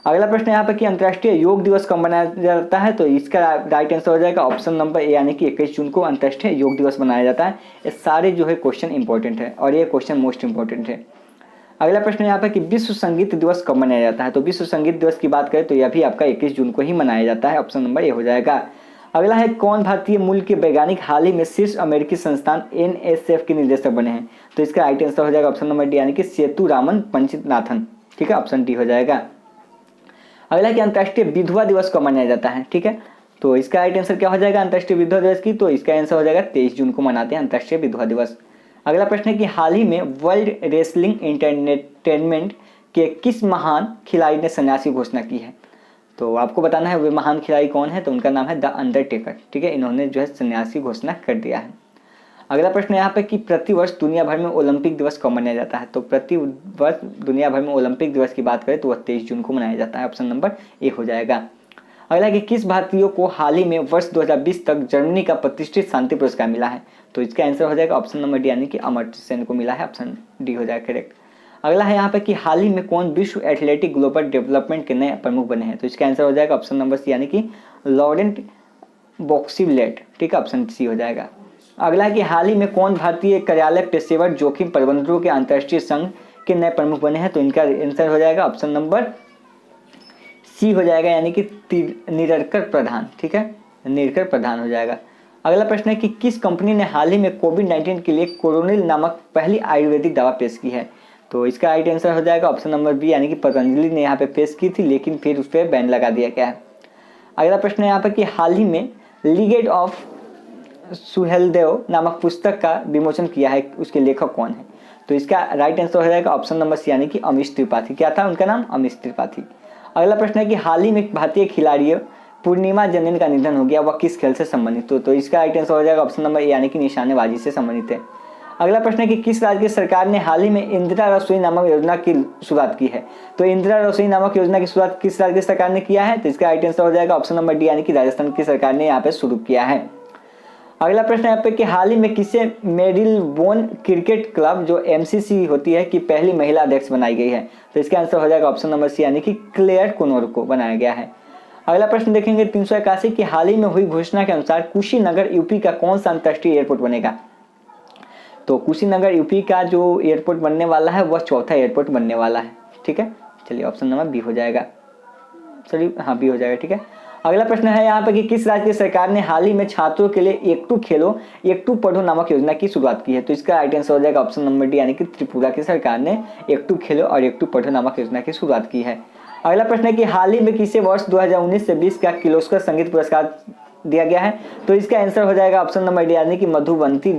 अगला प्रश्न यहाँ पे कि अंतर्राष्ट्रीय योग दिवस कब मनाया जाता है, तो इसका राइट आंसर हो जाएगा ऑप्शन नंबर ए यानी कि 21 जून को अंतर्राष्ट्रीय योग दिवस मनाया जाता है। ये सारे जो है क्वेश्चन इंपॉर्टेंट है और ये क्वेश्चन मोस्ट इंपॉर्टेंट है। अगला प्रश्न यहाँ पे कि विश्व संगीत दिवस कब मनाया जाता है, तो विश्व संगीत दिवस की बात करें तो यह भी आपका 21 जून को ही मनाया जाता है। ऑप्शन नंबर ए हो जाएगा। अगला है कौन भारतीय मूल के वैज्ञानिक हाल ही में शीर्ष अमेरिकी संस्थान NSF के निदेशक बने हैं, तो इसका राइट आंसर हो जाएगा ऑप्शन नंबर डी यानी कि सेतुरामन पंचनाथन। ठीक है, ऑप्शन डी हो जाएगा। अगला कि अंतर्राष्ट्रीय विधवा दिवस कब मनाया जाता है। ठीक है, तो इसका राइट आंसर क्या हो जाएगा अंतर्राष्ट्रीय विधवा दिवस की, तो इसका आंसर हो जाएगा 23 जून को मनाते हैं अंतर्राष्ट्रीय विधवा दिवस। अगला प्रश्न है कि हाल ही में वर्ल्ड रेसलिंग एंटरटेनमेंट के किस महान खिलाड़ी ने संन्यासी घोषणा की है, तो आपको बताना है वे महान खिलाड़ी कौन है, तो उनका नाम है द अंडरटेकर। ठीक है, इन्होंने जो है संन्यासी घोषणा कर दिया है। अगला प्रश्न यहाँ पे कि प्रतिवर्ष दुनिया भर में ओलंपिक दिवस कब मनाया जाता है, तो प्रतिवर्ष दुनिया भर में ओलंपिक दिवस की बात करें तो वह 23 जून को मनाया जाता है। ऑप्शन नंबर ए हो जाएगा। अगला कि किस भारतीय को हाल ही में वर्ष 2020 तक जर्मनी का प्रतिष्ठित शांति पुरस्कार मिला है, तो इसका आंसर हो जाएगा ऑप्शन नंबर डी यानी कि अमर्त्य सेन को मिला है। ऑप्शन डी हो जाएगा करेक्ट। अगला है यहाँ पे कि हाल ही में कौन विश्व एथलेटिक ग्लोबल डेवलपमेंट के नए प्रमुख बने हैं, तो इसका आंसर हो जाएगा ऑप्शन नंबर सी यानी कि लॉरेंट बॉक्सिवलेट। ठीक है, ऑप्शन सी हो जाएगा। अगला है कि हाल ही में कौन भारतीय कार्यालय पेशेवर जोखिम प्रबंधकों के अंतर्राष्ट्रीय संघ के नए प्रमुख बने हैं, तो इनका आंसर हो जाएगा ऑप्शन नंबर सी हो जाएगा यानी कि निरकर प्रधान। ठीक है, निरकर प्रधान हो जाएगा। अगला प्रश्न है कि किस कंपनी ने हाल ही में कोविड-19 के लिए कोरोनिल नामक पहली आयुर्वेदिक दवा पेश की है, तो इसका राइट आंसर हो जाएगा ऑप्शन नंबर बी यानी कि पतंजलि ने यहाँ पे पेश की थी, लेकिन फिर उस पर बैन लगा दिया गया है। अगला प्रश्न है यहाँ पे कि हाल ही में लीगेड ऑफ सुहेलदेव नामक पुस्तक का विमोचन किया है, उसके लेखक कौन है, तो इसका राइट आंसर हो जाएगा ऑप्शन नंबर सी यानी कि अमीश त्रिपाठी। क्या था उनका नाम, अमीश त्रिपाठी। अगला प्रश्न है कि हाल ही में भारतीय खिलाड़ी पूर्णिमा जनिन का निधन हो गया, वह किस खेल से संबंधित, तो इसका राइट आंसर हो जाएगा ऑप्शन नंबर ए यानी कि निशानेबाजी से संबंधित है। अगला प्रश्न है कि किस राज्य की सरकार ने हाल ही में इंदिरा रसोई नामक योजना की शुरुआत की है, तो इंदिरा रसोई नामक योजना की शुरुआत किस राज्य की सरकार ने किया है, तो इसका राइट आंसर हो जाएगा ऑप्शन नंबर डी यानी कि राजस्थान की सरकार ने यहाँ पे शुरू किया है। अगला प्रश्न यहाँ पे कि हाल ही में किसे मेरिलबोन क्रिकेट क्लब जो MCC होती है कि पहली महिला अध्यक्ष बनाई गई है, तो इसका आंसर हो जाएगा ऑप्शन नंबर सी यानी कि क्लेयर कुनोर को बनाया गया है। अगला प्रश्न देखेंगे 381 की हाल ही में हुई घोषणा के अनुसार कुशीनगर यूपी का कौन सा अंतर्राष्ट्रीय एयरपोर्ट बनेगा, तो कुशीनगर यूपी का जो एयरपोर्ट बनने वाला है वह चौथा एयरपोर्ट बनने वाला है। ठीक है, चलिए ऑप्शन नंबर बी हो जाएगा, चलिए हाँ बी हो जाएगा। ठीक है, अगला प्रश्न है यहाँ पे कि किस राज्य की सरकार ने हाल ही में छात्रों के लिए एकटू खेलो एकटू पढ़ो नामक योजना की शुरुआत की है, तो इसका राइट आंसर हो जाएगा ऑप्शन नंबर डी यानी कि त्रिपुरा की सरकार ने एकटू खेलो और एकटू पढ़ो नामक योजना की शुरुआत की है। अगला प्रश्न है कि हाल ही में किसे वर्ष 2019 से 20 का किर्लोस्कर संगीत पुरस्कार दिया गया है, तो इसका आंसर हो जाएगा ऑप्शन नंबर डी यानी कि मधुबंती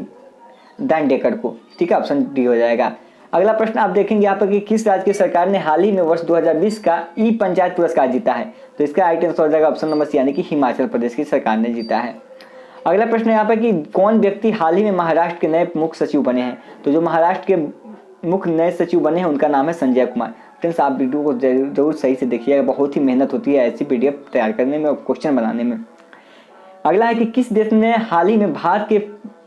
दांडेकर को। ठीक है, ऑप्शन डी हो जाएगा। अगला प्रश्न आप देखेंगे यहाँ पर कि किस राज्य की सरकार ने हाल ही में वर्ष 2020 का ई पंचायत पुरस्कार जीता है, तो इसका राइट आंसर हो जाएगा ऑप्शन नंबर सी यानी कि हिमाचल प्रदेश की सरकार ने जीता है। अगला प्रश्न यहाँ पर कि कौन व्यक्ति हाल ही में महाराष्ट्र के नए मुख्य सचिव बने हैं, तो जो महाराष्ट्र के मुख्य नए सचिव बने हैं उनका नाम है संजय कुमार। फ्रेंड्स आप वीडियो को जरूर सही से देखिएगा, बहुत ही मेहनत होती है ऐसी PDF तैयार करने में और क्वेश्चन बनाने में। अगला है कि किस देश ने हाल ही में भारत के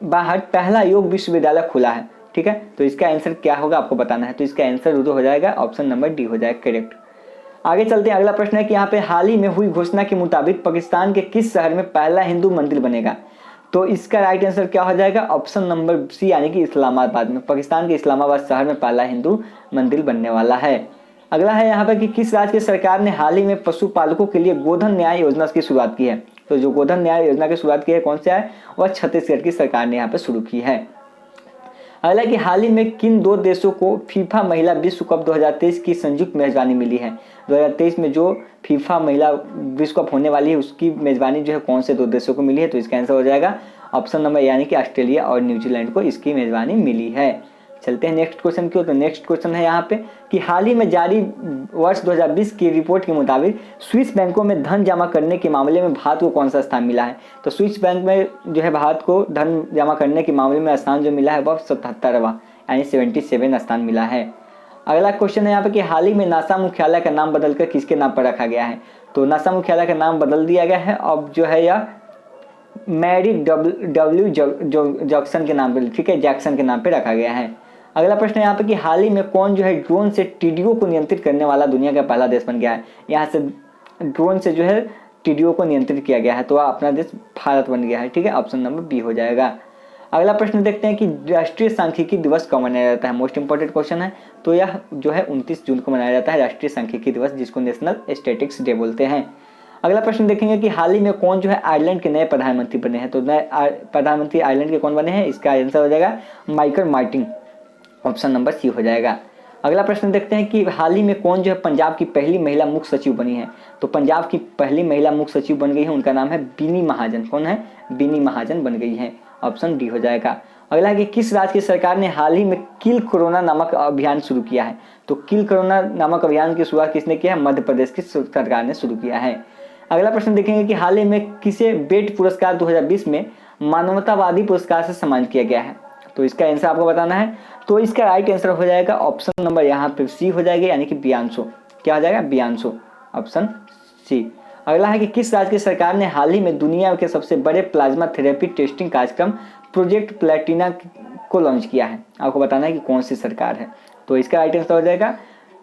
बाहर पहला योग विश्वविद्यालय खोला है, ठीक है, तो इसका आंसर क्या होगा आपको बताना है, तो इसका आंसर हो जाएगा ऑप्शन नंबर डी हो जाएगा करेक्ट। आगे चलते हैं, अगला प्रश्न है कि यहाँ पे हाल ही में हुई घोषणा के मुताबिक पाकिस्तान के किस शहर में पहला हिंदू मंदिर बनेगा, तो इसका राइट आंसर क्या हो जाएगा ऑप्शन नंबर सी यानी कि इस्लामाबाद में, पाकिस्तान के इस्लामाबाद शहर में पहला हिंदू मंदिर बनने वाला है। अगला है यहाँ पे कि किस राज्य की सरकार ने हाल ही में पशुपालकों के लिए गोधन न्याय योजना की शुरुआत की है, तो जो गोधन न्याय योजना की शुरुआत की है कौन सा है, वह छत्तीसगढ़ की सरकार ने यहाँ पे शुरू की है। अगला कि हाल ही में किन दो देशों को फीफा महिला विश्व कप 2023 की संयुक्त मेजबानी मिली है, 2023 में जो फीफा महिला विश्व कप होने वाली है उसकी मेजबानी जो है कौन से दो देशों को मिली है, तो इसका आंसर हो जाएगा ऑप्शन नंबर यानी कि ऑस्ट्रेलिया और न्यूजीलैंड को इसकी मेजबानी मिली है। चलते हैं नेक्स्ट क्वेश्चन की ओर, तो नेक्स्ट क्वेश्चन है यहाँ पे कि हाल ही में जारी वर्ष 2020 की रिपोर्ट के मुताबिक स्विस बैंकों में धन जमा करने के मामले में भारत को कौन सा स्थान मिला है, तो स्विस बैंक में जो है भारत को धन जमा करने के मामले में स्थान जो मिला है वह 77वां यानी 77 स्थान मिला है। अगला क्वेश्चन है यहाँ पे कि हाल ही में नासा मुख्यालय का नाम बदलकर किसके नाम पर रखा गया है। तो नासा मुख्यालय का नाम बदल दिया गया है, अब जो है यह मैरी डब्ल्यू जैक्सन के नाम पर, ठीक है, जैक्सन के नाम पे रखा गया है। अगला प्रश्न है यहाँ पे कि हाल ही में कौन जो है ड्रोन से टीडियो को नियंत्रित करने वाला दुनिया का पहला देश बन गया है। यहाँ से ड्रोन से जो है टीडियो को नियंत्रित किया गया है, तो अपना देश भारत बन गया है, ठीक है, ऑप्शन नंबर बी हो जाएगा। अगला प्रश्न देखते हैं कि राष्ट्रीय सांख्यिकी दिवस कब मनाया जाता है। मोस्ट इंपॉर्टेंट क्वेश्चन है। तो यह जो है 29 जून को मनाया जाता है राष्ट्रीय सांख्यिकी दिवस, जिसको नेशनल स्टैटिस्टिक्स डे बोलते हैं। अगला प्रश्न देखेंगे कि हाल ही में कौन जो है आयरलैंड के नए प्रधानमंत्री बने हैं। तो नए प्रधानमंत्री आयरलैंड के कौन बने हैं, इसका आंसर हो जाएगा Michael Martin, option number C हो जाएगा। अगला प्रश्न देखते हैं कि हाल ही में कौन जो है पंजाब की पहली महिला मुख्य सचिव बनी है। तो पंजाब की पहली महिला मुख्य सचिव बन गई है, उनका नाम है बीनी महाजन। कौन है, बीनी महाजन बन गई है, ऑप्शन डी हो जाएगा। अगला है कि किस राज्य की सरकार ने हाल ही में किल कोरोना नामक अभियान शुरू किया है। तो किल कोरोना नामक अभियान की शुरुआत किसने किया है, मध्य प्रदेश की सरकार ने शुरू किया है। अगला प्रश्न देखेंगे कि हाल ही में किसे बेट पुरस्कार 2020 में मानवतावादी पुरस्कार से सम्मानित किया गया है। तो इसका आंसर आपको बताना है। तो इसका राइट आंसर हो जाएगा ऑप्शन नंबर यहाँ पे सी हो जाएगा, यानी कि बियांशो। क्या हो जाएगा, बियांशो, ऑप्शन सी। अगला है कि किस राज्य की सरकार ने हाल ही में दुनिया के सबसे बड़े प्लाज्मा थेरेपी टेस्टिंग कार्यक्रम प्रोजेक्ट प्लेटिना को लॉन्च किया है। आपको बताना है कि कौन सी सरकार है। तो इसका राइट आंसर हो जाएगा,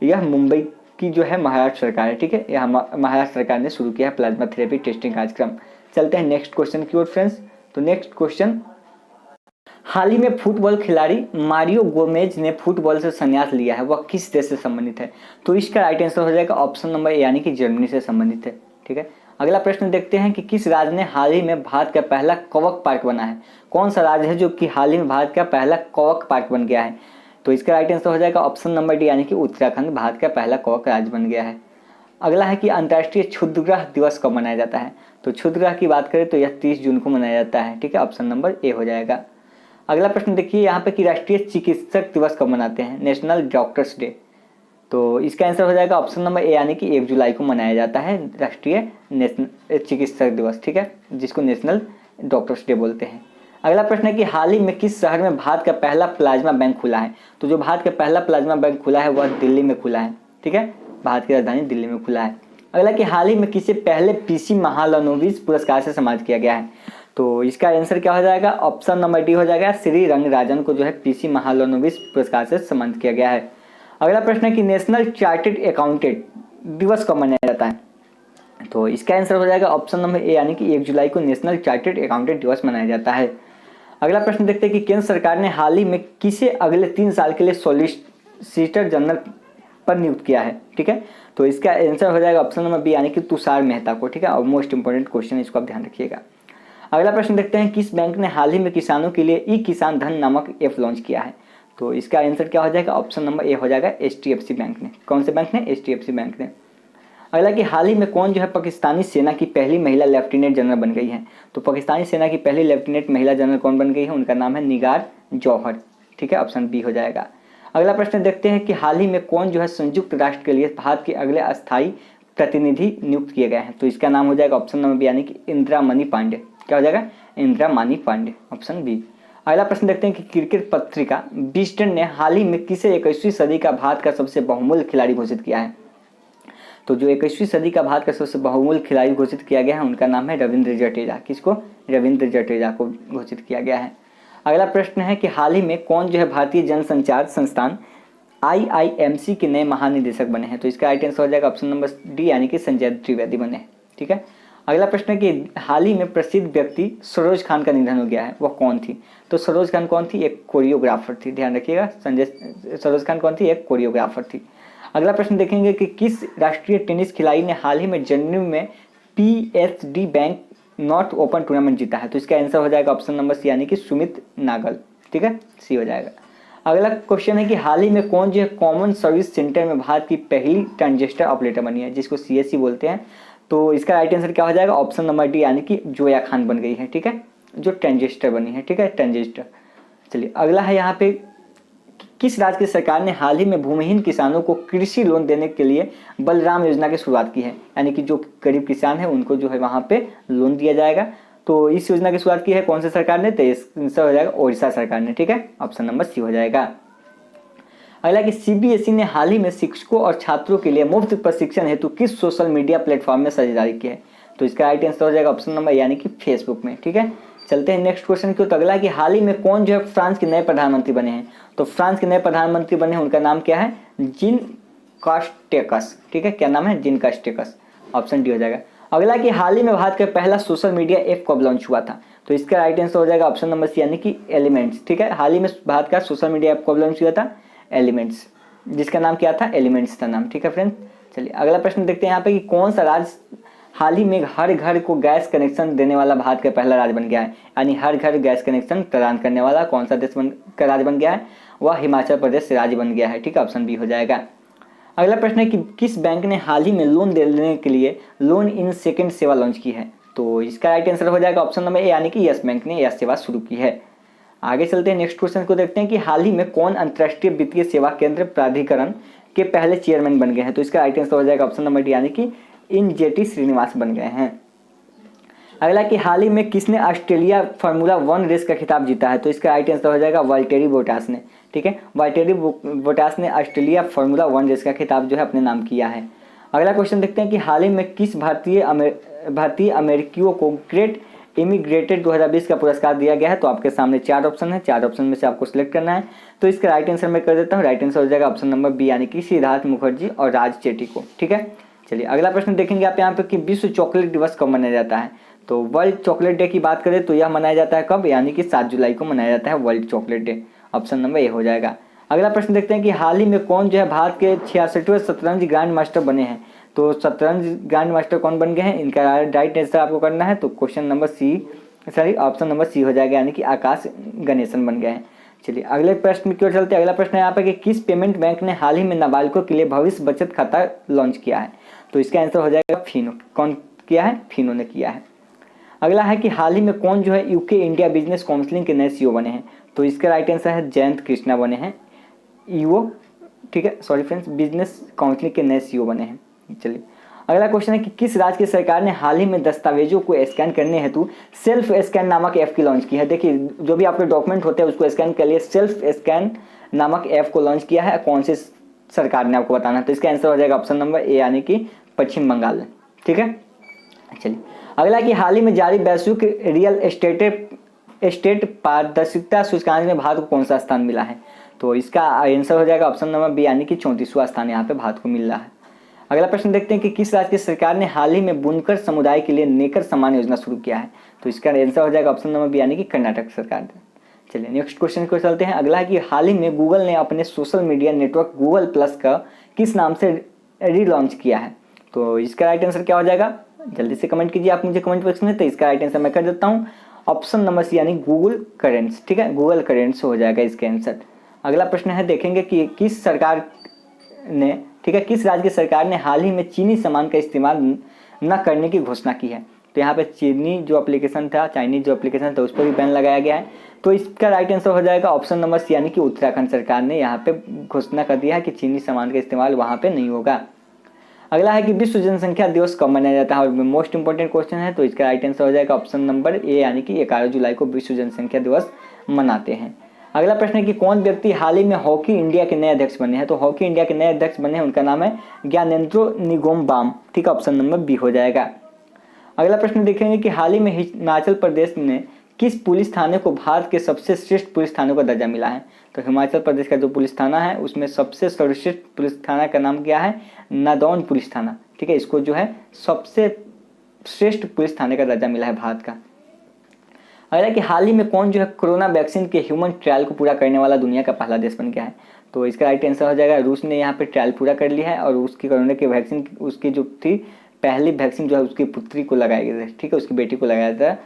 यह मुंबई की जो है महाराष्ट्र सरकार है, ठीक है, यह महाराष्ट्र सरकार ने शुरू किया है प्लाज्मा थेरेपी टेस्टिंग कार्यक्रम। चलते हैं नेक्स्ट क्वेश्चन की ओर फ्रेंड्स। तो नेक्स्ट क्वेश्चन, हाल ही में फुटबॉल खिलाड़ी मारियो गोमेज ने फुटबॉल से संन्यास लिया है, वह किस देश से संबंधित है। तो इसका राइट आंसर हो जाएगा ऑप्शन नंबर ए, यानी कि जर्मनी से संबंधित है, ठीक है। अगला प्रश्न देखते हैं कि किस राज्य ने हाल ही में भारत का पहला कवक पार्क बना है। कौन सा राज्य है जो कि हाल ही में भारत का पहला कवक पार्क बन गया है। तो इसका राइट आंसर हो जाएगा ऑप्शन नंबर डी, यानी कि उत्तराखंड भारत का पहला कवक राज्य बन गया है। अगला है कि अंतर्राष्ट्रीय क्षुद्रग्रह दिवस कब मनाया जाता है। तो क्षुद्रग्रह की बात करें तो यह 30 जून को मनाया जाता है, ठीक है, ऑप्शन नंबर ए हो जाएगा। अगला प्रश्न देखिए यहाँ पे कि राष्ट्रीय चिकित्सक दिवस कब मनाते हैं, नेशनल डॉक्टर्स डे। तो इसका आंसर हो जाएगा ऑप्शन नंबर ए, यानी कि 1 जुलाई को मनाया जाता है राष्ट्रीय चिकित्सक दिवस, ठीक है, जिसको नेशनल डॉक्टर्स डे बोलते हैं। अगला प्रश्न है कि हाल ही में किस शहर में भारत का पहला प्लाज्मा बैंक खुला है। तो जो भारत का पहला प्लाज्मा बैंक खुला है वह दिल्ली में खुला है, ठीक है, भारत की राजधानी दिल्ली में खुला है। अगला कि हाल ही में किसे पहले पीसी महालनोबिस पुरस्कार से सम्मानित किया गया है। तो इसका आंसर क्या हो जाएगा, ऑप्शन नंबर डी हो जाएगा, श्री रंगराजन को जो है पीसी महालनोबिस पुरस्कार से सम्मानित किया गया है। अगला प्रश्न है कि नेशनल चार्टर्ड अकाउंटेंट दिवस कब मनाया जाता है। तो इसका आंसर हो जाएगा ऑप्शन नंबर ए, यानी कि 1 जुलाई को नेशनल चार्टर्ड अकाउंटेंट दिवस मनाया जाता है। अगला प्रश्न देखते हैं कि केंद्र सरकार ने हाल ही में किसे अगले 3 साल के लिए सॉलिसिटर जनरल पर नियुक्त किया है, ठीक है। तो इसका आंसर हो जाएगा ऑप्शन नंबर बी, यानी कि तुषार मेहता को, ठीक है, और मोस्ट इंपॉर्टेंट क्वेश्चन है, इसको आप ध्यान रखिएगा। अगला प्रश्न देखते हैं किस बैंक ने हाल ही में किसानों के लिए ई किसान धन नामक ऐप लॉन्च किया है। तो इसका आंसर क्या हो जाएगा, ऑप्शन नंबर ए हो जाएगा, HDFC बैंक ने। कौन से बैंक ने, HDFC बैंक ने। अगला कि हाल ही में कौन जो है पाकिस्तानी सेना की पहली महिला लेफ्टिनेंट जनरल बन गई है। तो पाकिस्तानी सेना की पहली लेफ्टिनेंट महिला जनरल कौन बन गई है, उनका नाम है निगार जौहर, ठीक है, ऑप्शन बी हो जाएगा। अगला प्रश्न देखते हैं कि हाल ही में कौन जो है संयुक्त राष्ट्र के लिए भारत के अगले अस्थायी प्रतिनिधि नियुक्त किए गए हैं। तो इसका नाम हो जाएगा ऑप्शन नंबर बी, यानी कि इंदिरा मणि पांडे। क्या हो जाएगा, इंदिरा मणि पांडे, ऑप्शन बी। अगला प्रश्न देखते हैं कि क्रिकेट पत्रिका बीस्टन ने हाल ही में किसे 21वीं सदी का भारत का सबसे बहुमूल्य खिलाड़ी घोषित किया है। तो जो 21वीं सदी का भारत का सबसे बहुमूल्य खिलाड़ी घोषित किया गया है उनका नाम है रविंद्र जडेजा। किसको, रविंद्र जडेजा को घोषित किया गया है। अगला प्रश्न है कि हाल ही में कौन जो है भारतीय जनसंचार संस्थान IIMC के नए महानिदेशक बने हैं। तो इसका राइट आंसर हो जाएगा ऑप्शन नंबर डी, यानी कि संजय त्रिवेदी बने, ठीक है। अगला प्रश्न है कि हाल ही में प्रसिद्ध व्यक्ति सरोज खान का निधन हो गया है, वह कौन थी। तो सरोज खान कौन थी, एक कोरियोग्राफर थी, ध्यान रखिएगा, सरोज खान कौन थी, एक कोरियोग्राफर थी। अगला प्रश्न देखेंगे कि किस राष्ट्रीय टेनिस खिलाड़ी ने हाल ही में जनवरी में PSD bank north open tournament जीता है। तो इसका आंसर हो जाएगा ऑप्शन नंबर सी, यानी कि सुमित नागल, ठीक है, सी हो जाएगा। अगला क्वेश्चन है कि हाल ही में कौन जो है कॉमन सर्विस सेंटर में भारत की पहली ट्रांजिस्टर ऑपरेटर बनी है, जिसको CSC बोलते हैं। तो इसका राइट आंसर क्या हो जाएगा, ऑप्शन नंबर डी, यानी कि जोया खान बन गई है, ठीक है, जो ट्रांजिस्टर बनी है, ठीक है, ट्रांजिस्टर। चलिए अगला है यहाँ पे किस राज्य की सरकार ने हाल ही में भूमिहीन किसानों को कृषि लोन देने के लिए बलराम योजना की शुरुआत की है, यानी कि जो गरीब किसान है उनको जो है वहाँ पे लोन दिया जाएगा। तो इस योजना की शुरुआत की है कौन सी सरकार ने, तो इससे हो जाएगा ओडिशा सरकार ने, ठीक है, ऑप्शन नंबर सी हो जाएगा। अगला कि सीबीएसई ने हाल ही में शिक्षकों और छात्रों के लिए मुफ्त प्रशिक्षण हेतु किस सोशल मीडिया प्लेटफॉर्म में साझेदारी की है? तो इसका राइट आंसर हो जाएगा ऑप्शन नंबर यानी कि फेसबुक में। ठीक है, चलते हैं नेक्स्ट क्वेश्चन की। तो अगला कि हाल ही में कौन जो है फ्रांस के नए प्रधानमंत्री बने हैं? तो फ्रांस के नए प्रधानमंत्री बने हैं, उनका नाम क्या है? Jean Castex. ठीक है, क्या नाम है? Jean Castex. ऑप्शन डी हो जाएगा। अगला कि हाल ही में भारत का पहला सोशल मीडिया ऐप कब लॉन्च हुआ था? तो इसका राइट आंसर हो जाएगा ऑप्शन नंबर सी यानी कि एलिमेंट्स। ठीक है, हाल ही में भारत का सोशल मीडिया ऐप कब लॉन्च हुआ था? एलिमेंट्स, जिसका नाम क्या था? एलिमेंट्स था नाम। ठीक है फ्रेंड्स, चलिए अगला प्रश्न देखते हैं यहाँ पे कि कौन सा राज्य हाल ही में हर घर को गैस कनेक्शन देने वाला भारत का पहला राज्य बन गया है? यानी हर घर गैस कनेक्शन प्रदान करने वाला कौन सा देश का राज्य बन गया है? वह हिमाचल प्रदेश राज्य बन गया है। ठीक है, ऑप्शन बी हो जाएगा। अगला प्रश्न है कि किस बैंक ने हाल ही में लोन देने के लिए लोन इन सेकंड सेवा लॉन्च की है? तो इसका राइट आंसर हो जाएगा ऑप्शन नंबर ए यानी कि यस बैंक ने यह सेवा शुरू की है। आगे चलते हैं नेक्स्ट क्वेश्चन को देखते हैं कि हाल ही में कौन अंतर्राष्ट्रीय वित्तीय सेवा केंद्र प्राधिकरण के पहले चेयरमैन बन गए हैं? तो इसका राइट आंसर हो जाएगा ऑप्शन नंबर डी यानी कि इन जेटी श्रीनिवास बन गए हैं। अगला कि हाल ही में किसने ऑस्ट्रेलिया फार्मूला 1 रेस का खिताब जीता है? तो इसका राइट आंसर हो जाएगा वाल्टेरी बोटास ने। ठीक है, वाल्टेरी बोटास ने ऑस्ट्रेलिया फार्मूला 1 रेस का खिताब जो है अपने नाम किया है। अगला क्वेश्चन देखते हैं कि हाल ही में किस भारतीय अमेरिकियों को ग्रेट इमिग्रेटेड 2020 का पुरस्कार दिया गया है? तो आपके सामने 4 ऑप्शन है, 4 ऑप्शन में से आपको सिलेक्ट करना है। तो इसका राइट आंसर मैं कर देता हूँ, राइट आंसर हो जाएगा ऑप्शन नंबर बी यानी कि सिद्धार्थ मुखर्जी और राज चेट्टी को। ठीक है, चलिए अगला प्रश्न देखेंगे आप यहाँ पे कि विश्व चॉकलेट दिवस कब मनाया जाता है? तो वर्ल्ड चॉकलेट डे की बात करें तो यह मनाया जाता है कब? यानी कि 7 जुलाई को मनाया जाता है world chocolate day. Option number A हो जाएगा। अगला प्रश्न देखते हैं कि हाल ही में कौन जो है भारत के 66वें शतरंज ग्रैंड मास्टर बने हैं? तो शतरंज ग्रैंड मास्टर कौन बन गए हैं? इनका राइट आंसर आपको करना है। तो question number option number C हो जाएगा यानी कि आकाश गणेशन बन गए हैं। चलिए अगले प्रश्न की ओर चलते हैं। अगला प्रश्न है यहाँ पे कि किस पेमेंट बैंक ने हाल ही में नाबालिगों के लिए भविष्य बचत खाता लॉन्च किया है? तो इसका आंसर हो जाएगा फिनो। कौन किया है? फिनो ने किया है। अगला है कि हाल ही में कौन जो है यूके इंडिया बिजनेस काउंसिलिंग के नए सीईओ बने हैं? तो इसका राइट आंसर है जयंत कृष्णा बने हैं ईओ। ठीक है, सॉरी फ्रेंड्स, बिजनेस काउंसिलिंग के नए सीईओ बने हैं। चलिए अगला क्वेश्चन है कि किस राज्य की सरकार ने हाल ही में दस्तावेजों को स्कैन करने हेतु सेल्फ स्कैन नामक ऐप की लॉन्च की है? देखिए, जो भी आपके डॉक्यूमेंट होते हैं उसको स्कैन के लिए सेल्फ स्कैन नामक ऐप को लॉन्च किया है। कौन सी सरकार ने आपको बताना है? तो इसका आंसर हो जाएगा ऑप्शन नंबर ए यानी कि पश्चिम बंगाल। ठीक है, चलिए अगला कि हाल ही में जारी वैश्विक रियल एस्टेट पारदर्शिता सूचकांक में भारत को कौन सा स्थान मिला है? तो इसका आंसर हो जाएगा ऑप्शन नंबर बी यानी कि 34वां स्थान यहाँ पे भारत को मिल रहा है। अगला प्रश्न देखते हैं कि किस राज्य की सरकार ने हाल ही में बुनकर समुदाय के लिए नेकर सम्मान योजना शुरू किया है? तो इसका आंसर हो जाएगा ऑप्शन नंबर बी यानी कि कर्नाटक सरकार। चलिए नेक्स्ट क्वेश्चन को चलते हैं। अगला है कि हाल ही में गूगल ने अपने social media network Google plus का किस नाम से रीलॉन्च किया है? तो इसका राइट आंसर क्या हो जाएगा? जल्दी से कमेंट कीजिए आप मुझे कमेंट बॉक्स में। तो इसका राइट आंसर मैं कर देता हूँ ऑप्शन नंबर सी यानी गूगल करेंट्स। ठीक है, गूगल करेंट्स हो जाएगा इसका आंसर। अगला प्रश्न है, देखेंगे कि किस सरकार ने, ठीक है, किस राज्य की सरकार ने हाल ही में चीनी सामान का इस्तेमाल न करने की घोषणा की है? तो यहाँ पे चीनी जो एप्लीकेशन था, चाइनीज जो एप्लीकेशन था, उस पर भी बैन लगाया गया है। तो इसका राइट आंसर हो जाएगा ऑप्शन नंबर सी यानी कि उत्तराखंड सरकार ने यहाँ पे घोषणा कर दिया है कि चीनी सामान का इस्तेमाल वहाँ पे नहीं होगा। अगला है कि विश्व जनसंख्या दिवस कब मनाया जाता है? और मोस्ट इंपॉर्टेंट क्वेश्चन है, तो इसका राइट आंसर हो जाएगा ऑप्शन नंबर ए यानी कि 11 जुलाई को विश्व जनसंख्या दिवस मनाते हैं। अगला प्रश्न है कि कौन व्यक्ति हाल ही में हॉकी इंडिया के नए अध्यक्ष बने हैं? तो हॉकी इंडिया के नए अध्यक्ष बने हैं, उनका नाम है ज्ञानेंद्रो निगोम्बाम। ठीक है, ऑप्शन नंबर बी हो जाएगा। अगला प्रश्न देखेंगे कि हाल ही में हिमाचल प्रदेश ने किस पुलिस थाने को भारत के सबसे श्रेष्ठ पुलिस थाने का दर्जा मिला है? तो हिमाचल प्रदेश का जो पुलिस थाना है उसमें सबसे सर्वश्रेष्ठ पुलिस थाना का नाम क्या है? नादौन पुलिस थाना। ठीक है, इसको जो है सबसे श्रेष्ठ पुलिस थाने का दर्जा मिला है भारत का। अगला कि हाल ही में कौन जो है कोरोना वैक्सीन के ह्यूमन ट्रायल को पूरा करने वाला दुनिया का पहला देश बन गया है? तो इसका राइट आंसर हो जाएगा रूस ने यहाँ पे ट्रायल पूरा कर लिया है और उसकी कोरोना की वैक्सीन, उसकी जो थी पहली वैक्सीन जो है उसकी पुत्री को लगाई गई थी। ठीक है, उसकी बेटी को लगाया था।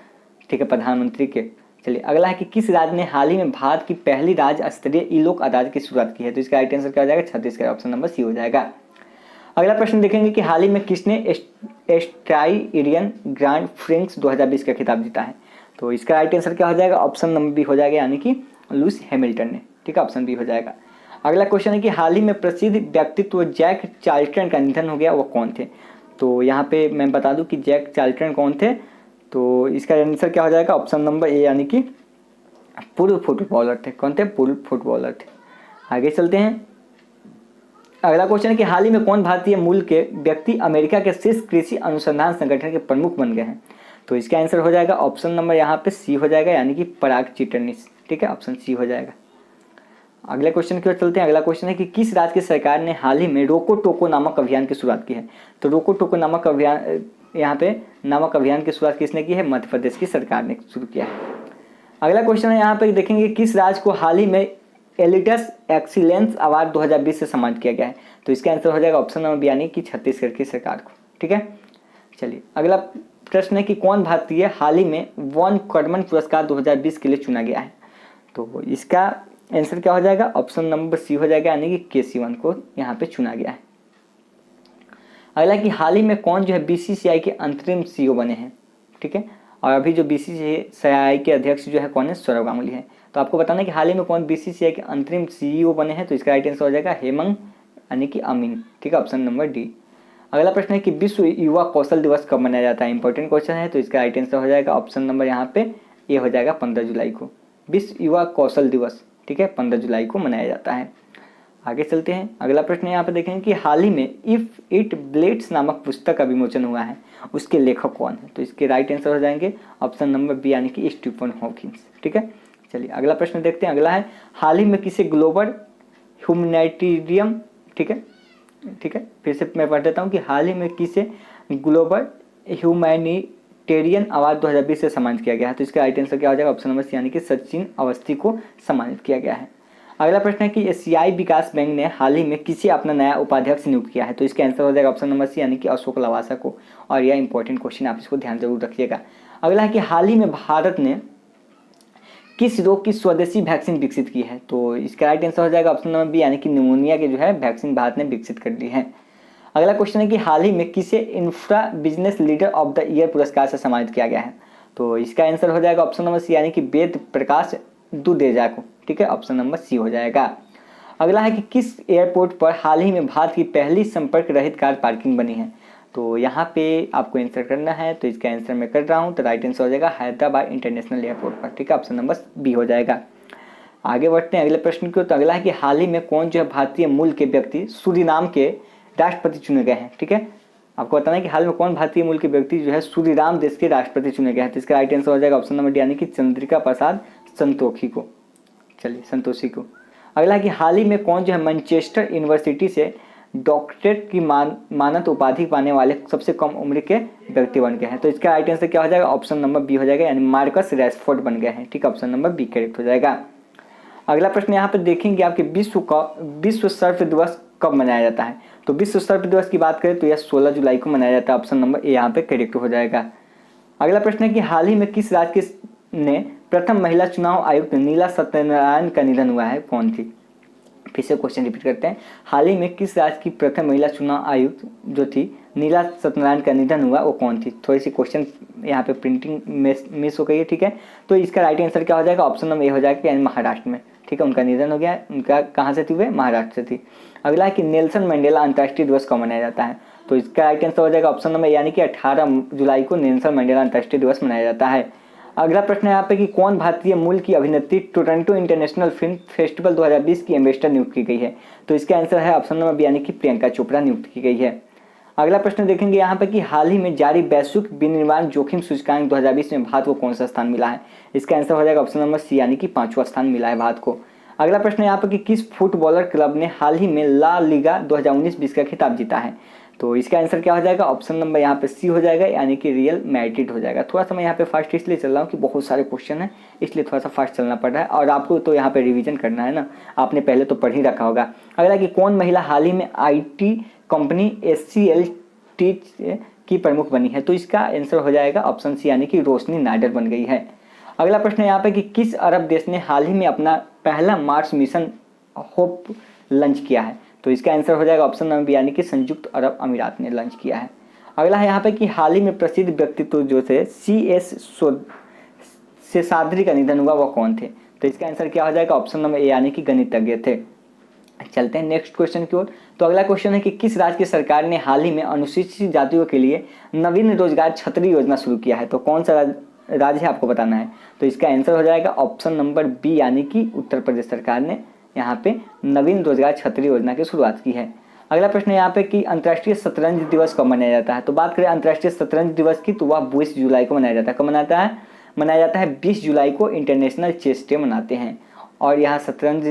ठीक है, प्रधानमंत्री के। चलिए अगला है कि किस राज्य ने हाल ही में भारत की पहली राज्य स्तरीय ई लोक अदालत की शुरुआत की है? तो इसका राइट आंसर क्या हो जाएगा? छत्तीसगढ़। ऑप्शन नंबर सी हो जाएगा। अगला प्रश्न देखेंगे कि हाल ही में किसने एस्ट्राइडियन ग्रांड प्रिक्स 2020 का खिताब जीता है? तो इसका राइट आंसर क्या हो जाएगा? ऑप्शन नंबर बी हो जाएगा यानी कि लुइस हैमिल्टन ने। ठीक है, ऑप्शन बी हो जाएगा। अगला क्वेश्चन है कि हाल ही में प्रसिद्ध व्यक्तित्व जैक चार्ल्टन का निधन हो गया, वो कौन थे? तो यहाँ पे मैं बता दूं कि जैक चार्ल्टन कौन थे। तो इसका आंसर क्या हो जाएगा? ऑप्शन नंबर ए यानी कि पूर्व फुटबॉलर थे। कौन थे? पूर्व फुटबॉलर थे। आगे चलते हैं। अगला क्वेश्चन है कि हाल ही में कौन भारतीय मूल के व्यक्ति अमेरिका के शीर्ष कृषि अनुसंधान संगठन के प्रमुख बन गए हैं? तो इसका आंसर हो जाएगा ऑप्शन नंबर यहाँ पे सी हो जाएगा, यानी कि पराग चिटर्निस। ठीक है, ऑप्शन सी हो जाएगा। अगले क्वेश्चन की ओर चलते हैं। अगला क्वेश्चन है कि किस राज्य की सरकार ने हाल ही में रोको टोको नामक अभियान की शुरुआत की है? तो रोको टोको नामक अभियान यहाँ पे नामक अभियान की शुरुआत किसने की है? मध्य प्रदेश की सरकार ने शुरू किया है। अगला क्वेश्चन है यहाँ पे देखेंगे किस राज्य को हाल ही में एलिटस एक्सीलेंस अवार्ड 2020 से सम्मानित किया गया है? तो इसका आंसर हो जाएगा ऑप्शन नंबर बी, यानी कि छत्तीसगढ़ की सरकार को। ठीक है, चलिए अगला प्रश्न है कि कौन भारतीय हाल ही में वन कर्मन पुरस्कार 2020 के लिए चुना गया है? तो इसका आंसर क्या हो जाएगा? ऑप्शन नंबर सी हो जाएगा, यानी कि केसी1 को यहाँ पे चुना गया है। अगला कि हाल ही में कौन जो है बीसीसीआई के अंतरिम सीईओ बने हैं? ठीक है, और अभी जो बीसीसीआई के अध्यक्ष जो है कौन है? सौरव गांगुली है। तो आपको बताना है कि हाल ही में कौन बीसीसीआई के अंतरिम सीईओ बने हैं? तो इसका राइट आंसर हो जाएगा हेमंत यानी कि अमीन। ठीक है, ऑप्शन नंबर डी। अगला प्रश्न है कि विश्व युवा कौशल दिवस कब मनाया जाता है? इंपॉर्टेंट क्वेश्चन है, तो इसका राइट आंसर हो जाएगा ऑप्शन नंबर यहाँ पे ए हो जाएगा 15 जुलाई को। विश्व युवा कौशल दिवस, ठीक है, 15 जुलाई को मनाया जाता है। आगे चलते हैं। अगला प्रश्न यहाँ पे देखेंगे कि हाल ही में इफ इट ब्लेड्स नामक पुस्तक का विमोचन हुआ है, उसके लेखक कौन है? तो इसके राइट आंसर हो जाएंगे ऑप्शन नंबर बी, यानी कि स्टीफन हॉकिंस। ठीक है, चलिए अगला प्रश्न देखते हैं। अगला है हाल ही में किसे ग्लोबल ह्यूमैनिटेरियम, ठीक है, फिर से मैं पढ़ देता हूँ कि हाल ही में किसे ग्लोबल ह्यूमैनिटेरियन अवार्ड 2020 से सम्मानित किया गया है? तो इसका राइट आंसर क्या हो जाएगा? ऑप्शन नंबर सी, यानी कि सचिन अवस्थी को सम्मानित किया गया है। अगला प्रश्न है कि एशियाई विकास बैंक ने हाल ही में किसे अपना नया उपाध्यक्ष नियुक्त किया है? तो इसका आंसर हो जाएगा ऑप्शन नंबर सी, यानी कि अशोक लवासा को। और यह इंपॉर्टेंट क्वेश्चन, आप इसको ध्यान जरूर रखिएगा। अगला है कि हाल ही में भारत ने किस रोग की स्वदेशी वैक्सीन विकसित की है? तो इसका राइट आंसर हो जाएगा ऑप्शन नंबर बी, यानी कि निमोनिया के जो है वैक्सीन भारत ने विकसित कर ली है। अगला क्वेश्चन है कि हाल ही में किसे infra business leader of the year पुरस्कार से सम्मानित किया गया है? तो इसका आंसर हो जाएगा ऑप्शन नंबर सी, यानी कि वेद प्रकाश दुदेजा को। ठीक है, ऑप्शन नंबर सी हो जाएगा। अगला है कि किस एयरपोर्ट पर हाल ही में भारत की पहली संपर्क रहित कार पार्किंग बनी है? तो यहाँ पे आपको आंसर करना है, तो इसका आंसर मैं कर रहा हूँ। तो राइट आंसर हो जाएगा हैदराबाद इंटरनेशनल एयरपोर्ट पर। ठीक है, ऑप्शन नंबर बी हो जाएगा। आगे बढ़ते हैं अगले प्रश्न की। तो अगला है कि हाल ही में कौन जो है भारतीय मूल के व्यक्ति सूरीनाम के राष्ट्रपति चुने गए हैं? ठीक है, आपको बताना है कि हाल में कौन भारतीय मूल के व्यक्ति जो है सूरीनाम देश के राष्ट्रपति चुने गए हैं? तो इसका राइट आंसर हो जाएगा ऑप्शन नंबर डी, यानी कि चंद्रिका प्रसाद संतोखी को। चलिए, संतोषी को। अगला है कि हाल ही में कौन जो है मैनचेस्टर यूनिवर्सिटी से डॉक्टरेट की मानद उपाधि पाने वाले सबसे कम उम्र के व्यक्ति बन गए हैं? तो इसका राइट आंसर क्या हो जाएगा? ऑप्शन नंबर बी हो जाएगा, यानी मार्कस रैशफोर्ड बन गए हैं। ठीक है, ऑप्शन नंबर बी करेक्ट हो जाएगा। अगला प्रश्न यहाँ पे देखेंगे आपके विश्व सर्प दिवस कब मनाया जाता है? तो विश्व सर्प दिवस की बात करें तो यह 16 जुलाई को मनाया जाता है। ऑप्शन नंबर ए यहाँ पे करेक्ट हो जाएगा। अगला प्रश्न है कि हाल ही में किस राज्य ने प्रथम महिला चुनाव आयुक्त नीला सत्यनारायण का निधन हुआ है? कौन थी? फिर से क्वेश्चन रिपीट करते हैं। हाल ही में किस राज्य की प्रथम महिला चुनाव आयुक्त जो थी नीला सत्यनारायण का निधन हुआ, वो कौन थी? थोड़ी सी क्वेश्चन यहाँ पे प्रिंटिंग मिस हो गई है। ठीक है, तो इसका राइट आंसर क्या हो जाएगा? ऑप्शन नंबर ए हो जाएगा, यानी महाराष्ट्र में। ठीक है, उनका निधन हो गया। उनका कहाँ से थी? वे महाराष्ट्र से थी। अगला है कि नेल्सन मंडेला अंतर्राष्ट्रीय दिवस कब मनाया जाता है? तो इसका राइट आंसर हो जाएगा ऑप्शन नंबर, यानी कि 18 जुलाई को नेल्सन मंडेला अंतर्राष्ट्रीय दिवस मनाया जाता है। अगला प्रश्न है यहाँ पे कि कौन भारतीय मूल की अभिनेत्री टोरंटो इंटरनेशनल फिल्म फेस्टिवल 2020 की एम्बेसडर नियुक्त की गई है? तो इसका आंसर है ऑप्शन नंबर बी, यानी कि प्रियंका चोपड़ा नियुक्त की गई है। अगला प्रश्न देखेंगे यहाँ पे कि हाल ही में जारी वैश्विक विनिर्माण जोखिम सूचकांक 2020 में भारत को कौन सा स्थान मिला है? इसका आंसर हो जाएगा ऑप्शन नंबर सी, यानी कि 5वां स्थान मिला है भारत को। अगला प्रश्न यहाँ पे कि किस फुटबॉलर क्लब ने हाल ही में ला लीगा 2019-20 का खिताब जीता है? तो इसका आंसर क्या हो जाएगा? ऑप्शन नंबर यहाँ पे सी हो जाएगा, यानी कि रियल मैड्रिड हो जाएगा। थोड़ा सा मैं यहाँ पे फास्ट इसलिए चल रहा हूँ कि बहुत सारे क्वेश्चन हैं, इसलिए थोड़ा सा फास्ट चलना पड़ रहा है। और आपको तो यहाँ पे रिवीजन करना है ना, आपने पहले तो पढ़ ही रखा होगा। अगला कि कौन महिला हाल ही में IT कंपनी HCL की प्रमुख बनी है? तो इसका आंसर हो जाएगा ऑप्शन सी, यानी कि रोशनी नायडर बन गई है। अगला प्रश्न है यहाँ पे कि किस अरब देश ने हाल ही में अपना पहला मार्स मिशन होप लॉन्च किया है? तो इसका आंसर हो जाएगा ऑप्शन नंबर बी, यानी कि संयुक्त अरब अमीरात ने लॉन्च किया है। अगला है यहाँ पे कि हाल ही में प्रसिद्ध व्यक्तित्व जो थे CS शेषाद्री का निधन हुआ, वो कौन थे? तो इसका आंसर क्या हो जाएगा? ऑप्शन नंबर ए, यानी कि गणितज्ञ थे। चलते हैं नेक्स्ट क्वेश्चन की ओर। तो अगला क्वेश्चन है कि किस राज्य की सरकार ने हाल ही में अनुसूचित जातियों के लिए नवीन रोजगार छतरी योजना शुरू किया है? तो कौन सा राज्य है, आपको बताना है। तो इसका आंसर हो जाएगा ऑप्शन नंबर बी, यानी कि उत्तर प्रदेश सरकार ने यहाँ पे नवीन रोजगार छतरी योजना की शुरुआत की है। अगला प्रश्न है यहाँ पे कि अंतर्राष्ट्रीय शतरंज दिवस कब मनाया जाता है। तो बात करें अंतर्राष्ट्रीय शतरंज दिवस की तो वह 20 जुलाई को मनाया जाता है। कब मनाया जाता है 20 जुलाई को इंटरनेशनल चेस डे मनाते हैं। और यहाँ शतरंज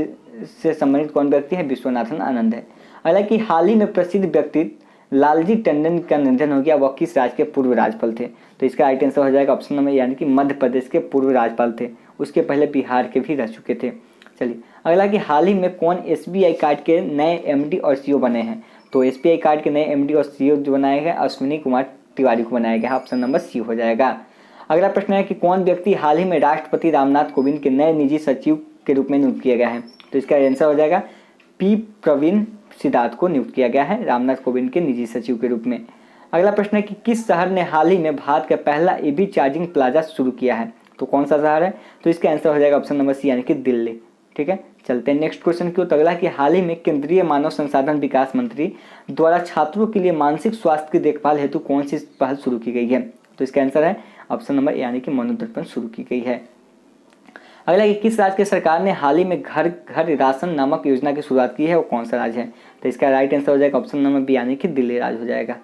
से संबंधित कौन व्यक्ति है, विश्वनाथन आनंद है। हालांकि हाल ही में प्रसिद्ध व्यक्ति लालजी टंडन का निधन हो गया, वह किस राज्य के पूर्व राज्यपाल थे। तो इसका राइट आंसर हो जाएगा ऑप्शन नंबर यानी कि मध्य प्रदेश के पूर्व राज्यपाल थे, उसके पहले बिहार के भी रह चुके थे। चलिए अगला कि हाल ही में कौन एसबीआई कार्ड के नए एमडी और सीईओ बने हैं। तो एसबीआई कार्ड के नए एमडी और सीईओ जो बनाए गए अश्विनी कुमार तिवारी को बनाया गया, ऑप्शन नंबर सी हो जाएगा। अगला प्रश्न है कि कौन व्यक्ति हाल ही में राष्ट्रपति रामनाथ कोविंद के नए निजी सचिव के रूप में नियुक्त किया गया है। तो इसका आंसर हो जाएगा पी प्रवीण सिद्धार्थ को नियुक्त किया गया है रामनाथ कोविंद के निजी सचिव के रूप में। अगला प्रश्न है कि किस शहर ने हाल ही में भारत का पहला ईवी चार्जिंग प्लाजा शुरू किया है। तो कौन सा शहर है। तो इसका आंसर हो जाएगा ऑप्शन नंबर सी यानी कि दिल्ली। ठीक है, चलते हैं नेक्स्ट क्वेश्चन की। तो अगला कि हाल ही में केंद्रीय मानव संसाधन विकास मंत्री द्वारा छात्रों के लिए मानसिक स्वास्थ्य की देखभाल हेतु कौन सी पहल शुरू की गई है। तो इसका आंसर है ऑप्शन नंबर यानी कि मनोदर्पण शुरू की गई है। अगला कि किस राज्य की सरकार ने हाल ही में घर घर राशन नामक योजना की शुरुआत की है, वो कौन सा राज्य है। तो इसका राइट आंसर हो जाएगा ऑप्शन नंबर बी यानी कि दिल्ली राज्य हो जाएगा।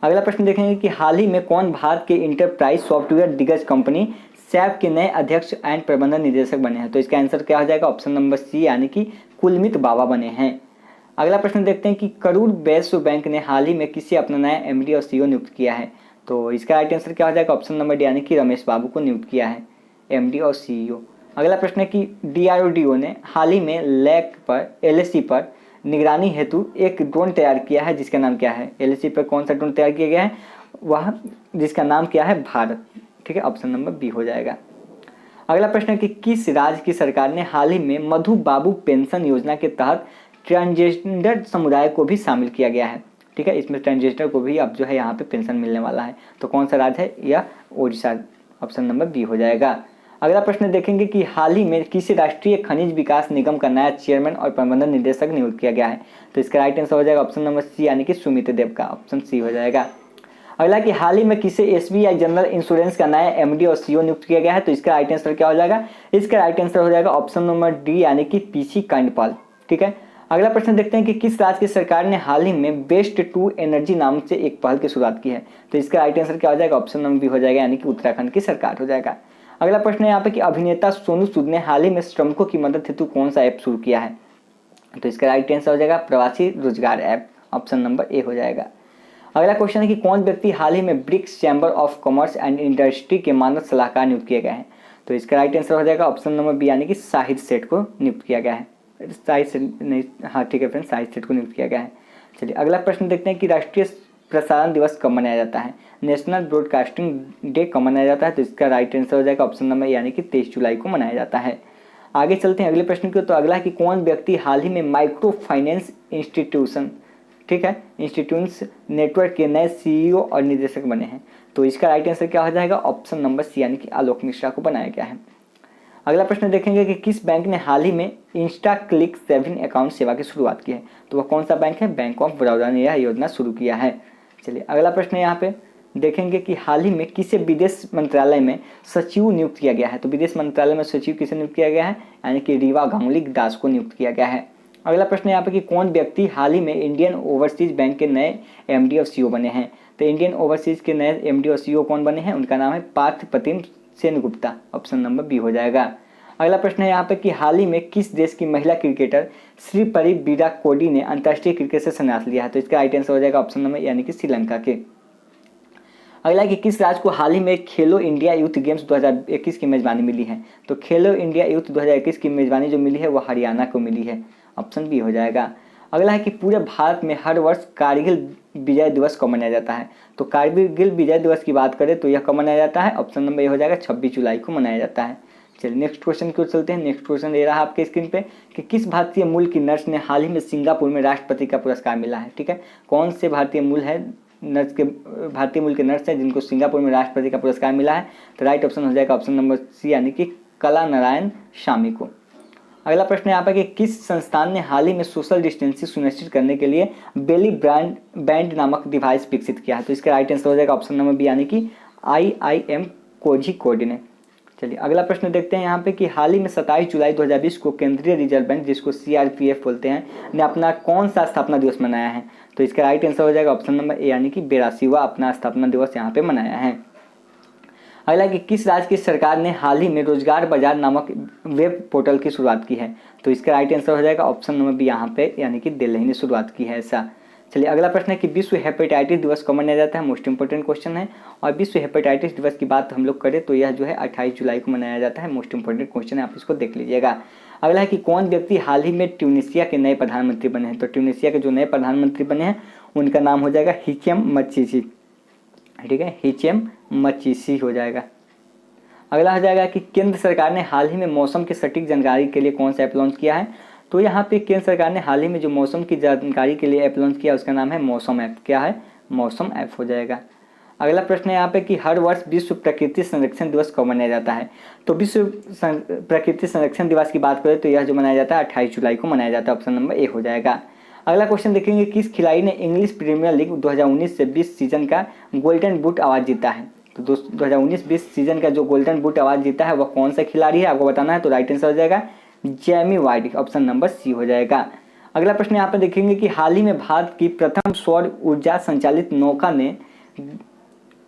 अगला प्रश्न देखेंगे कि हाल ही में कौन भारत के इंटरप्राइज सॉफ्टवेयर दिग्गज कंपनी सैप के नए अध्यक्ष एंड प्रबंधन निदेशक बने हैं। तो इसका आंसर क्या हो जाएगा ऑप्शन नंबर सी यानी कि कुलमित बाबा बने हैं। अगला प्रश्न देखते हैं कि करूर वैश्य बैंक ने हाल ही में किसे अपना नया एमडी और सीईओ नियुक्त किया है। तो इसका राइट आंसर क्या हो जाएगा ऑप्शन नंबर डी यानी कि रमेश बाबू को नियुक्त किया है एमडी और सीईओ। अगला प्रश्न है कि डीआरडीओ ने हाल ही में लैक पर एलएसी पर निगरानी हेतु एक ड्रोन तैयार किया है जिसका नाम क्या है। एलएसी पर कौन सा ड्रोन तैयार किया गया है, वह जिसका नाम क्या है, भारत। ठीक है, ऑप्शन नंबर बी हो जाएगा। अगला प्रश्न है कि किस राज्य की सरकार ने हाल ही में मधु बाबू पेंशन योजना के तहत ट्रांसजेंडर समुदाय को भी शामिल किया गया है। ठीक है, इसमें ट्रांसजेंडर को भी अब जो है यहाँ पे पेंशन मिलने वाला है। तो कौन सा राज्य है, यह ओडिशा, ऑप्शन नंबर बी हो जाएगा। अगला प्रश्न देखेंगे कि हाल ही में किसी राष्ट्रीय खनिज विकास निगम का नया चेयरमैन और प्रबंधन निदेशक नियुक्त किया गया है। तो इसका राइट आंसर हो जाएगा ऑप्शन नंबर सी यानी कि सुमित देव का, ऑप्शन सी हो जाएगा। अगला कि हाल ही में किसे एसबीआई जनरल इंश्योरेंस का नया एमडी और सीईओ नियुक्त किया गया है। तो इसका राइट आंसर क्या हो जाएगा, इसका राइट आंसर हो जाएगा ऑप्शन नंबर डी यानी कि पीसी कांडपाल। ठीक है, अगला प्रश्न देखते हैं कि किस राज्य की सरकार ने हाल ही में वेस्ट टू एनर्जी नाम से एक पहल की शुरुआत की है। तो इसका राइट आंसर क्या हो जाएगा, ऑप्शन नंबर बी हो जाएगा यानी कि उत्तराखंड की सरकार हो जाएगा। अगला प्रश्न है यहाँ पे कि अभिनेता सोनू सूद ने हाल ही में श्रमिकों की मदद हेतु कौन सा ऐप शुरू किया है। तो इसका राइट आंसर हो जाएगा प्रवासी रोजगार ऐप, ऑप्शन नंबर ए हो जाएगा। अगला क्वेश्चन है कि कौन व्यक्ति हाल ही में BRICS chamber of commerce and industry के मानद सलाहकार नियुक्त किए गए हैं। तो इसका राइट आंसर हो जाएगा ऑप्शन नंबर बी यानी कि साहिद सेठ को नियुक्त किया गया है। साहिद सेठ नहीं, हाँ ठीक है फ्रेंड्स, साहिद सेठ को नियुक्त किया गया है। चलिए अगला प्रश्न देखते हैं कि राष्ट्रीय प्रसारण दिवस कब मनाया जाता है। नेशनल ब्रॉडकास्टिंग डे कब मनाया जाता है। तो इसका राइट आंसर हो जाएगा ऑप्शन नंबर यानी कि 23 जुलाई को मनाया जाता है। आगे चलते हैं अगले प्रश्न की। तो अगला है कि कौन व्यक्ति हाल ही में माइक्रो फाइनेंस इंस्टीट्यूशन, ठीक है, इंस्टीट्यूट्स नेटवर्क के नए सीईओ और निदेशक बने हैं। तो इसका राइट आंसर क्या हो जाएगा, ऑप्शन नंबर सी यानी कि आलोक मिश्रा को बनाया गया है। अगला प्रश्न देखेंगे कि किस बैंक ने हाल ही में इंस्टा क्लिक सेविंग अकाउंट सेवा की शुरुआत की है। तो वह कौन सा बैंक है, बैंक ऑफ बड़ौदा ने यह योजना शुरू किया है। चलिए अगला प्रश्न यहाँ पे देखेंगे कि हाल ही में किसे विदेश मंत्रालय में सचिव नियुक्त किया गया है। तो विदेश मंत्रालय में सचिव किसे नियुक्त किया गया है, यानी कि रीवा गांगुली दास को नियुक्त किया गया है। अगला प्रश्न यहाँ पे कि कौन व्यक्ति हाल ही में इंडियन ओवरसीज बैंक के नए एमडी और सीईओ बने हैं। तो इंडियन ओवरसीज के नए एमडी और सीईओ कौन बने हैं, उनका नाम है पार्थ प्रतिम सेनगुप्ता, ऑप्शन नंबर बी हो जाएगा। अगला प्रश्न है यहाँ पे कि हाल ही में किस देश की महिला क्रिकेटर श्रीपरी विराकोडी ने अंतर्राष्ट्रीय क्रिकेट से संन्यास लिया है। तो इसका राइट आंसर हो जाएगा ऑप्शन नंबर यानी कि श्रीलंका के। अगला कि किस राज्य को हाल ही में खेलो इंडिया यूथ गेम्स 2021 की मेजबानी मिली है। तो खेलो इंडिया यूथ 2021 की मेजबानी जो मिली है वह हरियाणा को मिली है, ऑप्शन बी हो जाएगा। अगला है कि पूरे भारत में हर वर्ष कारगिल विजय दिवस कब मनाया जाता है। तो कारगिल विजय दिवस की बात करें तो यह कब मनाया जाता है, ऑप्शन नंबर ए हो जाएगा 26 जुलाई को मनाया जाता है। चलिए नेक्स्ट क्वेश्चन की ओर चलते हैं। नेक्स्ट क्वेश्चन दे रहा है आपके स्क्रीन पे कि किस भारतीय मूल की नर्स ने हाल ही में सिंगापुर में राष्ट्रपति का पुरस्कार मिला है। ठीक है, कौन से भारतीय मूल है नर्स के, भारतीय मूल के नर्स है जिनको सिंगापुर में राष्ट्रपति का पुरस्कार मिला है। तो राइट ऑप्शन हो जाएगा ऑप्शन नंबर सी यानी कि कला नारायण शामी को। अगला प्रश्न यहाँ पर कि किस संस्थान ने हाल ही में सोशल डिस्टेंसिंग सुनिश्चित करने के लिए बेली बैंड नामक डिवाइस विकसित किया है। तो इसका राइट आंसर हो जाएगा ऑप्शन नंबर बी यानी कि IIM कोझिकोड ने। चलिए अगला प्रश्न देखते हैं यहाँ पे कि हाल ही में 27 जुलाई 2020 को केंद्रीय रिजर्व बैंक, जिसको CRPF बोलते हैं, ने अपना कौन सा स्थापना दिवस मनाया है? तो इसका राइट आंसर हो जाएगा ऑप्शन नंबर ए, यानी कि 82वां अपना स्थापना दिवस यहाँ पे मनाया है। अगला कि किस राज्य की सरकार ने हाल ही में रोजगार बाजार नामक वेब पोर्टल की शुरुआत की है? तो इसका राइट आंसर हो जाएगा ऑप्शन नंबर बी यहाँ पे, यानी कि दिल्ली ने शुरुआत की है ऐसा। चलिए अगला प्रश्न है कि विश्व हेपेटाइटिस दिवस कब मनाया जाता है? मोस्ट इंपोर्टेंट क्वेश्चन है। और विश्व हेपेटाइटिस दिवस की बात हम लोग करें तो यह जो है 28 जुलाई को मनाया जाता है। मोस्ट इंपोर्टेंट क्वेश्चन है, आप इसको देख लीजिएगा। अगला है कि कौन व्यक्ति हाल ही में ट्यूनीशिया के नए प्रधानमंत्री बने हैं? तो ट्यूनीशिया के जो नए प्रधानमंत्री बने हैं उनका नाम हो जाएगा हिचेम मचीसी। ठीक है, हिचेम मचीसी हो जाएगा। अगला हो जाएगा कि केंद्र सरकार ने हाल ही में मौसम की सटीक जानकारी के लिए कौन सा ऐप लॉन्च किया है? तो यहाँ पे केंद्र सरकार ने हाल ही में जो मौसम की जानकारी के लिए ऐप लॉन्च किया उसका नाम है मौसम ऐप। क्या है? मौसम ऐप हो जाएगा। अगला प्रश्न है यहाँ पे कि हर वर्ष विश्व प्रकृति संरक्षण दिवस कब मनाया जाता है? तो विश्व प्रकृति संरक्षण दिवस की बात करें तो यह जो मनाया जाता है 28 जुलाई को मनाया जाता है। ऑप्शन नंबर ए हो जाएगा। अगला क्वेश्चन देखेंगे, किस खिलाड़ी ने इंग्लिश प्रीमियर लीग 2019 से 20 सीजन का गोल्डन बूट अवार्ड जीता है? तो 2019-20 सीजन का जो गोल्डन बूट अवार्ड जीता है वह कौन सा खिलाड़ी है, आपको बताना है। तो राइट आंसर हो जाएगा Jamie Vardy, option number C हो जाएगा। अगला प्रश्न यहाँ पर देखेंगे कि हाल ही में भारत की प्रथम सौर ऊर्जा संचालित नौका ने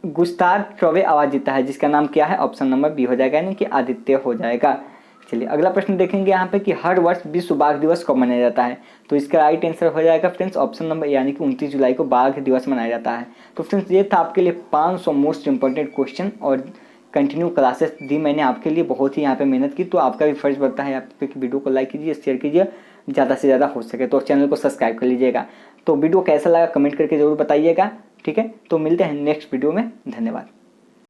गुस्ताव ट्रॉवे अवार्ड जीता है, जिसका नाम क्या है? ऑप्शन नंबर बी हो जाएगा, यानी कि आदित्य हो जाएगा। चलिए अगला प्रश्न देखेंगे यहाँ पे कि हर वर्ष विश्व बाघ दिवस कब मनाया जाता है? तो इसका राइट आंसर हो जाएगा फ्रेंड्स ऑप्शन नंबर, यानी कि 29 जुलाई को बाघ दिवस मनाया जाता है। तो फ्रेंड्स ये था आपके लिए 500 मोस्ट इंपॉर्टेंट क्वेश्चन और कंटिन्यू क्लासेस दी मैंने आपके लिए, बहुत ही यहाँ पे मेहनत की। तो आपका भी फर्ज बनता है आप वीडियो को लाइक कीजिए, शेयर कीजिए, ज़्यादा से ज़्यादा हो सके तो चैनल को सब्सक्राइब कर लीजिएगा। तो वीडियो कैसा लगा कमेंट करके ज़रूर बताइएगा। ठीक है, तो मिलते हैं नेक्स्ट वीडियो में। धन्यवाद।